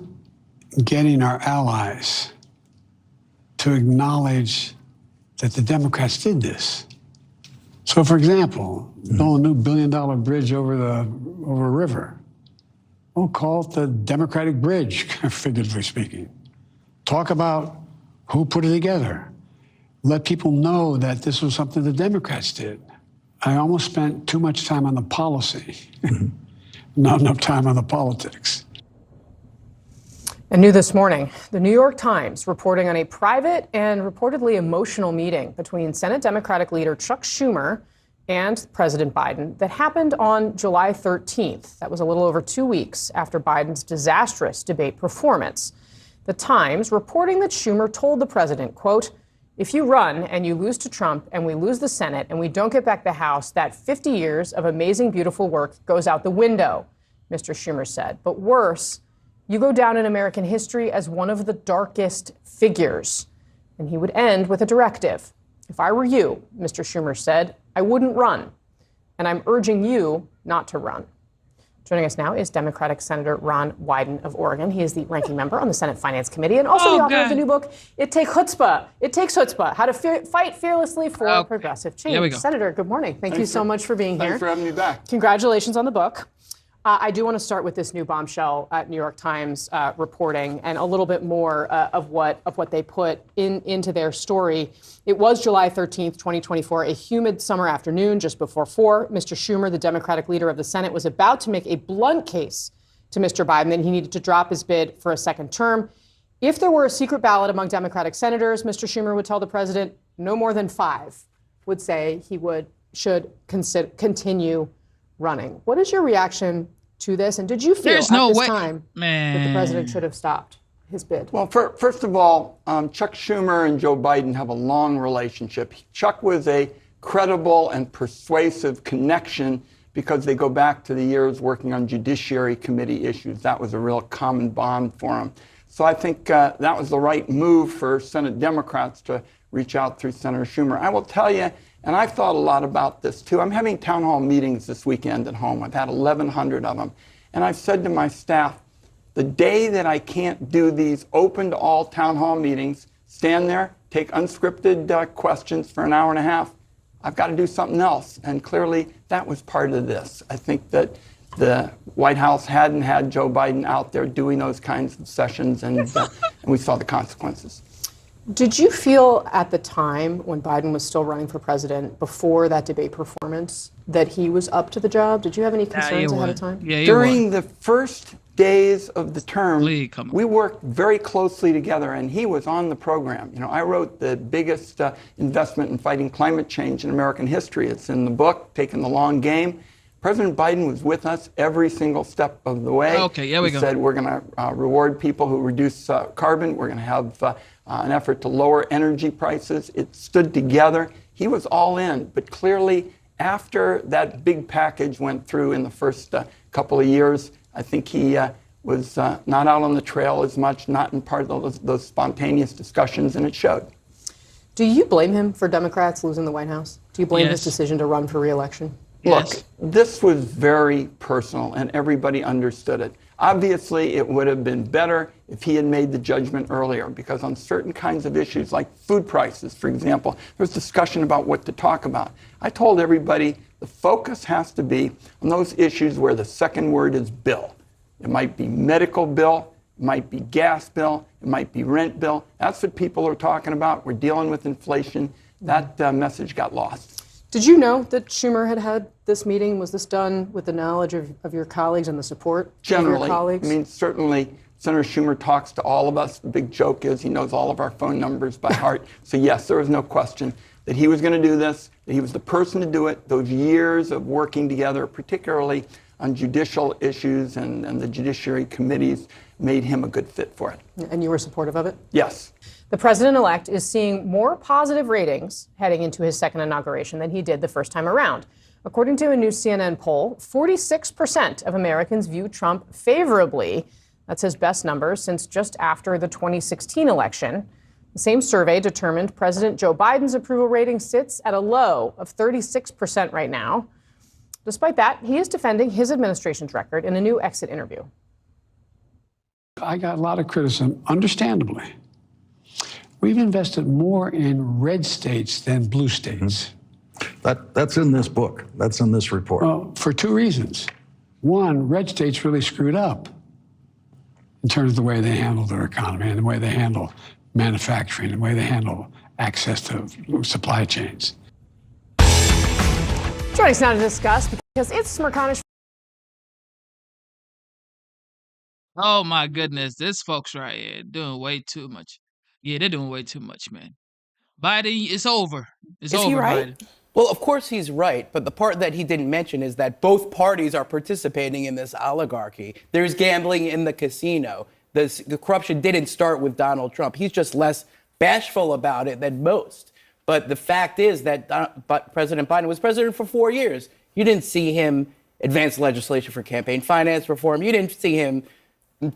getting our allies to acknowledge that the Democrats did this. So, for example, build a new $1 billion bridge over a river. We'll call it the Democratic Bridge, figuratively speaking. Talk about who put it together. Let people know that this was something the Democrats did. I almost spent too much time on the policy, not enough time on the politics. And new this morning, the New York Times reporting on a private and reportedly emotional meeting between Senate Democratic leader Chuck Schumer and President Biden that happened on July 13th. That was a little over 2 weeks after Biden's disastrous debate performance. The Times reporting that Schumer told the president, quote, if you run and you lose to Trump and we lose the Senate and we don't get back the House, that 50 years of amazing, beautiful work goes out the window, Mr. Schumer said. But worse, you go down in American history as one of the darkest figures. And he would end with a directive. If I were you, Mr. Schumer said, I wouldn't run. And I'm urging you not to run. Joining us now is Democratic Senator Ron Wyden of Oregon. He is the ranking member on the Senate Finance Committee and also the author of the new book, It Takes Chutzpah, How to Fight Fearlessly for Progressive Change. There we go. Senator, good morning. Thank you so much for being here. Thanks for having me back. Congratulations on the book. I do want to start with this new bombshell at New York Times reporting and a little bit more of what they put into their story. It was July 13th, 2024, a humid summer afternoon just before 4. Mr. Schumer, the Democratic leader of the Senate, was about to make a blunt case to Mr. Biden that he needed to drop his bid for a second term. If there were a secret ballot among Democratic senators, Mr. Schumer would tell the president no more than 5 would say he should continue running. What is your reaction to this? And did you feel at this time that the president should have stopped his bid? Well, first of all, Chuck Schumer and Joe Biden have a long relationship. Chuck was a credible and persuasive connection because they go back to the years working on Judiciary Committee issues. That was a real common bond for them. So I think that was the right move for Senate Democrats to reach out through Senator Schumer. I will tell you, and I've thought a lot about this too. I'm having town hall meetings this weekend at home. I've had 1,100 of them. And I've said to my staff, the day that I can't do these open to all town hall meetings, stand there, take unscripted questions for an hour and a half, I've got to do something else. And clearly that was part of this. I think that the White House hadn't had Joe Biden out there doing those kinds of sessions, and we saw the consequences. Did you feel at the time when Biden was still running for president before that debate performance that he was up to the job? Did you have any concerns ahead of time? During the first days of the term, we worked very closely together, and he was on the program. You know, I wrote the biggest investment in fighting climate change in American history. It's in the book, Taking the Long Game. President Biden was with us every single step of the way. Okay, here we go. He said we're going to reward people who reduce carbon. We're going to have an effort to lower energy prices. It stood together. He was all in. But clearly, after that big package went through in the first couple of years, I think he was not out on the trail as much, not in part of those spontaneous discussions, and it showed. Do you blame him for Democrats losing the White House? Do you blame his Yes. decision to run for re-election? Look, this was very personal, and everybody understood it. Obviously, it would have been better if he had made the judgment earlier, because on certain kinds of issues, like food prices, for example, there was discussion about what to talk about. I told everybody the focus has to be on those issues where the second word is bill. It might be medical bill, it might be gas bill, it might be rent bill. That's what people are talking about. We're dealing with inflation. That message got lost. Did you know that Schumer had this meeting? Was this done with the knowledge of your colleagues and the support of Generally, your colleagues? I mean, certainly Senator Schumer talks to all of us. The big joke is he knows all of our phone numbers by heart. So yes, there was no question that he was going to do this, that he was the person to do it. Those years of working together, particularly on judicial issues and the judiciary committees, made him a good fit for it. And you were supportive of it? Yes. The president-elect is seeing more positive ratings heading into his second inauguration than he did the first time around. According to a new CNN poll, 46% of Americans view Trump favorably. That's his best number since just after the 2016 election. The same survey determined President Joe Biden's approval rating sits at a low of 36% right now. Despite that, he is defending his administration's record in a new exit interview. I got a lot of criticism, understandably. We've invested more in red states than blue states. That's in this book. That's in this report. Well, for two reasons. One, red states really screwed up in terms of the way they handle their economy and the way they handle manufacturing, and the way they handle access to supply chains. Joining us now to discuss, because it's Smirconish. Oh my goodness, this folks right here doing way too much. Yeah, they're doing way too much, man. Biden, it's over. It's Is over, he right? Biden. Well, of course he's right, but the part that he didn't mention is that both parties are participating in this oligarchy. There's gambling in the casino. The corruption didn't start with Donald Trump. He's just less bashful about it than most. But the fact is that President Biden was president for 4 years. You didn't see him advance legislation for campaign finance reform. You didn't see him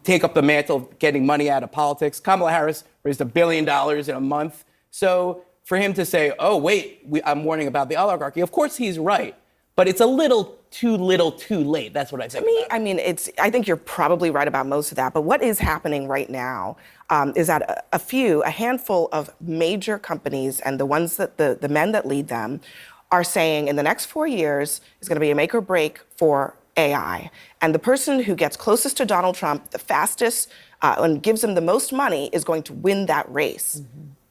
take up the mantle of getting money out of politics. Kamala Harris raised $1 billion in a month. So for him to say, oh, wait, I'm warning about the oligarchy, of course he's right. But it's a little too late. That's what I say. I mean, I think you're probably right about most of that. But what is happening right now is that a handful of major companies and the ones that the men that lead them are saying in the next 4 years is going to be a make or break for AI. And the person who gets closest to Donald Trump the fastest and gives him the most money is going to win that race.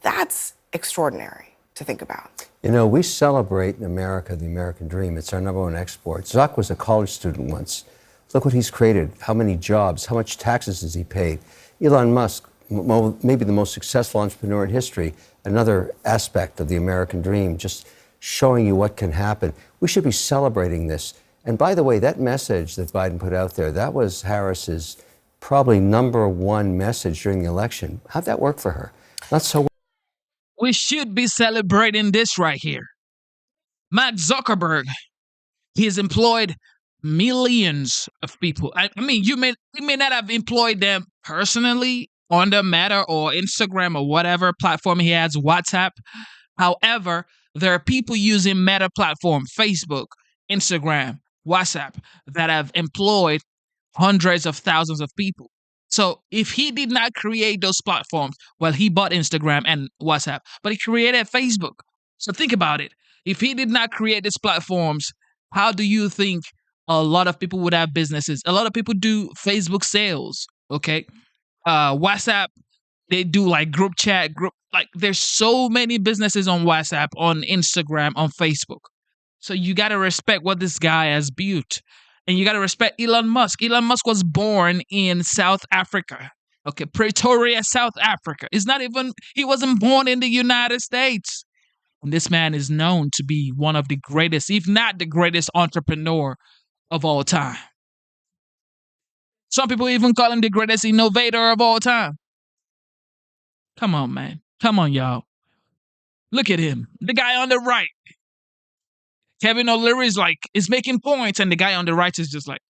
That's extraordinary to think about. You know, we celebrate in America the American dream. It's our number one export. Zuck was a college student once. Look what he's created, how many jobs, how much taxes has he paid. Elon Musk, maybe the most successful entrepreneur in history, another aspect of the American dream, just showing you what can happen. We should be celebrating this. And by the way, that message that Biden put out there, that was Harris's probably number one message during the election. How'd that work for her? Not so well. We should be celebrating this right here. Mark Zuckerberg, he has employed millions of people. I mean, you may not have employed them personally on the Meta or Instagram or whatever platform he has, WhatsApp. However, there are people using Meta platform, Facebook, Instagram, WhatsApp, that have employed hundreds of thousands of people. So if he did not create those platforms, well, he bought Instagram and WhatsApp, but he created Facebook. So think about it. If he did not create these platforms, how do you think a lot of people would have businesses? A lot of people do Facebook sales, okay? WhatsApp, they do like group chat, like there's so many businesses on WhatsApp, on Instagram, on Facebook. So you got to respect what this guy has built. And you got to respect Elon Musk. Elon Musk was born in South Africa. Okay, Pretoria, South Africa. He wasn't born in the United States. And this man is known to be one of the greatest, if not the greatest entrepreneur of all time. Some people even call him the greatest innovator of all time. Come on, man. Come on, y'all. Look at him. The guy on the right. Kevin O'Leary is making points, and the guy on the right is just like,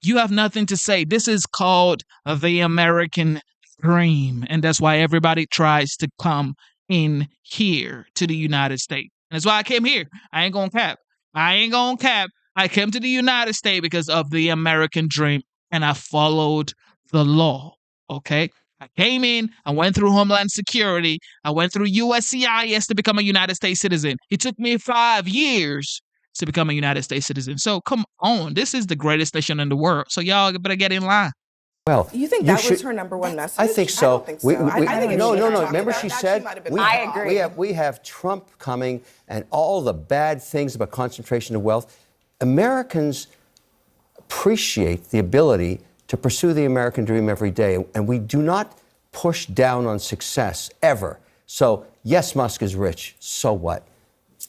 you have nothing to say. This is called the American dream. And that's why everybody tries to come in here to the United States. And that's why I came here. I ain't gonna cap. I came to the United States because of the American dream, and I followed the law. Okay? I came in, I went through Homeland Security, I went through USCIS to become a United States citizen. It took me 5 years to become a United States citizen. So come on, this is the greatest nation in the world. So y'all better get in line. Well, you think that was her number one message? I think so. I don't think so. I think no. Remember, she said I agree. We have Trump coming and all the bad things about concentration of wealth. Americans appreciate the ability to pursue the American dream every day, and we do not push down on success ever. So yes, Musk is rich. So what?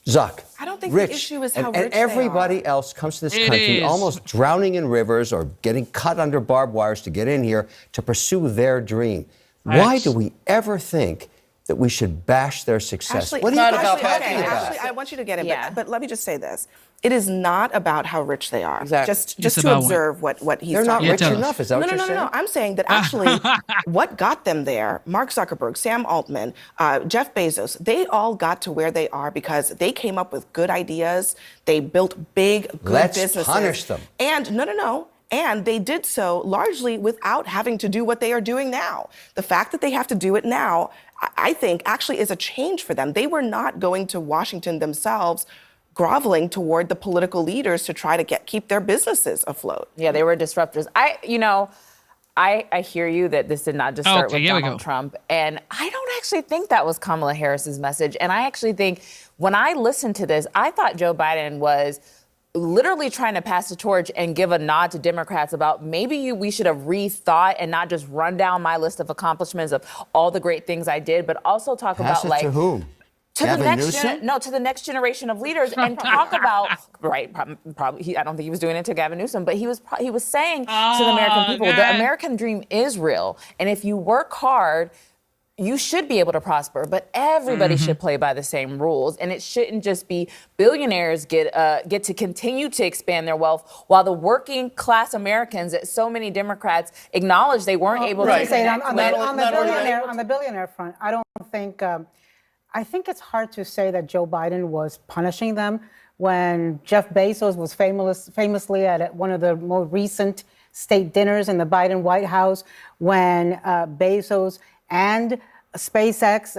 Zuck, I don't think rich, the issue is how and rich everybody they are. else comes to this country almost drowning in rivers or getting cut under barbed wires to get in here to pursue their dream. Why do we ever think that we should bash their success? Ashley, what do you Ashley, I want you to get it, but let me just say this. It is not about how rich they are. Exactly. Just to observe what he's They're not talking rich about. enough, is that what you're saying? No. I'm saying that actually what got them there, Mark Zuckerberg, Sam Altman, Jeff Bezos, they all got to where they are because they came up with good ideas. They built good businesses. Let's punish them. And no. And they did so largely without having to do what they are doing now. The fact that they have to do it now, I think, actually is a change for them. They were not going to Washington themselves groveling toward the political leaders to try to keep their businesses afloat. Yeah, they were disruptors. I hear you that this did not just start with Donald Trump. And I don't actually think that was Kamala Harris's message. And I actually think when I listened to this, I thought Joe Biden was literally trying to pass the torch and give a nod to Democrats about maybe we should have rethought and not just run down my list of accomplishments of all the great things I did, but also talk about to whom? To the next generation of leaders and talk about probably I don't think he was doing it to Gavin Newsom, but he was saying to the American people, the American dream is real, and if you work hard, you should be able to prosper, but everybody should play by the same rules, and it shouldn't just be billionaires get to continue to expand their wealth while the working class Americans that so many Democrats acknowledge they weren't able to say on the billionaire front. I don't think. I think it's hard to say that Joe Biden was punishing them when Jeff Bezos was famously at one of the more recent state dinners in the Biden White House, when Bezos and SpaceX,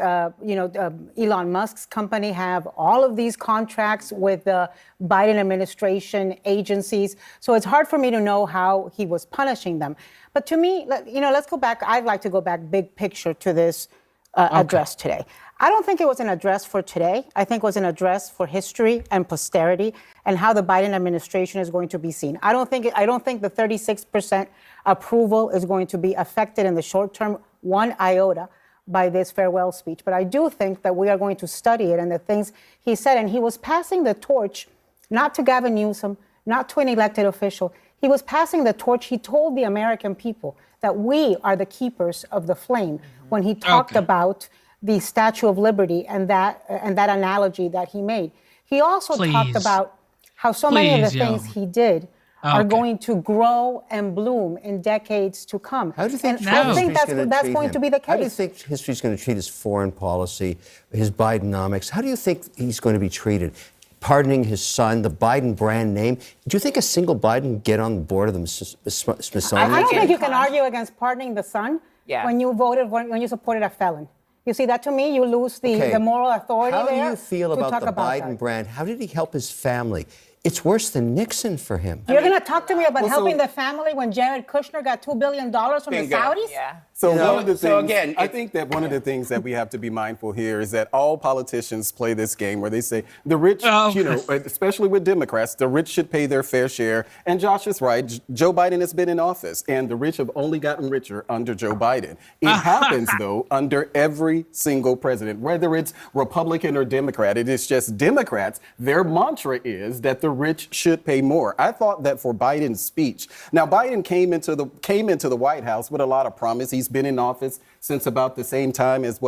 Elon Musk's company have all of these contracts with the Biden administration agencies. So it's hard for me to know how he was punishing them. But to me, let's go back. I'd like to go back big picture to this address today. I don't think it was an address for today. I think it was an address for history and posterity and how the Biden administration is going to be seen. I don't think the 36% approval is going to be affected in the short term, one iota, by this farewell speech. But I do think that we are going to study it and the things he said. And he was passing the torch, not to Gavin Newsom, not to an elected official. He was passing the torch. He told the American people that we are the keepers of the flame when he talked about the Statue of Liberty and that analogy that he made. He also talked about how so many of the things he did are going to grow and bloom in decades to come. How do you think I think that's going to be the case. How do you think history's going to treat his foreign policy, his Bidenomics? How do you think he's going to be treated? Pardoning his son, the Biden brand name. Do you think a single Biden can get on the board of the Smithsonian? I don't think you can argue against pardoning the son when you supported a felon. You see, that to me, you lose the moral authority there. How do you feel about the Biden brand? How did he help his family? It's worse than Nixon for him. You're going to talk to me about helping the family when Jared Kushner got $2 billion from the Saudis? Yeah. So one of the things, I think that one of the things that we have to be mindful here is that all politicians play this game where they say the rich, especially with Democrats, the rich should pay their fair share. And Josh is right. Joe Biden has been in office, and the rich have only gotten richer under Joe Biden. It happens, though, under every single president, whether it's Republican or Democrat. It is just Democrats. Their mantra is that the rich should pay more. I thought that for Biden's speech. Now, Biden came into the White House with a lot of promise. He's been in office since about the same time as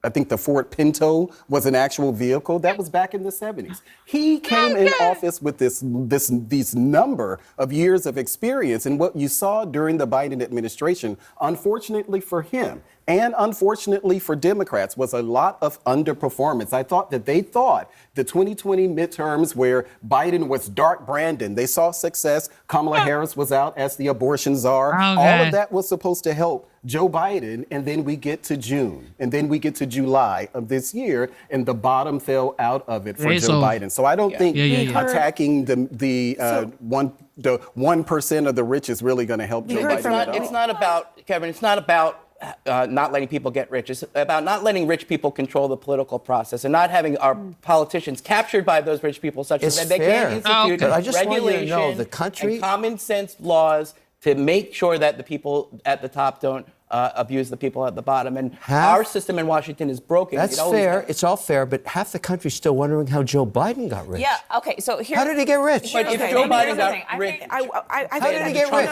I think the Ford Pinto was an actual vehicle. That was back in the 70s. He came in office with these number of years of experience. And what you saw during the Biden administration, unfortunately for him and unfortunately for Democrats, was a lot of underperformance. I thought that they thought the 2020 midterms where Biden was dark Brandon, they saw success. Kamala Harris was out as the abortion czar. All of that was supposed to help Joe Biden, and then we get to June, and then we get to July of this year, and the bottom fell out of it for Joe Biden. So I don't think attacking the 1% of the rich is really going to help Joe Biden. It's not about, Kevin, it's not about not letting people get rich. It's about not letting rich people control the political process and not having our politicians captured by those rich people such that they can't institute regulation and common sense laws to make sure that the people at the top don't abuse the people at the bottom. And our system in Washington is broken. That's fair. It's all fair, but half the country's still wondering how Joe Biden got rich. Yeah, okay, so here... How did he get rich? But if Joe Biden got rich... How did he get rich?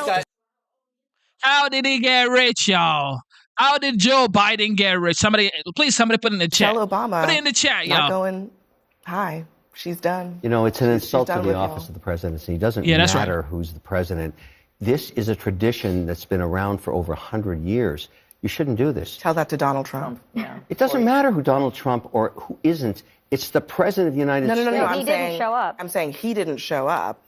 How did he get rich, y'all? How did Joe Biden get rich? Somebody put it in the chat. Michelle Obama. Put it in the chat, y'all. Not going high. She's done. You know, it's an insult to the office of the presidency. It doesn't matter who's the president. This is a tradition that's been around for over 100 years. You shouldn't do this. Tell that to Donald Trump. Yeah. It doesn't matter who Donald Trump or who isn't. It's the president of the United States. No. He didn't show up. I'm saying he didn't show up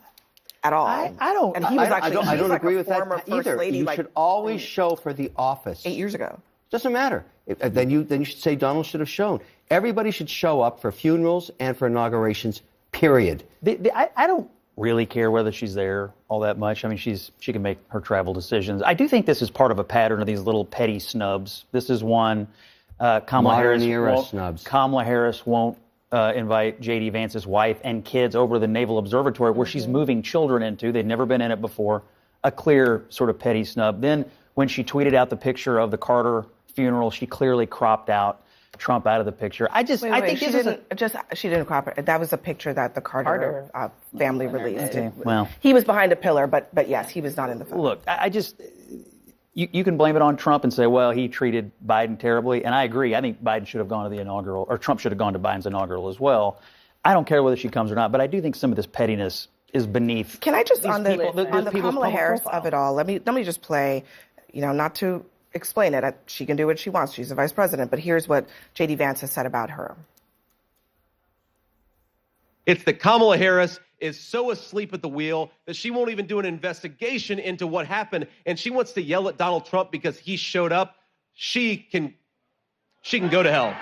at all. I don't. And he was actually. I don't agree with that either. Lady, you should always show for the office. 8 years ago. Doesn't matter. Then you should say Donald should have shown. Everybody should show up for funerals and for inaugurations. Period. I don't really care whether she's there all that much. I mean, she can make her travel decisions. I do think this is part of a pattern of these little petty snubs. This is one. Kamala Harris won't invite J.D. Vance's wife and kids over to the Naval Observatory where she's moving children into. They'd never been in it before. A clear sort of petty snub. Then when she tweeted out the picture of the Carter funeral, she clearly cropped out Trump out of the picture. I think she didn't crop it. That was a picture that the Carter family released. Okay, well, he was behind a pillar, but yes, he was not in the photo. Look, you can blame it on Trump and say, well, he treated Biden terribly, and I agree. I think Biden should have gone to the inaugural, or Trump should have gone to Biden's inaugural as well. I don't care whether she comes or not, but I do think some of this pettiness is beneath. Can I just on the Kamala Harris of it all? Let me just play. Not to explain it. She can do what she wants. She's the vice president. But here's what J.D. Vance has said about her. It's that Kamala Harris is so asleep at the wheel that she won't even do an investigation into what happened. And she wants to yell at Donald Trump because he showed up. She can go to hell.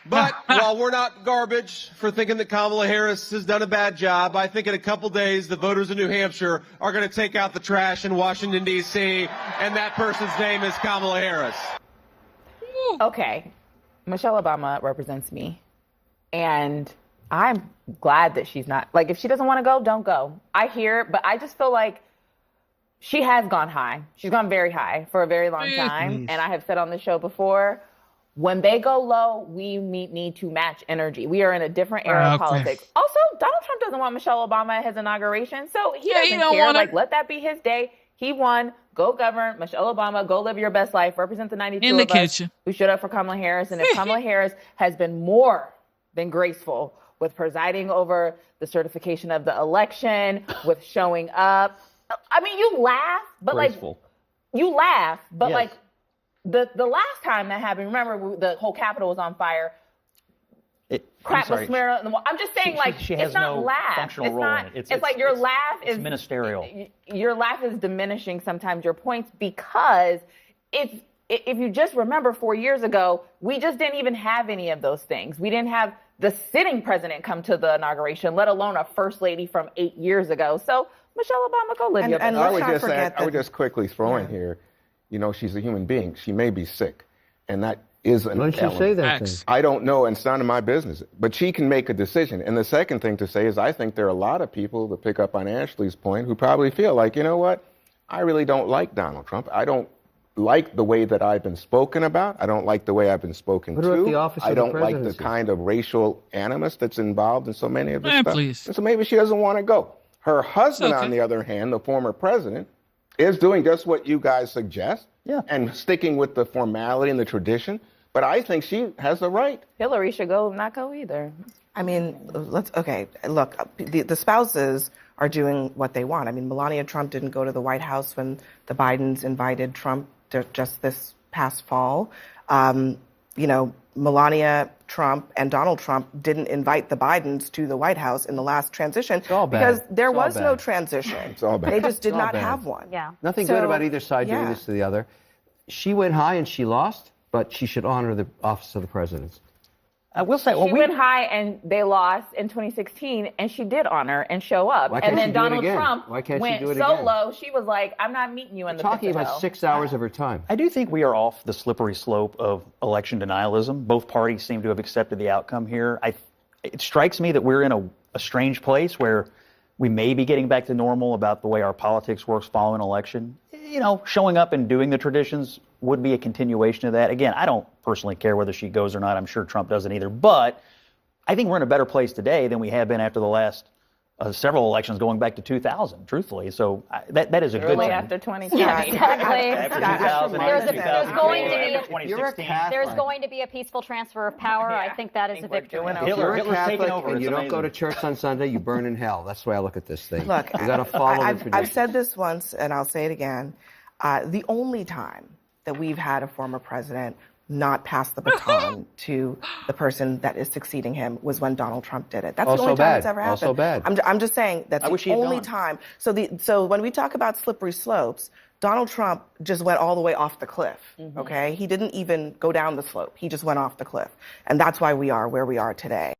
But while we're not garbage for thinking that Kamala Harris has done a bad job, I think in a couple days the voters in New Hampshire are going to take out the trash in Washington, D.C., and that person's name is Kamala Harris. Okay, Michelle Obama represents me, and I'm glad that she's not. Like, if she doesn't want to go, don't go. I hear it, but I just feel like she has gone high. She's gone very high for a very long time, and I have said on the show before, when they go low, we need to match energy. We are in a different era of politics. Also, Donald Trump doesn't want Michelle Obama at his inauguration, so he doesn't care. Like, let that be his day. He won. Go govern. Michelle Obama, go live your best life. Represent the 92 of us who stood up for Kamala Harris. And if Kamala Harris has been more than graceful with presiding over the certification of the election, with showing up. I mean, you laugh, but like the last time that happened, remember the whole Capitol was on fire. Crap was smeared on the wall. I'm just saying, she has it's not no laugh. functional It's role not. in it. It's like your laugh is ministerial. Your laugh is diminishing sometimes your points because if you just remember 4 years ago, we just didn't even have any of those things. We didn't have the sitting president come to the inauguration, let alone a first lady from 8 years ago. So Michelle Obama, go live your best life. I would just quickly throw in here, she's a human being. She may be sick, and that is an element. Why don't you say that then? I don't know, and it's none of my business. But she can make a decision. And the second thing to say is I think there are a lot of people, to pick up on Ashley's point, who probably feel like, you know what? I really don't like Donald Trump. I don't like the way that I've been spoken about. I don't like the way I've been spoken What about to. the office I of the don't like the presidency? kind of racial animus that's involved in so many of this Man, stuff. please. And so maybe she doesn't want to go. Her husband, Okay. on the other hand, the former president, is doing just what you guys suggest and sticking with the formality and the tradition. But I think she has the right. Hillary should go, not go either. I mean, look, the spouses are doing what they want. I mean, Melania Trump didn't go to the White House when the Bidens invited Trump just this past fall. Melania Trump and Donald Trump didn't invite the Bidens to the White House in the last transition because there was no transition. It's all bad. They just did It's all not bad. have one. Yeah. Nothing So, good about either side doing yeah. this to the other. She went high and she lost, but she should honor the office of the president. I will say, She went high and they lost in 2016, and she did honor and show up. Why can't And then she do it Donald again? Trump Why can't she went do it again? solo. She was like, I'm not meeting you in the Talking pit to about hell. 6 hours of her time. I do think we are off the slippery slope of election denialism. Both parties seem to have accepted the outcome here. It strikes me that we're in a strange place where we may be getting back to normal about the way our politics works following an election. Showing up and doing the traditions would be a continuation of that. Again, I don't personally care whether she goes or not. I'm sure Trump doesn't either. But I think we're in a better place today than we have been after the last several elections going back to 2000, truthfully. So that is a good Early thing. after 2020. Yeah, exactly. After 2016, There's going to be a peaceful transfer of power. I think that is a victory. If you're a Hitler's Catholic taken over. and It's you don't amazing. go to church on Sunday, you burn in hell. That's the way I look at this thing. Look, you got to follow the I've tradition. said this once, and I'll say it again. The only time that we've had a former president not pass the baton to the person that is succeeding him was when Donald Trump did it. That's Also the only time bad. it's ever happened. Also bad. I'm just saying that's I wish the he had only gone. time. So when we talk about slippery slopes, Donald Trump just went all the way off the cliff, okay? He didn't even go down the slope. He just went off the cliff. And that's why we are where we are today.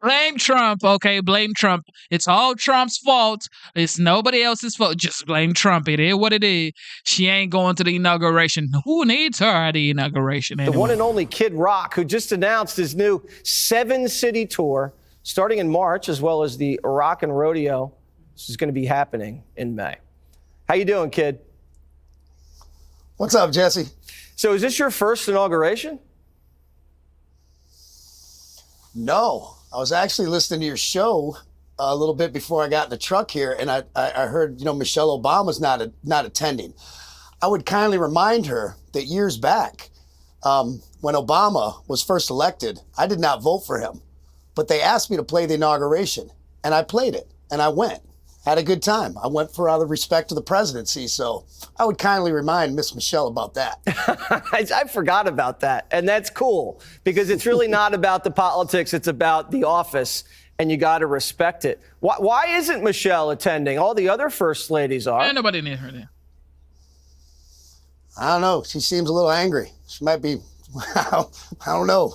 Blame Trump, okay? Blame Trump. It's all Trump's fault. It's nobody else's fault. Just blame Trump. It is what it is. She ain't going to the inauguration. Who needs her at the inauguration anyway? The one and only Kid Rock, who just announced his new 7-city tour starting in March, as well as the Rock and Rodeo. This is going to be happening in May. How you doing, Kid? What's up, Jesse? So is this your first inauguration? No. I was actually listening to your show a little bit before I got in the truck here, and I heard, Michelle Obama's not attending. I would kindly remind her that years back, when Obama was first elected, I did not vote for him. But they asked me to play the inauguration, and I played it, and I went. Had a good time. I went for out of respect to the presidency, so I would kindly remind Miss Michelle about that. I forgot about that, and that's cool because it's really not about the politics, it's about the office, and you got to respect it. Why isn't Michelle attending? All the other first ladies are. Ain't nobody near her there. I don't know. She seems a little angry. She might be, I don't know.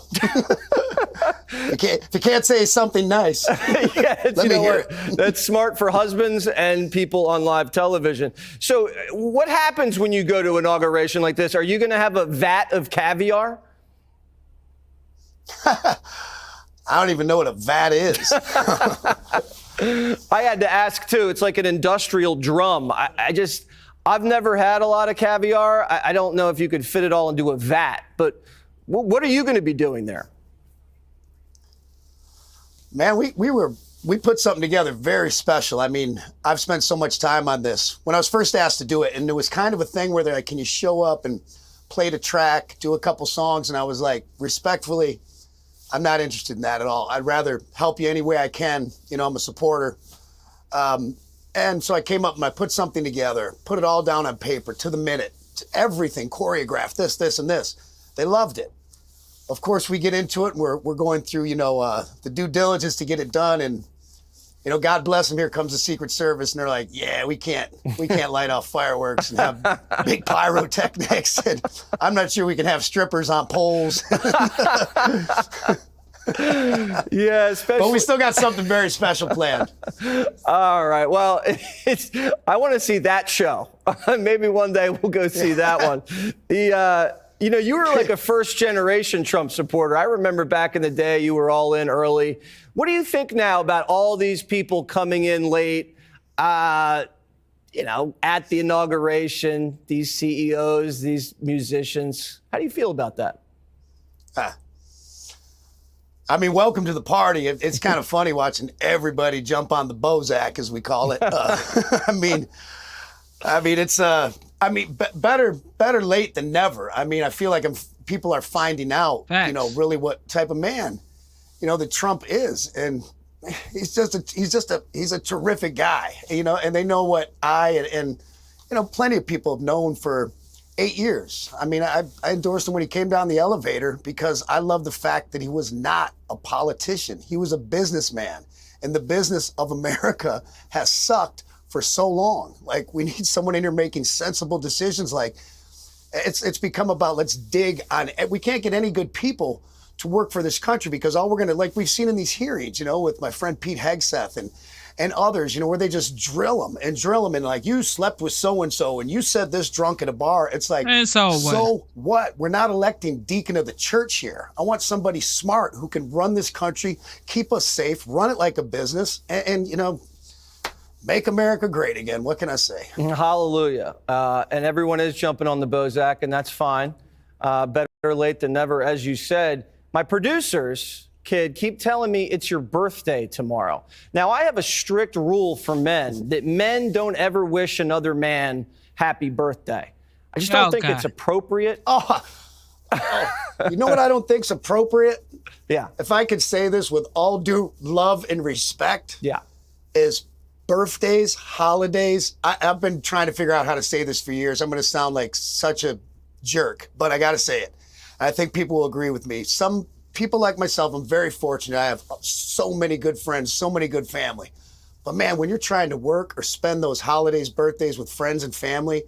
If you can't say something nice, Yes, let me hear it. That's smart for husbands and people on live television. So what happens when you go to an inauguration like this? Are you going to have a vat of caviar? I don't even know what a vat is. I had to ask, too. It's like an industrial drum. I've never had a lot of caviar. I don't know if you could fit it all into a vat, but what are you going to be doing there? Man, we put something together very special. I mean, I've spent so much time on this. When I was first asked to do it, and it was kind of a thing where they're like, can you show up and play the track, do a couple songs? And I was like, respectfully, I'm not interested in that at all. I'd rather help you any way I can. I'm a supporter. And so I came up and I put something together, put it all down on paper to the minute, to everything, choreographed, this, and this. They loved it. Of course, we get into it and we're going through, the due diligence to get it done. And, God bless them, here comes the Secret Service. And they're like, yeah, we can't light off fireworks and have big pyrotechnics. And I'm not sure we can have strippers on poles. Yeah, especially. But we still got something very special planned. All right. Well, I want to see that show. Maybe one day we'll go see that one. You were like a first-generation Trump supporter. I remember back in the day you were all in early. What do you think now about all these people coming in late? at the inauguration, these CEOs, these musicians. How do you feel about that? I mean, welcome to the party. It's kind of funny watching everybody jump on the Bozak, as we call it. Better late than never. I mean, I feel like people are finding out, really what type of man, that Trump is, and he's a terrific guy, and they know what and plenty of people have known for 8 years. I mean, I endorsed him when he came down the elevator because I love the fact that he was not a politician. He was a businessman, and the business of America has sucked for so long. Like, we need someone in here making sensible decisions. Like, it's become about let's dig on. We can't get any good people to work for this country because all we're going to, like we've seen in these hearings, with my friend Pete Hegseth and others, where they just drill them and like, you slept with so-and-so and you said this drunk at a bar. It's like, so what? We're not electing deacon of the church here. I want somebody smart who can run this country, keep us safe, run it like a business, and make America great again. What can I say? Hallelujah. And everyone is jumping on the Bozak, and that's fine. Better late than never, as you said. My producers, kid, keep telling me it's your birthday tomorrow. Now, I have a strict rule for men that men don't ever wish another man happy birthday. I just don't think it's appropriate. You know what I don't think's appropriate? Yeah. If I could say this with all due love and respect. Yeah. Is birthdays, holidays. I've been trying to figure out how to say this for years. I'm going to sound like such a jerk, but I got to say it. I think people will agree with me. Some people like myself, I'm very fortunate. I have so many good friends, so many good family. But man, when you're trying to work or spend those holidays, birthdays with friends and family,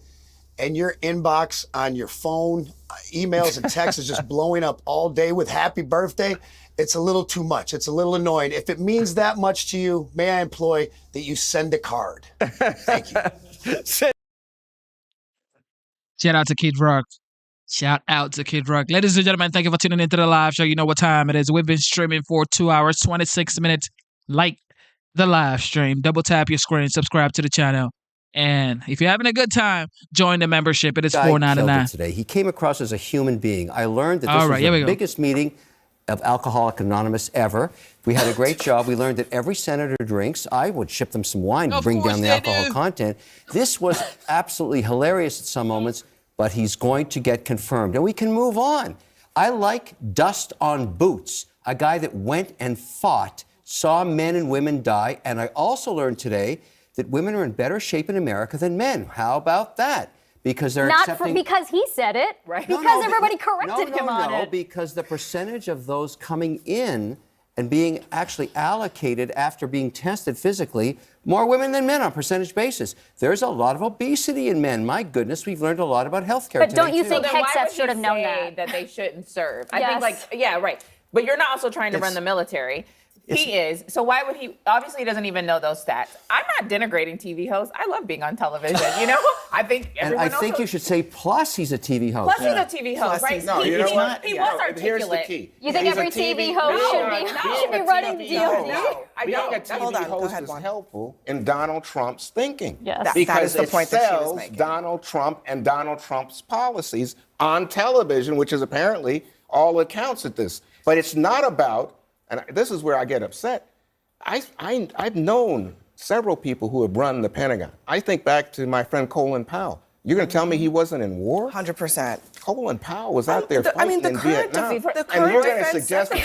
and your inbox on your phone, emails and texts is just blowing up all day with happy birthday, it's a little too much. It's a little annoying. If it means that much to you, may I employ that you send a card. Thank you. Shout out to Kid Rock. Shout out to Kid Rock. Ladies and gentlemen, thank you for tuning into the live show. You know what time it is. We've been streaming for 2 hours, 26 minutes. Like the live stream. Double tap your screen. Subscribe to the channel. And if you're having a good time, join the membership. It is $4.99 today. He came across as a human being. I learned that this was the biggest meeting of Alcoholics Anonymous ever. We had a great job. We learned that every senator drinks. I would ship them some wine to bring down the alcohol content. This was absolutely hilarious at some moments, but he's going to get confirmed. And we can move on. I like dust on boots, a guy that went and fought, saw men and women die. And I also learned today that women are in better shape in America than men. How about that? Because they're because he said it, right? Because everybody corrected him on it. Because the percentage of those coming in and being actually allocated after being tested physically, more women than men on a percentage basis. There's a lot of obesity in men. My goodness, we've learned a lot about healthcare. But don't you think Hegseth Hegseth should have known that they shouldn't serve? I think right. But you're not also trying to run the military. He is. So why would he? Obviously, he doesn't even know those stats. I'm not denigrating TV hosts. I love being on television. I think everyone and I think you should say, plus he's a TV host. Plus he's a TV host, right? No, you know what? He was articulate. Here's the key. You think every TV host should be running DOD? Being a TV host is helpful in Donald Trump's thinking. Yes. Because that is the point that she was sells making. Donald Trump and Donald Trump's policies on television, which is apparently all that counts at this. But it's not about, and this is where I get upset, I've known several people who have run the Pentagon. I think back to my friend Colin Powell. You're going to tell me he wasn't in war? 100%. Colin Powell was out there fighting in Vietnam. And you're going to suggest that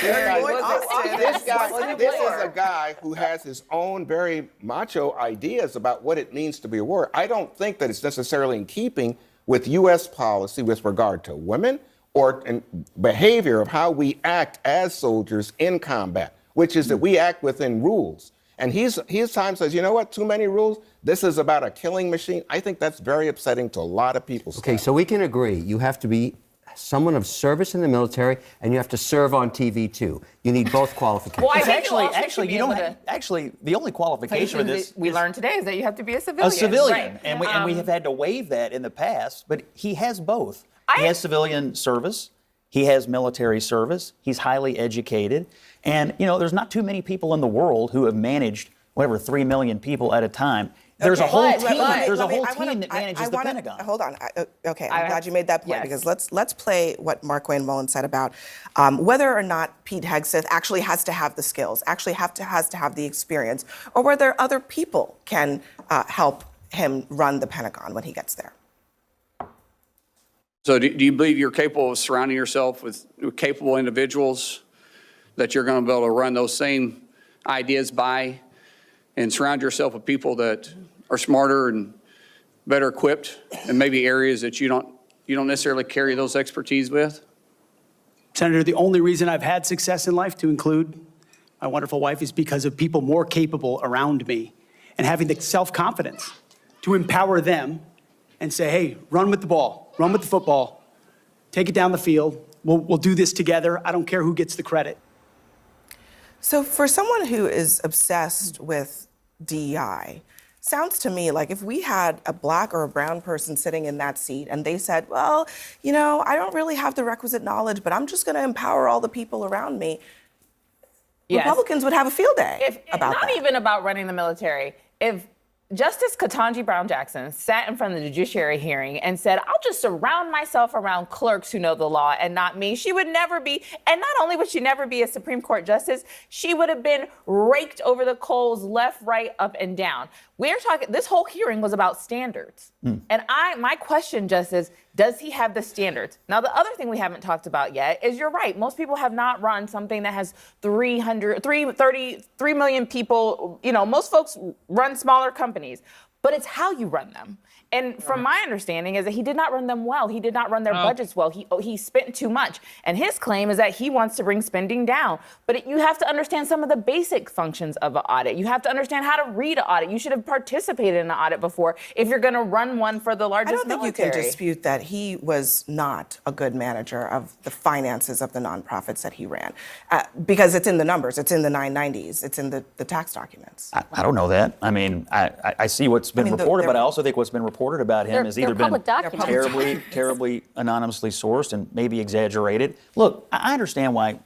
this is a guy who has his own very macho ideas about what it means to be a warrior. I don't think that it's necessarily in keeping with U.S. policy with regard to women or in behavior of how we act as soldiers in combat, which is that we act within rules. And his time says, you know what, too many rules. This is about a killing machine. I think that's very upsetting to a lot of people. Okay, so we can agree. You have to be someone of service in the military, and you have to serve on TV too. You need both qualifications. Well, Actually, you don't have, actually, the only qualification of this we learned today is that you have to be a civilian. A civilian, right. and we have had to waive that in the past, but he has both. He has civilian service. He has military service. He's highly educated. And, there's not too many people in the world who have managed, 3 million people at a time. There's a whole But- team. but- There's a whole I wanna- team that manages I the wanna- Pentagon. Hold on. Okay, I'm glad you made that point because let's play what Markwayne Mullin said about whether or not Pete Hegseth actually has to have the skills, actually has to have the experience, or whether other people can help him run the Pentagon when he gets there. So do you believe you're capable of surrounding yourself with capable individuals that you're going to be able to run those same ideas by and surround yourself with people that are smarter and better equipped and maybe areas that you don't necessarily carry those expertise with? Senator, the only reason I've had success in life, to include my wonderful wife, is because of people more capable around me and having the self-confidence to empower them and say, hey, run with the ball, run with the football, take it down the field. We'll do this together. I don't care who gets the credit. So for someone who is obsessed with DEI, sounds to me like if we had a black or a brown person sitting in that seat and they said, well, you know, I don't really have the requisite knowledge, but I'm just going to empower all the people around me, Republicans would have a field day about that. Not even about running the military. If Justice Ketanji Brown Jackson sat in front of the judiciary hearing and said, I'll just surround myself around clerks who know the law and not me, she would never be, and not only would she never be a Supreme Court justice, she would have been raked over the coals left, right, up, and down. We're talking, this whole hearing was about standards. And my question, Justice, does he have the standards? Now, the other thing we haven't talked about yet is you're right. Most people have not run something that has 3 million people. You know, most folks run smaller companies, but it's how you run them. And from my understanding is that he did not run them well. He did not run their budgets well. He spent too much. And his claim is that he wants to bring spending down. But you have to understand some of the basic functions of an audit. You have to understand how to read an audit. You should have participated in an audit before if you're going to run one for the largest I don't think military. you can dispute that he was not a good manager of the finances of the nonprofits that he ran, because it's in the numbers, it's in the 990s, it's in the tax documents. I don't know that. I mean, I see what's been reported, but I also think what's been reported about him has either been terribly anonymously sourced and maybe exaggerated. Look, I understand why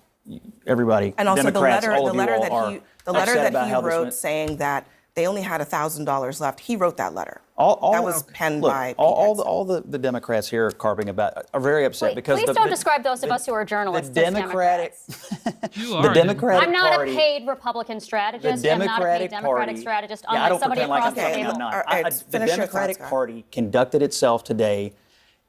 everybody, And also Democrats, the all of you letter all that are he upset about how this wrote went. saying that they only had $1,000 left. He wrote that letter. That was penned by Pete all the Democrats here are carping about are very upset because Please don't describe those of us who are journalists the as Democratic, Democrats. the Democratic I'm not Party, a paid Republican strategist. the I'm not a paid Democratic Democratic Party, strategist. Yeah, I don't somebody pretend like across I'm the something table. I'm not. The finish your Democratic thoughts, Party conducted itself today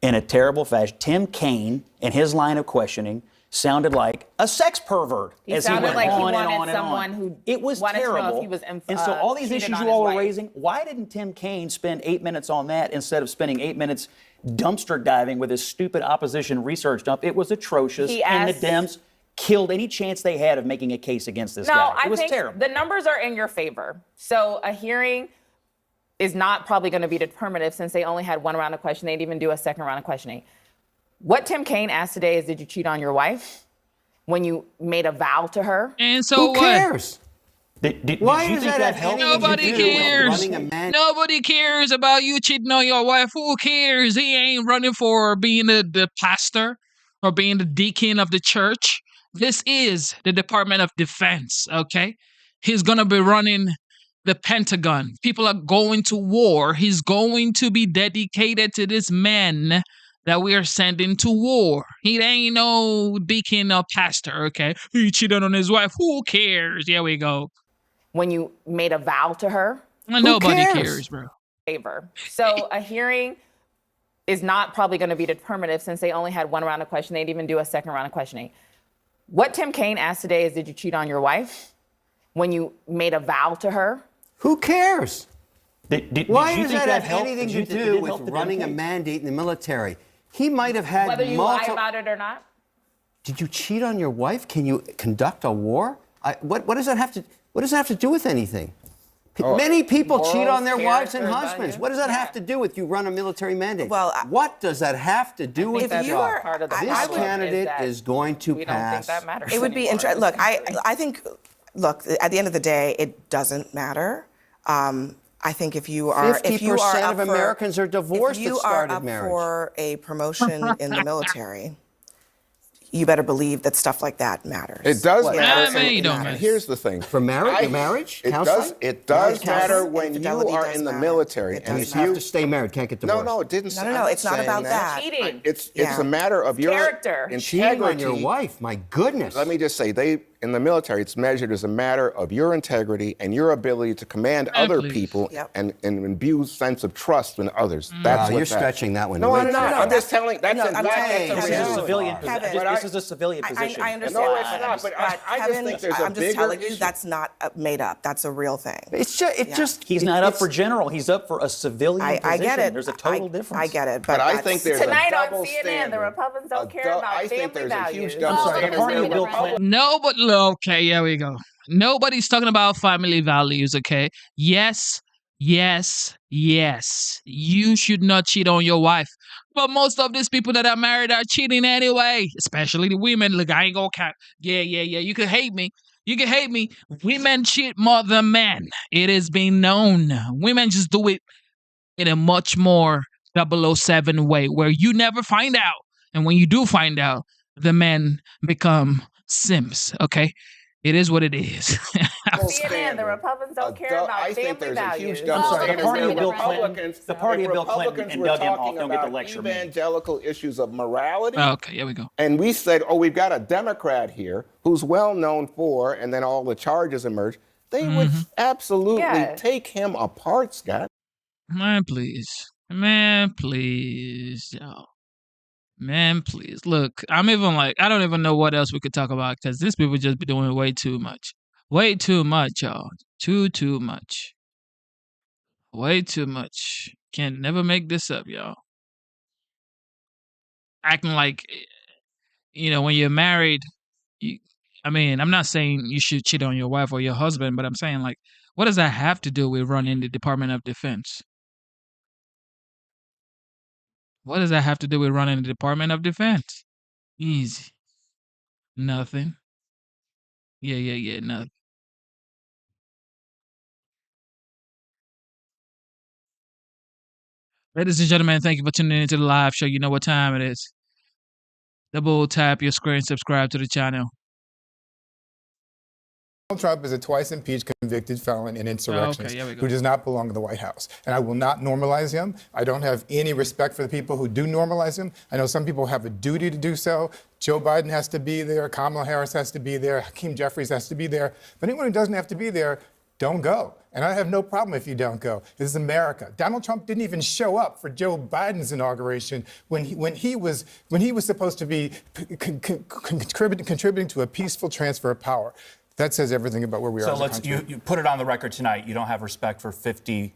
in a terrible fashion. Tim Kaine, in his line of questioning, sounded like a sex pervert. He as sounded went like he on and wanted on and someone on. who It was wanted to know if terrible. he was And so all these cheated issues on you all his are wife. raising, why didn't Tim Kaine spend 8 minutes on that instead of spending 8 minutes dumpster diving with his stupid opposition research dump? It was atrocious, and the Dems killed any chance they had of making a case against this guy. It was I think terrible. the numbers are in your favor. So a hearing is not probably going to be determinative since they only had one round of questioning. They didn't even do a second round of questioning. What Tim Kaine asked today is, did you cheat on your wife when you made a vow to her? And so Who what? cares? Why does that have anything Nobody to do with cares. running a man? Nobody cares about you cheating on your wife. Who cares? He ain't running for being the pastor or being the deacon of the church. This is the Department of Defense, okay? He's going to be running the Pentagon. People are going to war. He's going to be dedicated to this man that we are sending to war. He ain't no deacon or pastor, okay? He cheated on his wife. Who cares? Here we go. When you made a vow to her? Nobody cares, bro. Favor. So a hearing is not probably going to be determinative since they only had one round of questioning. They didn't even do a second round of questioning. What Tim Kaine asked today is, did you cheat on your wife when you made a vow to her? Who cares? Why you does think that have helped? anything Did to you- did do it with help the running a Democrats? mandate in the military? He might have had Whether you lie about it or not? Did you cheat on your wife? Can you conduct a war? What does that have to? What does that have to do with anything? Many people cheat on their wives and husbands. What does that have to do with you run a military mandate? Well, what does that have to do with if the you job? are- part of the This problem candidate is is going to we don't think pass. that matters It would be anymore. interesting. Look, I think, look, at the end of the day, it doesn't matter. I think if you are 50% up of for- Americans are divorced if you that started are up marriage. for a promotion in the military, you better believe that stuff like that matters. It does matter. I mean, and, you don't and matter. here's the thing. For marriage? It Counseling? does matter Marriage when you infidelity are does in the matter. military. It And does if You you have to stay married, can't get divorced. no, it didn't. No, I'm no, not it's not saying about that. Cheating. It's Yeah. a matter of your Character. Cheating integrity. on your wife, my goodness. Let me just say, in the military, it's measured as a matter of your integrity and your ability to command other please. people Yep. and imbue sense of trust in others. Wow, That's what you're that- stretching that one No, way I'm too not. far. I'm just telling. That's No, I'm exactly saying, the This is Kevin, a reason. civilian Kevin, position. This is a civilian position. I understand. No, it's not. But I just Kevin, think there's I'm a just bigger telling you issue. that's not made up. That's a real thing. It's just, He's not up for general. He's up for a civilian I position. get it. There's a total difference. I get it. But I that's- think there's Tonight a on double CNN, standard. the Republicans don't care about I think family there's a values. huge double Oh, standard. the party where of Bill Republicans- Clinton. No, but okay, here we go. Nobody's talking about family values, okay? Yes, you should not cheat on your wife. But most of these people that are married are cheating anyway, especially the women. Look, I ain't gonna count. Yeah. You can hate me. Women cheat more than men. It has been known. Women just do it in a much more 007 way where you never find out. And when you do find out, the men become simps, okay? It is what it is. CNN, the Republicans don't care about I think family there's a values. huge double Oh, standard. the party where of Bill Clinton- Republicans- the party if of Bill Clinton Republicans and were dug him off. talking Don't get to about lecture me. evangelical issues of morality. Okay, here we go. And we said, we've got a Democrat here who's well known for, and then all the charges emerged. They would absolutely take him apart, Scott. Man, please, y'all. Man, please. Look, I'm even like, I don't even know what else we could talk about because these people just be doing way too much. Way too much, y'all. Too much. Way too much. Can't never make this up, y'all. Acting like, when you're married, I'm not saying you should cheat on your wife or your husband, but I'm saying, like, what does that have to do with running the Department of Defense? What does that have to do with running the Department of Defense? Easy. Nothing. Yeah, nothing. Ladies and gentlemen, thank you for tuning into the live show. You know what time it is. Double tap your screen, subscribe to the channel. Donald Trump is a twice impeached convicted felon and insurrectionist here we go. who does not belong in the White House. And I will not normalize him. I don't have any respect for the people who do normalize him. I know some people have a duty to do so. Joe Biden has to be there. Kamala Harris has to be there. Hakeem Jeffries has to be there. But anyone who doesn't have to be there, don't go. And I have no problem if you don't go. This is America. Donald Trump didn't even show up for Joe Biden's inauguration when he was supposed to be contributing to a peaceful transfer of power. That says everything about where we are as a country. You put it on the record tonight. You don't have respect for 50+%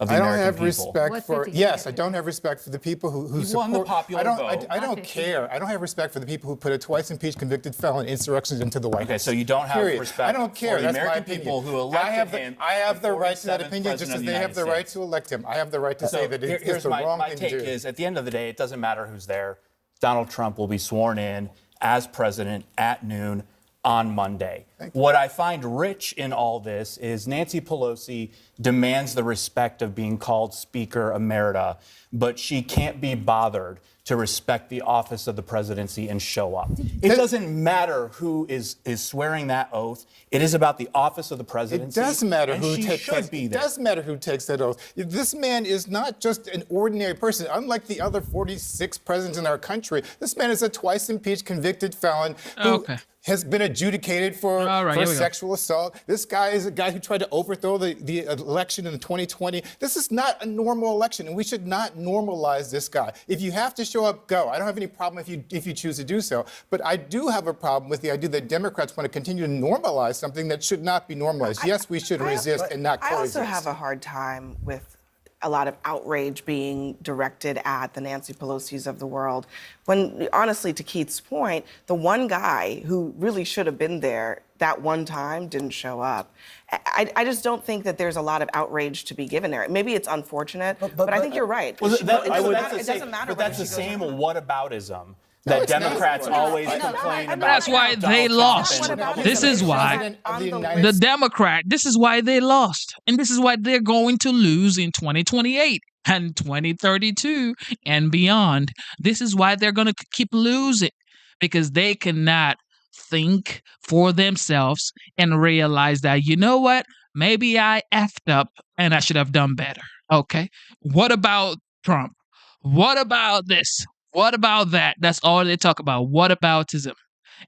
of the I don't American have people. respect for. Yes, I don't have respect for the people who You support. won the popular vote. I don't care. I don't have respect for the people who put a twice impeached convicted felon insurrections into the White House. Okay, so you don't have Period. respect I don't care. for the That's American my opinion. people who elected him. I have the right to that 47th opinion, just president as of the they have the United right to elect him. I have the right to say that it's the wrong my thing take to do. is, at the end of the day, it doesn't matter who's there. Donald Trump will be sworn in as president at noon on Monday. What I find rich in all this is Nancy Pelosi demands the respect of being called Speaker Emerita, but she can't be bothered to respect the office of the presidency and show up. It doesn't matter who is swearing that oath. It is about the office of the presidency. It does matter and who she takes should that. be It there. does matter who takes that oath. This man is not just an ordinary person. Unlike the other 46 presidents in our country, this man is a twice impeached convicted felon who has been adjudicated for sexual assault. This guy is a guy who tried to overthrow the election in 2020. This is not a normal election, and we should not normalize this guy. If you have to show up, go. I don't have any problem if you choose to do so. But I do have a problem with the idea that Democrats want to continue to normalize something that should not be normalized. Yes, we should resist and not coexist. I also have a hard time with a lot of outrage being directed at the Nancy Pelosi's of the world. When, honestly, to Keith's point, the one guy who really should have been there that one time didn't show up. I just don't think that there's a lot of outrage to be given there. Maybe it's unfortunate, but I think you're right. Well, It doesn't matter. But that's the same whataboutism No, that it's not. Democrats always complain about. That's why they lost. This is why the Democrat, this is why they lost. And this is why they're going to lose in 2028 and 2032 and beyond. This is why they're going to keep losing. because they cannot think for themselves and realize that, you know what, maybe I effed up and I should have done better. Okay. What about Trump? What about this? What about that? That's all they talk about. What aboutism?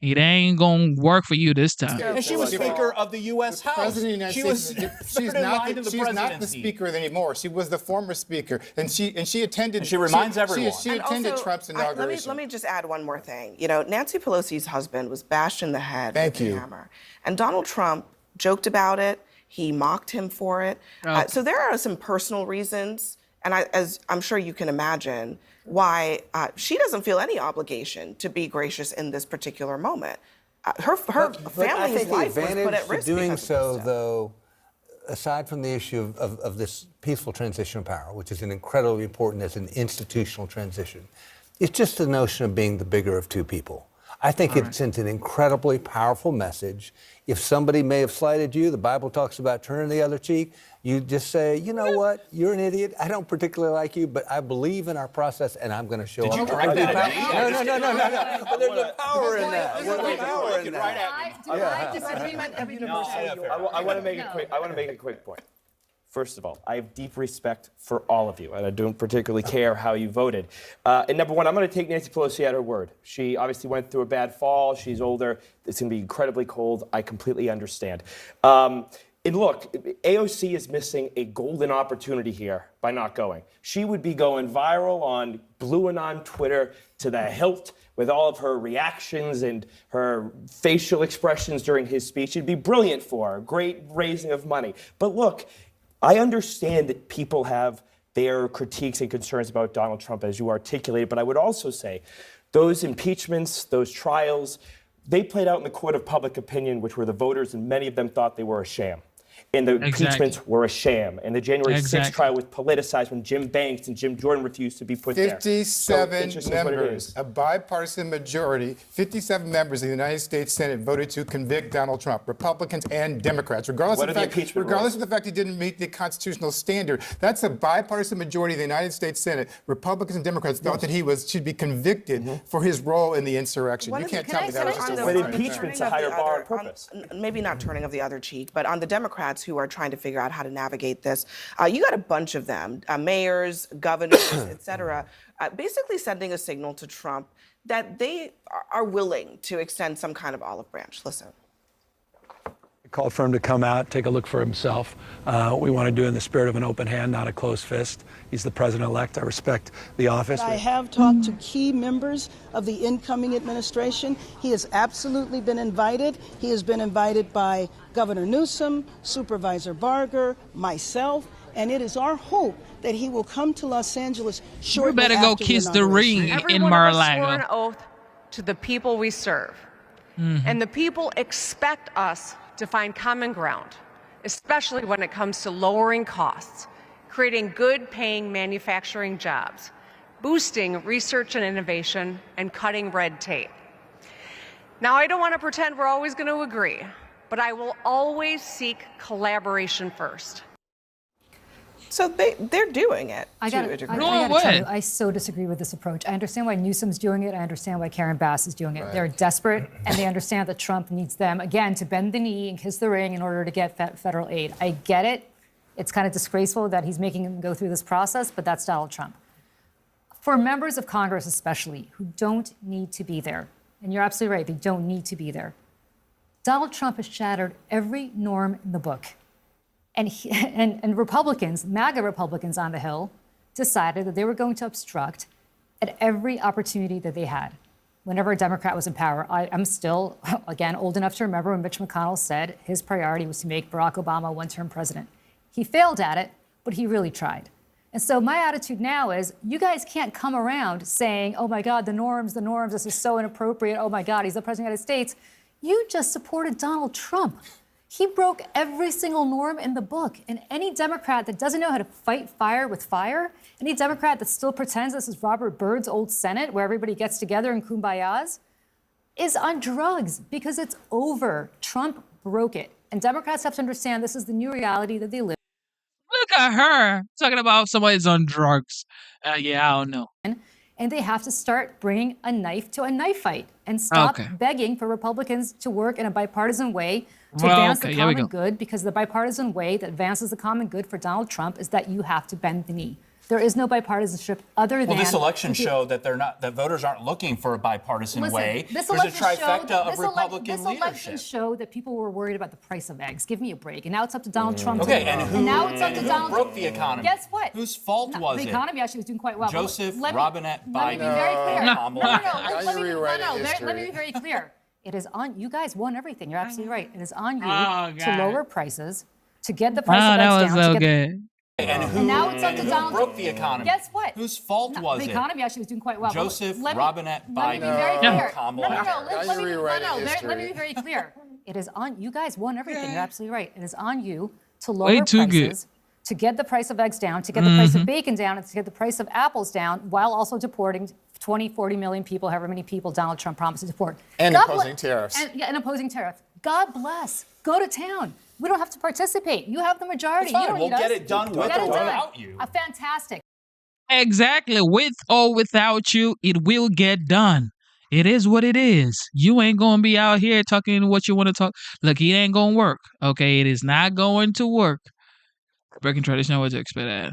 It ain't gonna work for you this time. And she was Speaker of the U.S. House. President of the United States. She's not the presidency. Speaker anymore. She was the former Speaker, and she attended. And she reminds everyone. She attended also, Trump's inauguration. Let me just add one more thing. You know, Nancy Pelosi's husband was bashed in the head with a hammer, and Donald Trump joked about it. He mocked him for it. So there are some personal reasons, and as I'm sure you can imagine, why she doesn't feel any obligation to be gracious in this particular moment. Her family's life was put at risk. Doing so, though, aside from the issue of this peaceful transition of power, which is an incredibly important as an institutional transition, it's just the notion of being the bigger of two people. I think it sends an incredibly powerful message. If somebody may have slighted you, the Bible talks about turning the other cheek. You just say, you know what, you're an idiot. I don't particularly like you, but I believe in our process, and I'm going to show up. Did you correct that? No. But there's a power in that. There's a power in that. I want to make a quick point. First of all, I have deep respect for all of you, and I don't particularly care how you voted. And number one, I'm going to take Nancy Pelosi at her word. She obviously went through a bad fall. She's older. It's going to be incredibly cold. I completely understand. And look, AOC is missing a golden opportunity here by not going. She would be going viral on Blue and on Twitter to the hilt with all of her reactions and her facial expressions during his speech. It'd be brilliant for her, great raising of money. But look, I understand that people have their critiques and concerns about Donald Trump, as you articulated, but I would also say those impeachments, those trials, they played out in the court of public opinion, which were the voters, and many of them thought they were a sham. And the impeachments were a sham. And the January 6th trial was politicized when Jim Banks and Jim Jordan refused to be put there. 57 members, a bipartisan majority, 57 members of the United States Senate voted to convict Donald Trump, Republicans and Democrats, regardless of the fact he didn't meet the constitutional standard. That's a bipartisan majority of the United States Senate. Republicans and Democrats thought that he should be convicted for his role in the insurrection. You can't tell me that was just a But impeachment's a higher bar of purpose. Maybe not turning of the other cheek, but on the Democrats who are trying to figure out how to navigate this. You got a bunch of them, mayors, governors, et cetera, basically sending a signal to Trump that they are willing to extend some kind of olive branch. Listen. Called for him to come out, take a look for himself. We want to do it in the spirit of an open hand, not a closed fist. He's the president-elect. I respect the office. I have talked to key members of the incoming administration. He has absolutely been invited. He has been invited by Governor Newsom, Supervisor Barger, myself, and it is our hope that he will come to Los Angeles shortly after. You better go kiss the ring in Mar-a-Lago. Every one of us swore an oath to the people we serve. And the people expect us to find common ground, especially when it comes to lowering costs, creating good-paying manufacturing jobs, boosting research and innovation, and cutting red tape. Now, I don't want to pretend we're always going to agree, but I will always seek collaboration first. So they're doing it I to a gotta degree. tell you, I so disagree with this approach. I understand why Newsom's doing it. I understand why Karen Bass is doing it. They're desperate, and they understand that Trump needs them, again, to bend the knee and kiss the ring in order to get federal aid. I get it. It's kind of disgraceful that he's making them go through this process, but that's Donald Trump. For members of Congress especially, who don't need to be there, and you're absolutely right, they don't need to be there, Donald Trump has shattered every norm in the book. And Republicans, MAGA Republicans on the Hill, decided that they were going to obstruct at every opportunity that they had. Whenever a Democrat was in power, I'm still, again, old enough to remember when Mitch McConnell said his priority was to make Barack Obama a one-term president. He failed at it, but he really tried. And so my attitude now is, you guys can't come around saying, oh my God, the norms, this is so inappropriate, oh my God, he's the president of the United States. You just supported Donald Trump. He broke every single norm in the book. And any Democrat that doesn't know how to fight fire with fire, any Democrat that still pretends this is Robert Byrd's old Senate where everybody gets together and kumbayas, is on drugs because it's over. Trump broke it. And Democrats have to understand this is the new reality that they live in. Look at her talking about somebody's on drugs. Yeah, I don't know. and they have to start bringing a knife to a knife fight and stop begging for Republicans to work in a bipartisan way to advance the common good, because the bipartisan way that advances the common good for Donald Trump is that you have to bend the knee. There is no bipartisanship other than. Well, this election showed that that voters aren't looking for a bipartisan way. There's a trifecta of Republican leadership. This election showed that people were worried about the price of eggs. Give me a break. And now it's up to Donald Trump. Okay, and now it's up to Donald Trump. Broke the economy? Guess what? Whose fault was it? The economy actually was doing quite well. Joseph Robinette Biden. Let me be very clear. No. Let me be very clear. It is on you guys won everything. You're absolutely right. It is on you to lower prices, to get the price of eggs down. So good. And now it's up to Donald. Broke the economy? Guess what? Whose fault was it? The economy actually was doing quite well. Joseph Robinette Biden. Let me be very clear. Let me be very clear. It is on you guys won everything. You're absolutely right. It is on you to lower prices, to get the price of eggs down, to get the price of bacon down, and to get the price of apples down, while also deporting 20, 40 million people, however many people Donald Trump promised to deport. And imposing tariffs. And imposing tariffs. God bless. Go to town. We don't have to participate. You have the majority. You don't need us. We'll get it done with or without you. Fantastic. Exactly. With or without you, it will get done. It is what it is. You ain't going to be out here talking what you want to talk. Look, it ain't going to work. Okay, it is not going to work. Breaking tradition, what to expect that?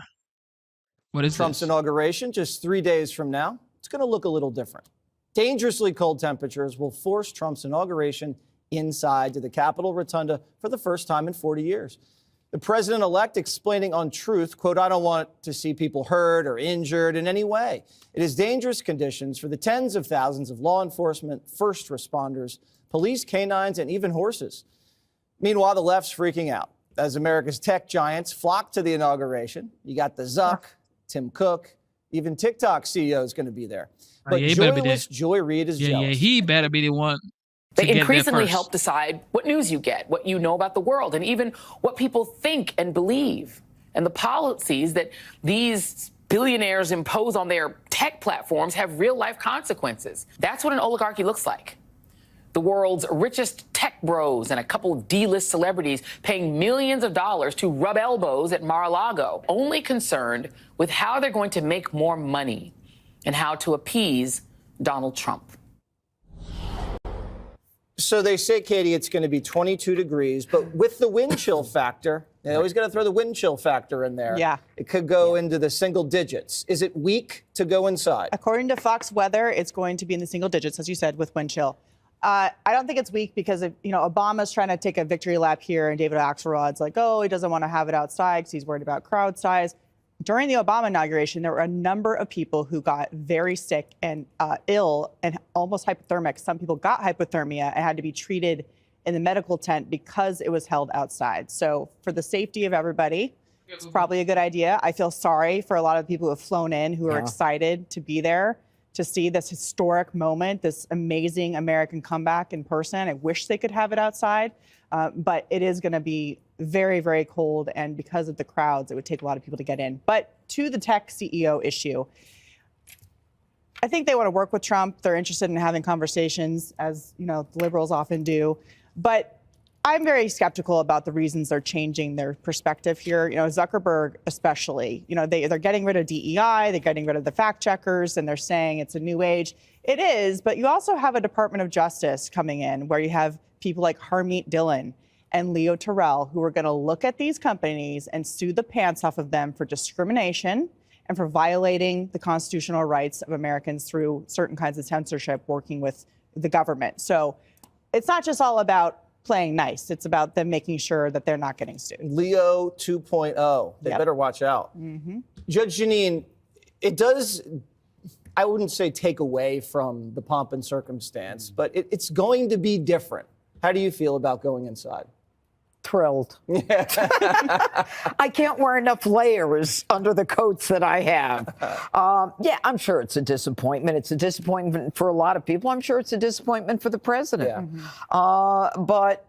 What is Trump's this? inauguration just 3 days from now? It's going to look a little different. Dangerously cold temperatures will force Trump's inauguration inside to the Capitol Rotunda for the first time in 40 years. The president-elect explaining on Truth, quote, "I don't want to see people hurt or injured in any way. It is dangerous conditions for the tens of thousands of law enforcement, first responders, police, canines, and even horses." Meanwhile, the left's freaking out as America's tech giants flock to the inauguration. You got the Zuck, Tim Cook, even TikTok CEO is going to be there. But joyless Joy Reid is jealous. Yeah, he better be the one. They increasingly help decide what news you get, what you know about the world, and even what people think and believe. And the policies that these billionaires impose on their tech platforms have real-life consequences. That's what an oligarchy looks like. The world's richest tech bros and a couple of D-list celebrities paying millions of dollars to rub elbows at Mar-a-Lago, only concerned with how they're going to make more money and how to appease Donald Trump. So they say, Katie, it's going to be 22 degrees, but with the wind chill factor, they always got to throw the wind chill factor in there. Yeah. It could go into the single digits. Is it weak to go inside? According to Fox Weather, it's going to be in the single digits, as you said, with wind chill. I don't think it's weak because, Obama's trying to take a victory lap here, and David Axelrod's like, oh, he doesn't want to have it outside because he's worried about crowd size. During the Obama inauguration, there were a number of people who got very sick and ill and almost hypothermic. Some people got hypothermia and had to be treated in the medical tent because it was held outside. So for the safety of everybody, it's probably a good idea. I feel sorry for a lot of people who have flown in who are excited to be there, to see this historic moment, this amazing American comeback in person. I wish they could have it outside, but it is going to be very, very cold. And because of the crowds, it would take a lot of people to get in. But to the tech CEO issue, I think they want to work with Trump. They're interested in having conversations, as the liberals often do. But I'm very skeptical about the reasons they're changing their perspective here. Zuckerberg especially, they're getting rid of DEI, they're getting rid of the fact checkers, and they're saying it's a new age. It is, but you also have a Department of Justice coming in where you have people like Harmeet Dillon and Leo Terrell who are going to look at these companies and sue the pants off of them for discrimination and for violating the constitutional rights of Americans through certain kinds of censorship working with the government. So it's not just all about playing nice. It's about them making sure that they're not getting sued. Leo 2.0. They better watch out. Judge Jeanine, it does, I wouldn't say take away from the pomp and circumstance, but it's going to be different. How do you feel about going inside? Thrilled. I can't wear enough layers under the coats that I have. I'm sure it's a disappointment. It's a disappointment for a lot of people. I'm sure it's a disappointment for the president. But,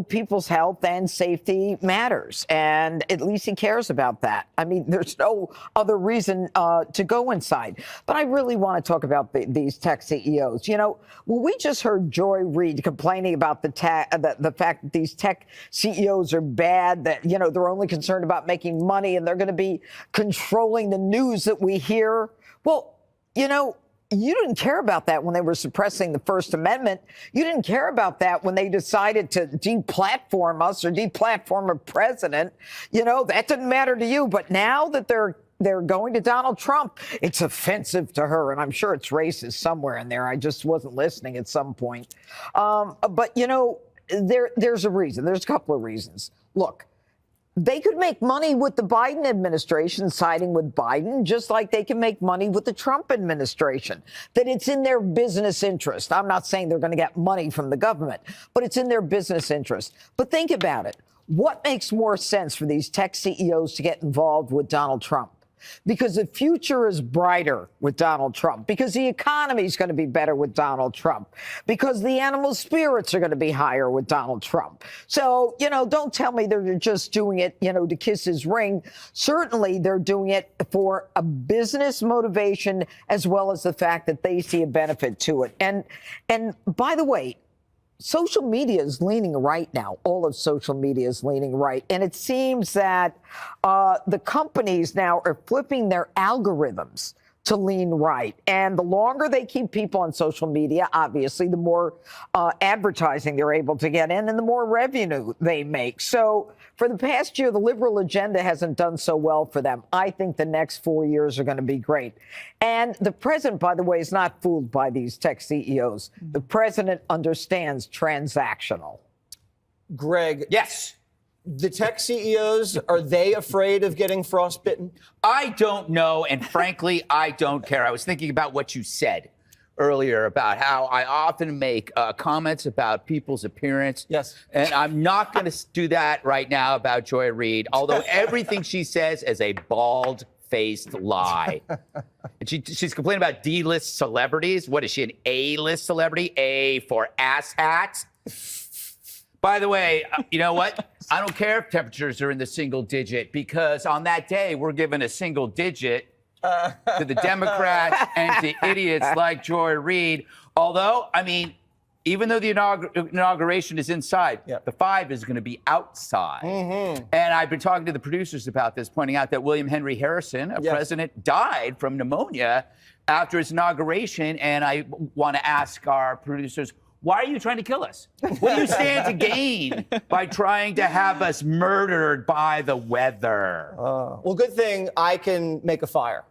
people's health and safety matters. And at least he cares about that. I mean, there's no other reason to go inside. But I really want to talk about these tech CEOs. We just heard Joy Reid complaining about the fact that these tech CEOs are bad, that, they're only concerned about making money and they're going to be controlling the news that we hear. Well, you know, you didn't care about that when they were suppressing the First Amendment. You didn't care about that when they decided to deplatform us or deplatform a president. You know, that didn't matter to you. But now that they're going to Donald Trump, it's offensive to her. And I'm sure it's racist somewhere in there. I just wasn't listening at some point. But, you know, there's a reason. There's a couple of reasons. Look, they could make money with the Biden administration siding with Biden, just like they can make money with the Trump administration, that it's in their business interest. I'm not saying they're going to get money from the government, but it's in their business interest. But think about it. What makes more sense for these tech CEOs to get involved with Donald Trump? Because the future is brighter with Donald Trump, because the economy is going to be better with Donald Trump, because the animal spirits are going to be higher with Donald Trump. So, you know, don't tell me they're just doing it, you know, to kiss his ring. Certainly they're doing it for a business motivation, as well as the fact that they see a benefit to it. And by the way, social media is leaning right now. All of social media is leaning right. And it seems that the companies now are flipping their algorithms to lean right. And the longer they keep people on social media, obviously, the more advertising they're able to get in and the more revenue they make. So for the past year, the liberal agenda hasn't done so well for them. I think the next 4 years are going to be great. And the president, by the way, is not fooled by these tech CEOs. The president understands transactional. Greg. Yes. The tech CEOs, are they afraid of getting frostbitten? I don't know, and frankly, I don't care. I was thinking about what you said earlier about how I often make comments about people's appearance. Yes. And I'm not going to do that right now about Joy Reid, although everything she says is a bald-faced lie. And she's complaining about D-list celebrities. What is she, an A-list celebrity? A for asshat? By the way, you know what? I don't care if temperatures are in the single digit, because on that day, we're given a single digit to the Democrats and to idiots like Joy Reid. Although, I mean, even though the inauguration is inside, the 5 is going to be outside. Mm-hmm. And I've been talking to the producers about this, pointing out that William Henry Harrison, a president, died from pneumonia after his inauguration. And I want to ask our producers, why are you trying to kill us? What do you stand to gain by trying to have us murdered by the weather? Well, good thing I can make a fire.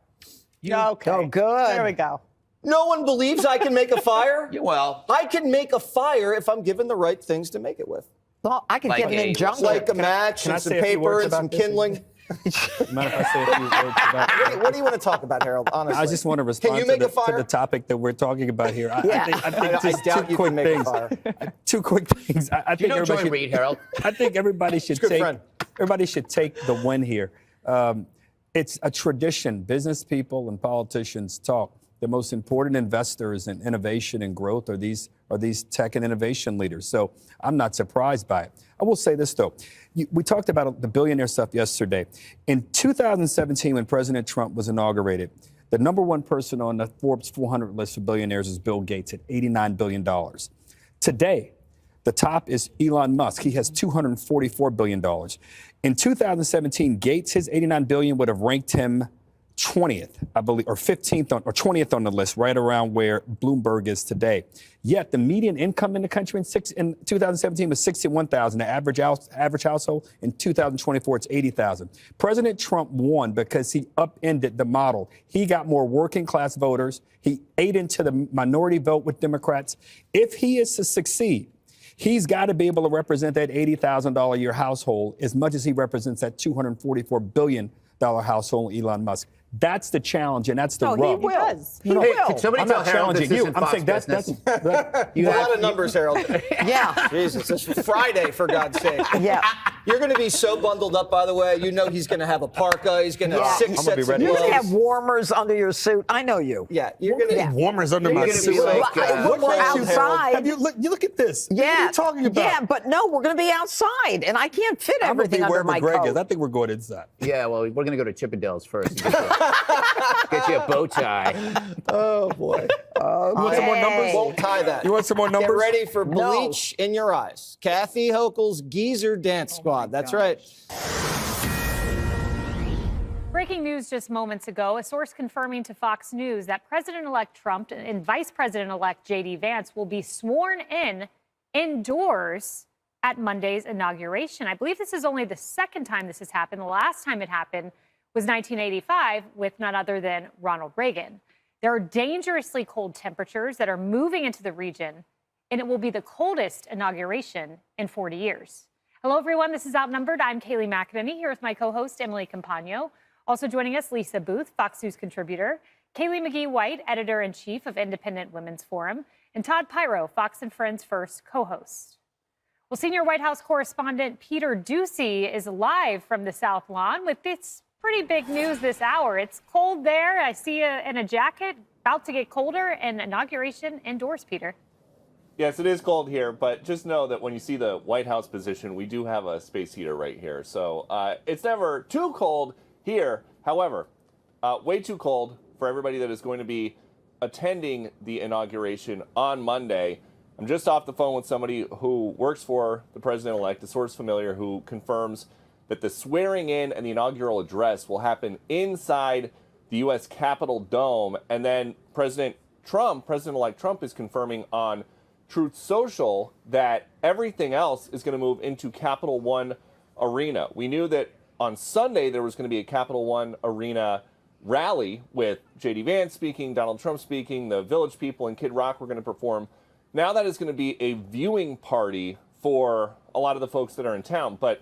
Okay. Oh, good. There we go. No one believes I can make a fire? Well, I can make a fire if I'm given the right things to make it with. Well, I can Like get an a- injunction. Like a match and some paper and some kindling. Mind if I say a few words about What do you want to talk about, Harold, honestly? I just want to Can respond you make to a fire? the topic that we're talking about here. I think I just doubt two you quick can make a things. fire. Two quick things. I Do you think know Joy everybody Reid, Harold? I think everybody should Good take friend. the win here. It's a tradition. Business people and politicians talk. The most important investors in innovation and growth are these tech and innovation leaders. So I'm not surprised by it. I will say this, though. We talked about the billionaire stuff yesterday. In 2017, when President Trump was inaugurated, the number one person on the Forbes 400 list of billionaires is Bill Gates at $89 billion. Today, the top is Elon Musk. He has $244 billion. In 2017, Gates, his $89 billion would have ranked him 20th, I believe, or 15th or 20th on the list, right around where Bloomberg is today. Yet the median income in the country in 2017 was $61,000. The average household in 2024, it's $80,000. President Trump won because he upended the model. He got more working class voters. He ate into the minority vote with Democrats. If he is to succeed, he's got to be able to represent that $80,000 a year household as much as he represents that $244 billion household, Elon Musk. That's the challenge, and that's the rub. He will. He Hey, will. can somebody I'm tell not Harold this challenging you. isn't I'm Fox saying business? A lot of numbers, Harold. Yeah. Jesus, it's Friday, for God's sake. Yeah. You're going to be so bundled up, by the way. You know he's going to have a parka. He's going to have 6 I'm gonna be sets ready. of You're gloves. going to have warmers under your suit. I know you. Yeah, you're going to Yeah. Warmers under my You're gonna suit. be like, Well, we're makes you, Harold? outside. Have you look at this? Yeah. What are you talking about? Yeah, but no, we're going to be outside, and I can't fit I'm gonna everything be under wherever my Greg coat. is. I think we're going inside. Yeah, well, we're going to go to Chippendales first. Get you a bow tie. Oh, boy. You want some more numbers? Won't tie that. You want some more numbers? Get ready for bleach in your eyes. Kathy Hochul's Geezer Dance Squad. That's right. breaking news just moments ago, a source confirming to Fox News that President-elect Trump and Vice President-elect J.D. Vance will be sworn in indoors at Monday's inauguration. I believe this is only the second time this has happened. The last time it happened was 1985 with none other than Ronald Reagan. There are dangerously cold temperatures that are moving into the region, and it will be the coldest inauguration in 40 years. Hello, everyone. This is Outnumbered. I'm Kayleigh McEnany here with my co-host, Emily Campagno. Also joining us, Lisa Booth, Fox News contributor, Kaylee McGee-White, editor-in-chief of Independent Women's Forum, and Todd Pyro, Fox & Friends First co-host. Well, senior White House correspondent Peter Doocy is live from the South Lawn with this pretty big news this hour. It's cold there. I see you in a jacket, about to get colder, and inauguration indoors, Peter. Yes, it is cold here, but just know that when you see the White House position, we do have a space heater right here. So it's never too cold here. However, way too cold for everybody that is going to be attending the inauguration on Monday. I'm just off the phone with somebody who works for the president-elect, a source familiar who confirms that the swearing in and the inaugural address will happen inside the U.S. Capitol Dome. And then President-elect Trump is confirming on Truth Social that everything else is going to move into Capital One Arena. We knew that on Sunday there was going to be a Capital One Arena rally with J.D. Vance speaking, Donald Trump speaking, the Village People and Kid Rock were going to perform. Now that is going to be a viewing party for a lot of the folks that are in town, but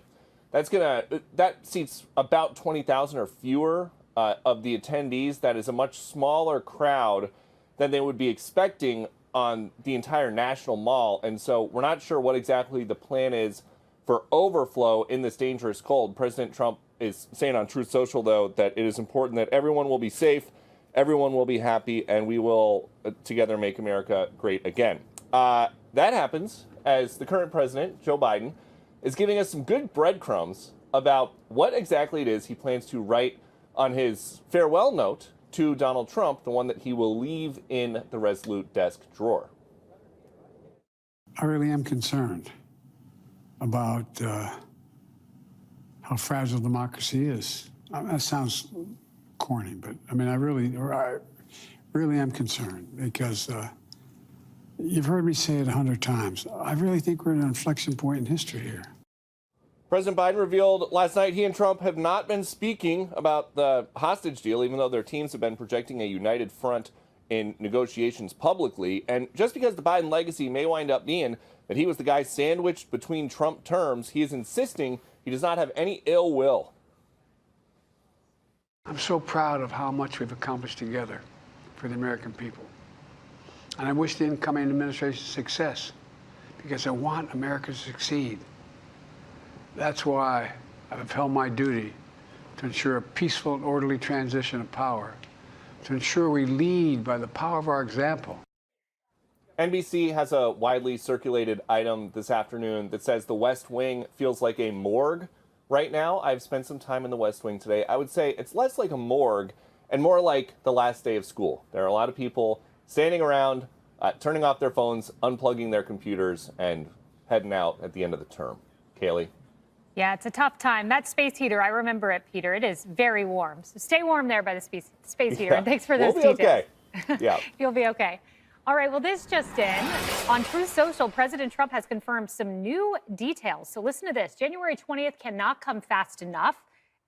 that seats about 20,000 or fewer of the attendees. That is a much smaller crowd than they would be expecting on the entire National Mall. And so we're not sure what exactly the plan is for overflow in this dangerous cold. President Trump is saying on Truth Social, though, that it is important that everyone will be safe, everyone will be happy, and we will together make America great again. That happens as the current president, Joe Biden, is giving us some good breadcrumbs about what exactly it is he plans to write on his farewell note to Donald Trump, the one that he will leave in the Resolute desk drawer. I really am concerned about how fragile democracy is. That sounds corny, but I mean, I really am concerned because you've heard me say it 100 times. I really think we're at an inflection point in history here. President Biden revealed last night he and Trump have not been speaking about the hostage deal, even though their teams have been projecting a united front in negotiations publicly. And just because the Biden legacy may wind up being that he was the guy sandwiched between Trump terms, he is insisting he does not have any ill will. I'm so proud of how much we've accomplished together for the American people. And I wish the incoming administration success because I want America to succeed. That's why I've held my duty to ensure a peaceful and orderly transition of power, to ensure we lead by the power of our example. NBC has a widely circulated item this afternoon that says the West Wing feels like a morgue right now. I've spent some time in the West Wing today. I would say it's less like a morgue and more like the last day of school. There are a lot of people standing around, turning off their phones, unplugging their computers, and heading out at the end of the term. Kayleigh? Yeah, it's a tough time. That space heater, I remember it, Peter. It is very warm. So stay warm there by the space heater. Yeah. And thanks for those We'll be details. okay. Yeah. You'll be okay. All right, well, this just in. On Truth Social, President Trump has confirmed some new details. So listen to this. January 20th cannot come fast enough.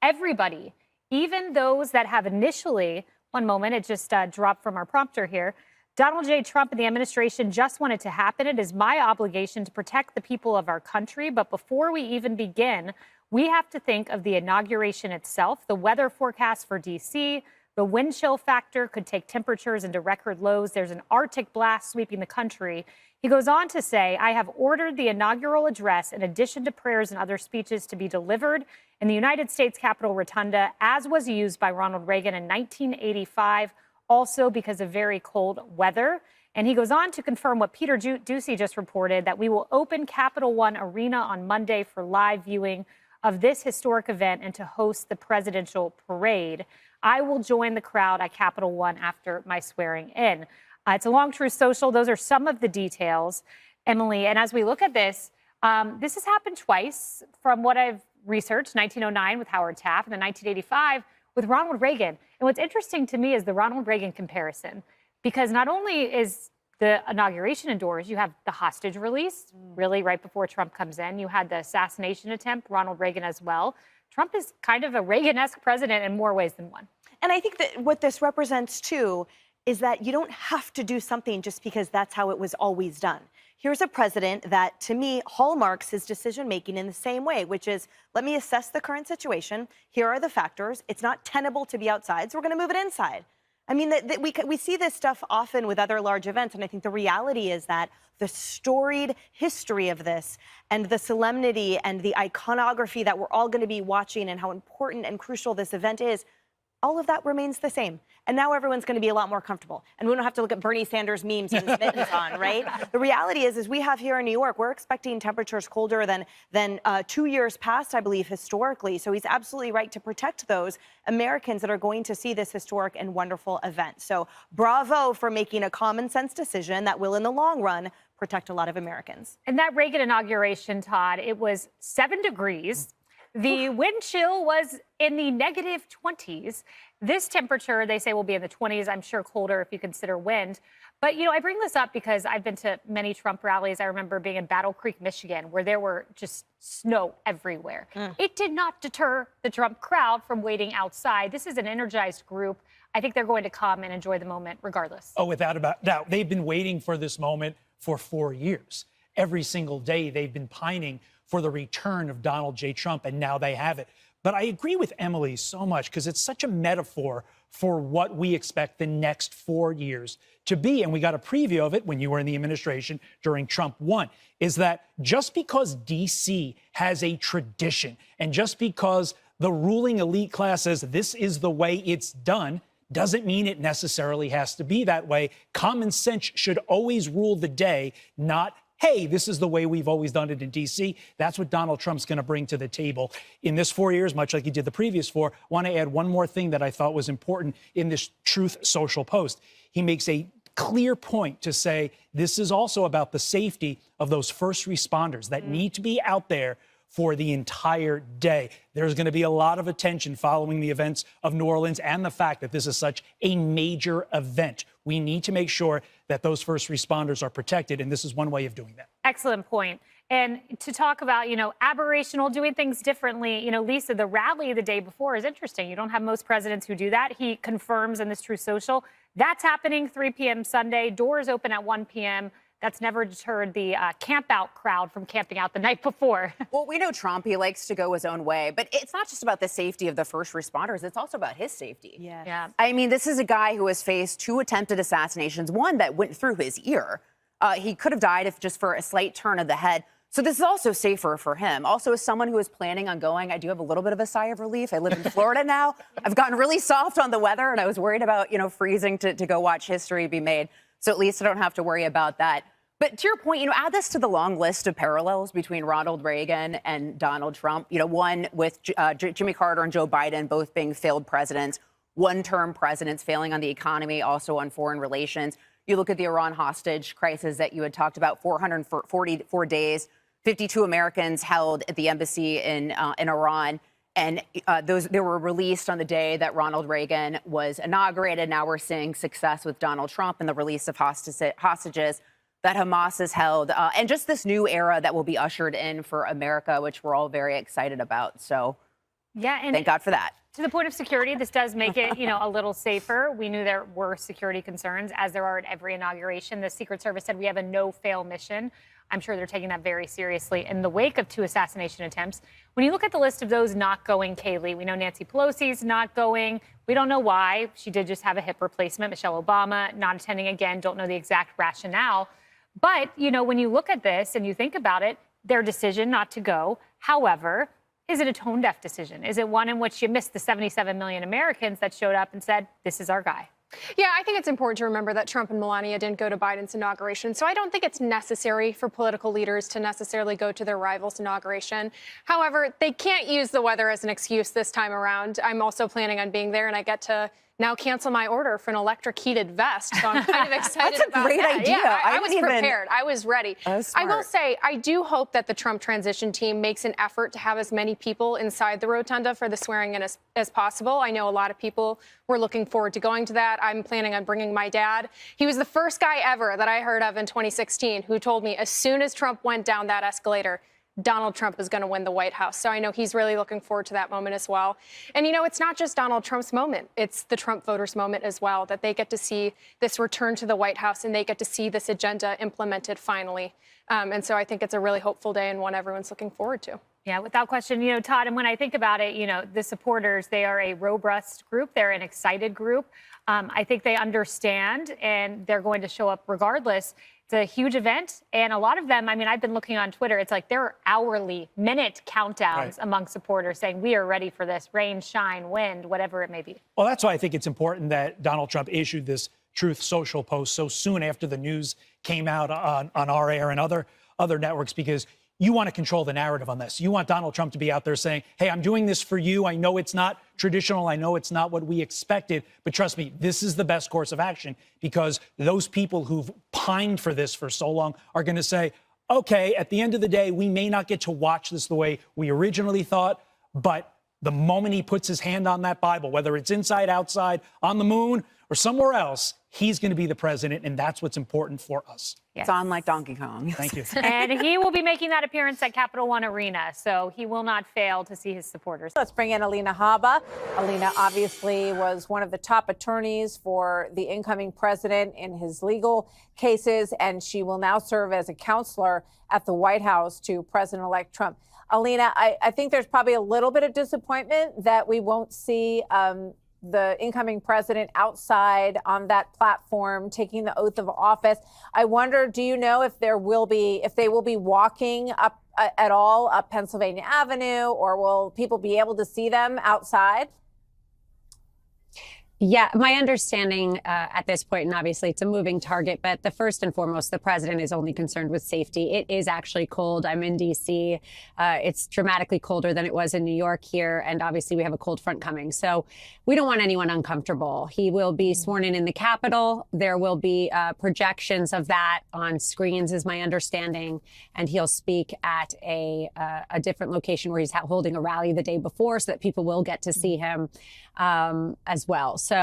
Everybody, even those that have initially, one moment, it just dropped from our prompter here. Donald J. Trump and the administration just want it to happen. It is my obligation to protect the people of our country. But before we even begin, we have to think of the inauguration itself, the weather forecast for D.C., the wind chill factor could take temperatures into record lows. There's an Arctic blast sweeping the country. He goes on to say, I have ordered the inaugural address, in addition to prayers and other speeches, to be delivered in the United States Capitol Rotunda, as was used by Ronald Reagan in 1985, also because of very cold weather. And he goes on to confirm what Peter Doocy just reported, that we will open Capital One Arena on Monday for live viewing of this historic event and to host the presidential parade. I will join the crowd at Capital One after my swearing in. It's a long Truth Social. Those are some of the details, Emily. And as we look at this, this has happened twice from what I've researched, 1909 with Howard Taft and then 1985 with Ronald Reagan. And what's interesting to me is the Ronald Reagan comparison, because not only is the inauguration indoors, you have the hostage release, really right before Trump comes in. You had the assassination attempt, Ronald Reagan as well. Trump is kind of a Reagan-esque president in more ways than one. And I think that what this represents, too, is that you don't have to do something just because that's how it was always done. Here's a president that, to me, hallmarks his decision-making in the same way, which is, let me assess the current situation. Here are the factors. It's not tenable to be outside, so we're going to move it inside. I mean, we see this stuff often with other large events, and I think the reality is that the storied history of this and the solemnity and the iconography that we're all going to be watching and how important and crucial this event is, all of that remains the same. And now everyone's going to be a lot more comfortable. And we don't have to look at Bernie Sanders memes and mittens on, right? The reality is we have here in New York, we're expecting temperatures colder than 2 years past, I believe, historically. So he's absolutely right to protect those Americans that are going to see this historic and wonderful event. So bravo for making a common sense decision that will, in the long run, protect a lot of Americans. And that Reagan inauguration, Todd, it was 7 degrees. The wind chill was in the negative 20s. This temperature, they say, will be in the 20s. I'm sure colder if you consider wind. But, I bring this up because I've been to many Trump rallies. I remember being in Battle Creek, Michigan, where there were just snow everywhere. It did not deter the Trump crowd from waiting outside. This is an energized group. I think they're going to come and enjoy the moment regardless. Oh, without a doubt. They've been waiting for this moment for 4 years. Every single day they've been pining for the return of Donald J. Trump, and now they have it. But I agree with Emily so much because it's such a metaphor for what we expect the next 4 years to be. And we got a preview of it when you were in the administration during Trump 1, is that just because D.C. has a tradition and just because the ruling elite class says this is the way it's done, doesn't mean it necessarily has to be that way. Common sense should always rule the day, not hey, this is the way we've always done it in D.C. That's what Donald Trump's going to bring to the table in this 4 years, much like he did the previous 4. I want to add one more thing that I thought was important in this Truth Social post. He makes a clear point to say this is also about the safety of those first responders that need to be out there for the entire day. There's going to be a lot of attention following the events of New Orleans and the fact that this is such a major event. We need to make sure that those first responders are protected, and this is one way of doing that. Excellent point. And to talk about, aberrational, doing things differently, Lisa, the rally the day before is interesting. You don't have most presidents who do that. He confirms in this Truth Social. That's happening 3 p.m. Sunday. Doors open at 1 p.m. That's never deterred the camp out crowd from camping out the night before. Well, we know Trump, he likes to go his own way, but it's not just about the safety of the first responders. It's also about his safety. Yeah. I mean, this is a guy who has faced 2 attempted assassinations, one that went through his ear. He could have died if just for a slight turn of the head. So this is also safer for him. Also, as someone who is planning on going, I do have a little bit of a sigh of relief. I live in Florida now. I've gotten really soft on the weather, and I was worried about, freezing to go watch history be made. So at least I don't have to worry about that. But to your point, add this to the long list of parallels between Ronald Reagan and Donald Trump. One with Jimmy Carter and Joe Biden both being failed presidents, one-term presidents failing on the economy, also on foreign relations. You look at the Iran hostage crisis that you had talked about, 444 days, 52 Americans held at the embassy in Iran. And they were released on the day that Ronald Reagan was inaugurated. Now we're seeing success with Donald Trump and the release of hostages that Hamas has held, and just this new era that will be ushered in for America, which we're all very excited about. So yeah, and thank God for that. To the point of security, this does make it, a little safer. We knew there were security concerns, as there are at every inauguration. The Secret Service said we have a no-fail mission. I'm sure they're taking that very seriously in the wake of 2 assassination attempts. When you look at the list of those not going, Kaylee, we know Nancy Pelosi's not going. We don't know why. She did just have a hip replacement. Michelle Obama not attending again. Don't know the exact rationale. But, when you look at this and you think about it, their decision not to go, however, is it a tone-deaf decision? Is it one in which you missed the 77 million Americans that showed up and said, this is our guy? Yeah, I think it's important to remember that Trump and Melania didn't go to Biden's inauguration. So I don't think it's necessary for political leaders to necessarily go to their rival's inauguration. However, they can't use the weather as an excuse this time around. I'm also planning on being there, and I get to now cancel my order for an electric heated vest. So I'm kind of excited That's a about great that. idea. Yeah, I was wouldn't even- prepared. I was ready. I will say, I do hope that the Trump transition team makes an effort to have as many people inside the rotunda for the swearing in as possible. I know a lot of people were looking forward to going to that. I'm planning on bringing my dad. He was the first guy ever that I heard of in 2016 who told me as soon as Trump went down that escalator, Donald Trump is going to win the White House. So I know he's really looking forward to that moment as well. And, it's not just Donald Trump's moment. It's the Trump voters' moment as well, that they get to see this return to the White House and they get to see this agenda implemented finally. And so I think it's a really hopeful day and one everyone's looking forward to. Yeah, without question. Todd, and when I think about it, the supporters, they are a robust group. They're an excited group. I think they understand and they're going to show up regardless. It's a huge event. And a lot of them, I've been looking on Twitter. It's like there are hourly, minute countdowns among supporters saying we are ready for this, rain, shine, wind, whatever it may be. Well, that's why I think it's important that Donald Trump issued this Truth Social post so soon after the news came out on our air and other networks, because you want to control the narrative on this. You want Donald Trump to be out there saying, hey, I'm doing this for you. I know it's not traditional. I know it's not what we expected. But trust me, this is the best course of action, because those people who've pined for this for so long are going to say, OK, at the end of the day, we may not get to watch this the way we originally thought. But the moment he puts his hand on that Bible, whether it's inside, outside, on the moon or somewhere else, he's going to be the president. And that's what's important for us. Yes. It's on like Donkey Kong. Thank you. And he will be making that appearance at Capital One Arena, so he will not fail to see his supporters. Let's bring in Alina Habba. Alina obviously was one of the top attorneys for the incoming president in his legal cases, and she will now serve as a counselor at the White House to President-elect Trump. Alina, I think there's probably a little bit of disappointment that we won't see the incoming president outside on that platform taking the oath of office. I wonder, do you know if they will be walking up at all up Pennsylvania Avenue, or will people be able to see them outside? Yeah, my understanding at this point, and obviously it's a moving target, but the first and foremost, the president is only concerned with safety. It is actually cold. I'm in D.C. It's dramatically colder than it was in New York here. And obviously we have a cold front coming. So we don't want anyone uncomfortable. He will be sworn in the Capitol. There will be projections of that on screens, is my understanding. And he'll speak at a different location where he's holding a rally the day before, so that people will get to see him as well. So,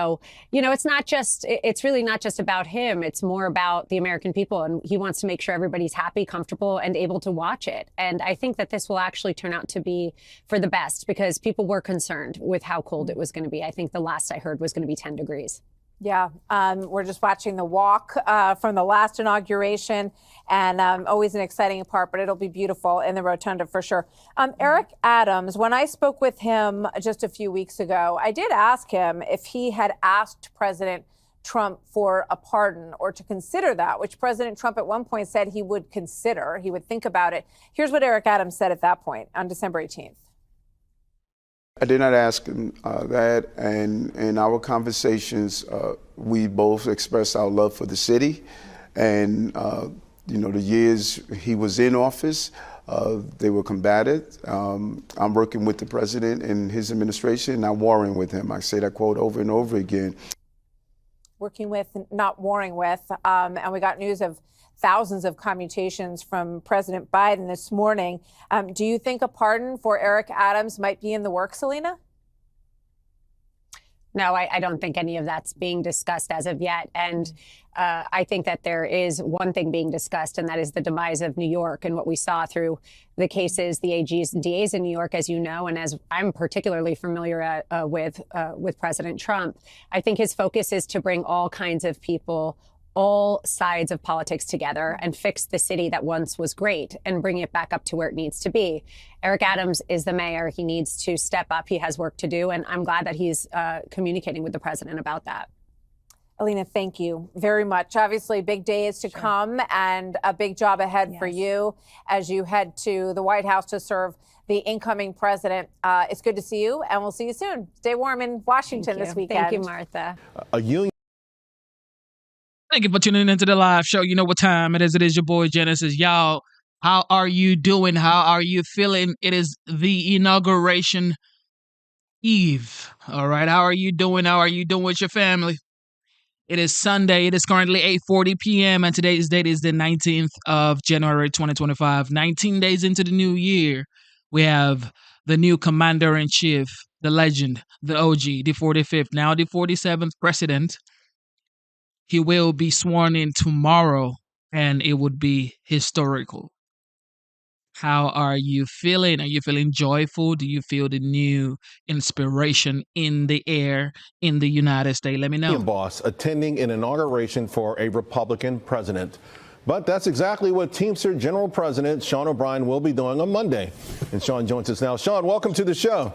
it's really not just about him. It's more about the American people. And he wants to make sure everybody's happy, comfortable, and able to watch it. And I think that this will actually turn out to be for the best, because people were concerned with how cold it was going to be. I think the last I heard was going to be 10 degrees. Yeah, we're just watching the walk from the last inauguration, and always an exciting part, but it'll be beautiful in the rotunda for sure. Eric Adams, when I spoke with him just a few weeks ago, I did ask him if he had asked President Trump for a pardon or to consider that, which President Trump at one point said he would consider, he would think about it. Here's what Eric Adams said at that point on December 18th. I did not ask him that, and in our conversations, we both expressed our love for the city, and the years he was in office, they were combated. I'm working with the president and his administration, not warring with him. I say that quote over and over again. Working with, not warring with, and we got news of thousands of commutations from President Biden this morning. Do you think a pardon for Eric Adams might be in the works, Alina? No, I don't think any of that's being discussed as of yet. And I think that there is one thing being discussed, and that is the demise of New York and what we saw through the cases, the AGs and DAs in New York, as you know, and as I'm particularly familiar with President Trump. I think his focus is to bring all kinds of people, all sides of politics together, and fix the city that once was great and bring it back up to where it needs to be. Eric Adams is the mayor. He needs to step up. He has work to do. And I'm glad that he's communicating with the president about that. Alina, thank you very much. Obviously, big days to come and a big job ahead for you as you head to the White House to serve the incoming president. It's good to see you, and we'll see you soon. Stay warm in Washington this weekend. Thank you, Martha. A union. Thank you for tuning into the live show. You know what time it is. It is your boy Genesis. Y'all, how are you doing? How are you feeling? It is the inauguration Eve. All right, how are you doing? How are you doing with your family? It is Sunday. It is currently 8:40 p.m. and today's date is the 19th of January 2025. 19 days into the new year, we have the new commander-in-chief, the legend, the OG, the 45th, now the 47th president. He will be sworn in tomorrow and it would be historical. How are you feeling? Are you feeling joyful? Do you feel the new inspiration in the air in the United States? Let me know. Boss attending an inauguration for a Republican president. But that's exactly what Teamster General President Sean O'Brien will be doing on Monday. And Sean joins us now. Sean, welcome to the show.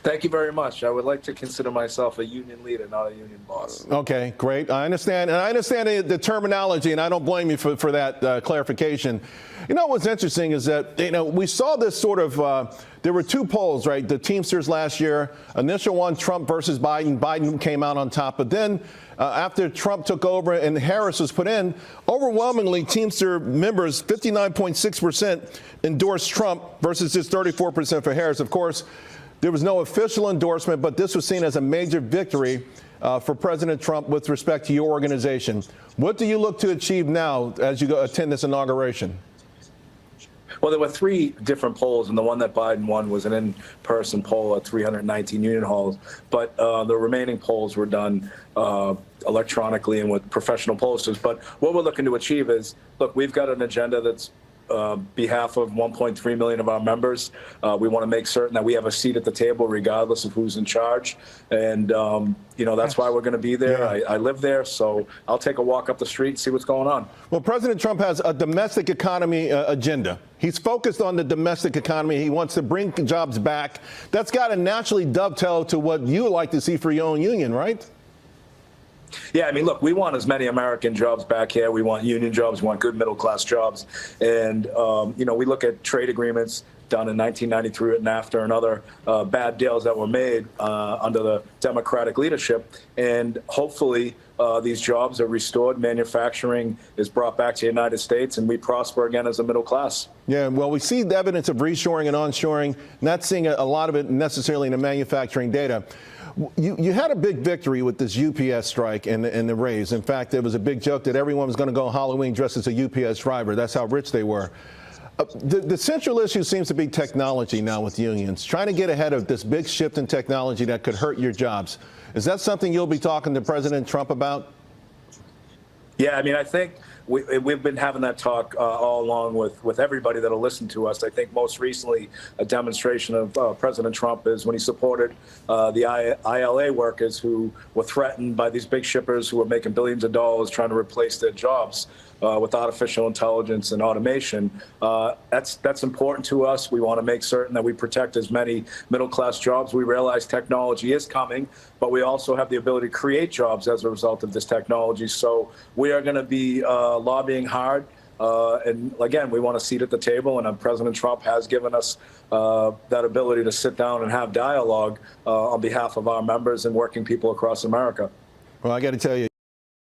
Thank you very much. I would like to consider myself a union leader, not a union boss. Okay, great. I understand. And I understand the terminology, and I don't blame you for that clarification. You know, what's interesting is that, we saw this sort of, there were two polls, right? The Teamsters last year, initial one, Trump versus Biden. Biden came out on top. But then after Trump took over and Harris was put in, overwhelmingly, Teamster members, 59.6% endorsed Trump versus just 34% for Harris. Of course, there was no official endorsement, but this was seen as a major victory for President Trump with respect to your organization. What do you look to achieve now as you go attend this inauguration? Well, there were three different polls, and the one that Biden won was an in-person poll at 319 union halls. But the remaining polls were done electronically and with professional pollsters. But what we're looking to achieve is, look, we've got an agenda that's behalf of 1.3 million of our members. We want to make certain that we have a seat at the table regardless of who's in charge. And, that's why we're going to be there. Yeah. I live there, so I'll take a walk up the street and see what's going on. Well, President Trump has a domestic economy agenda. He's focused on the domestic economy. He wants to bring jobs back. That's got to naturally dovetail to what you would like to see for your own union, right? Yeah, I mean, look, we want as many American jobs back here. We want union jobs. We want good middle-class jobs. And, we look at trade agreements done in 1993 at NAFTA and other bad deals that were made under the Democratic leadership. And hopefully these jobs are restored. Manufacturing is brought back to the United States, and we prosper again as a middle class. Yeah, well, we see the evidence of reshoring and onshoring, not seeing a lot of it necessarily in the manufacturing data. You had a big victory with this UPS strike and the raise. In fact, there was a big joke that everyone was going to go Halloween dressed as a UPS driver. That's how rich they were. The central issue seems to be technology now with unions, trying to get ahead of this big shift in technology that could hurt your jobs. Is that something you'll be talking to President Trump about? Yeah, I mean, I think we've been having that talk all along with everybody that'll listen to us. I think most recently a demonstration of President Trump is when he supported the ILA workers who were threatened by these big shippers who were making billions of dollars trying to replace their jobs with artificial intelligence and automation. That's important to us. We want to make certain that we protect as many middle-class jobs. We realize technology is coming, but we also have the ability to create jobs as a result of this technology. So we are going to be lobbying hard. And again, we want a seat at the table, and President Trump has given us that ability to sit down and have dialogue on behalf of our members and working people across America. Well, I got to tell you.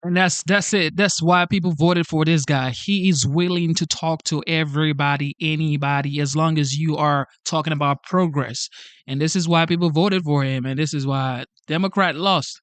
And that's it. That's why people voted for this guy. He is willing to talk to everybody, anybody, as long as you are talking about progress. And this is why people voted for him. And this is why Democrat lost.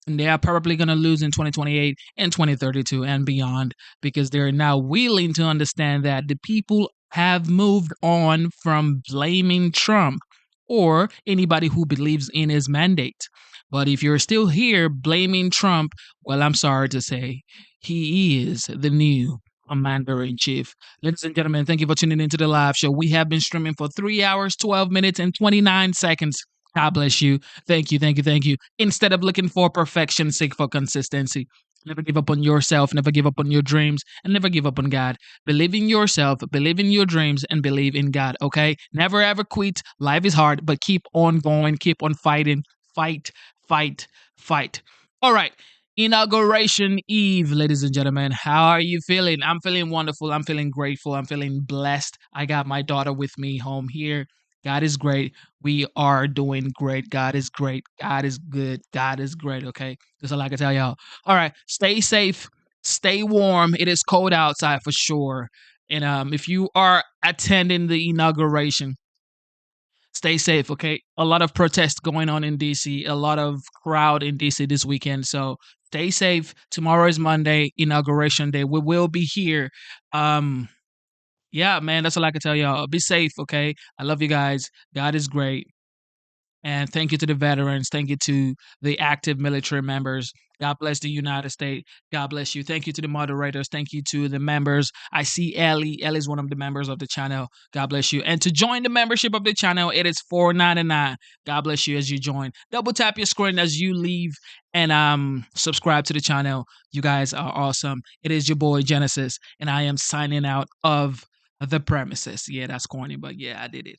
And they are probably going to lose in 2028 and 2032 and beyond, because they're now willing to understand that the people have moved on from blaming Trump or anybody who believes in his mandate. But if you're still here blaming Trump, well, I'm sorry to say, he is the new commander-in-chief. Ladies and gentlemen, thank you for tuning into the live show. We have been streaming for 3 hours, 12 minutes, and 29 seconds. God bless you. Thank you, thank you, thank you. Instead of looking for perfection, seek for consistency. Never give up on yourself, never give up on your dreams, and never give up on God. Believe in yourself, believe in your dreams, and believe in God, okay? Never ever quit. Life is hard, but keep on going, keep on fighting. Fight, fight, fight. All right. Inauguration Eve, ladies and gentlemen. How are you feeling? I'm feeling wonderful. I'm feeling grateful. I'm feeling blessed. I got my daughter with me home here. God is great. We are doing great. God is great. God is good. God is great. Okay. That's all I can tell y'all. All right. Stay safe. Stay warm. It is cold outside for sure. And if you are attending the inauguration, Stay safe, okay? A lot of protests going on in DC, a lot of crowd in DC this weekend. So stay safe. Tomorrow is Monday, inauguration day. We will be here. Yeah, man, that's all I can tell y'all. Be safe, okay? I love you guys. God is great. And thank you to the veterans. Thank you to the active military members. God bless the United States. God bless you. Thank you to the moderators. Thank you to the members. I see Ellie. Ellie's one of the members of the channel. God bless you. And to join the membership of the channel, it is $4.99. God bless you as you join. Double tap your screen as you leave and subscribe to the channel. You guys are awesome. It is your boy Genesis, and I am signing out of the premises. Yeah, that's corny, but yeah, I did it.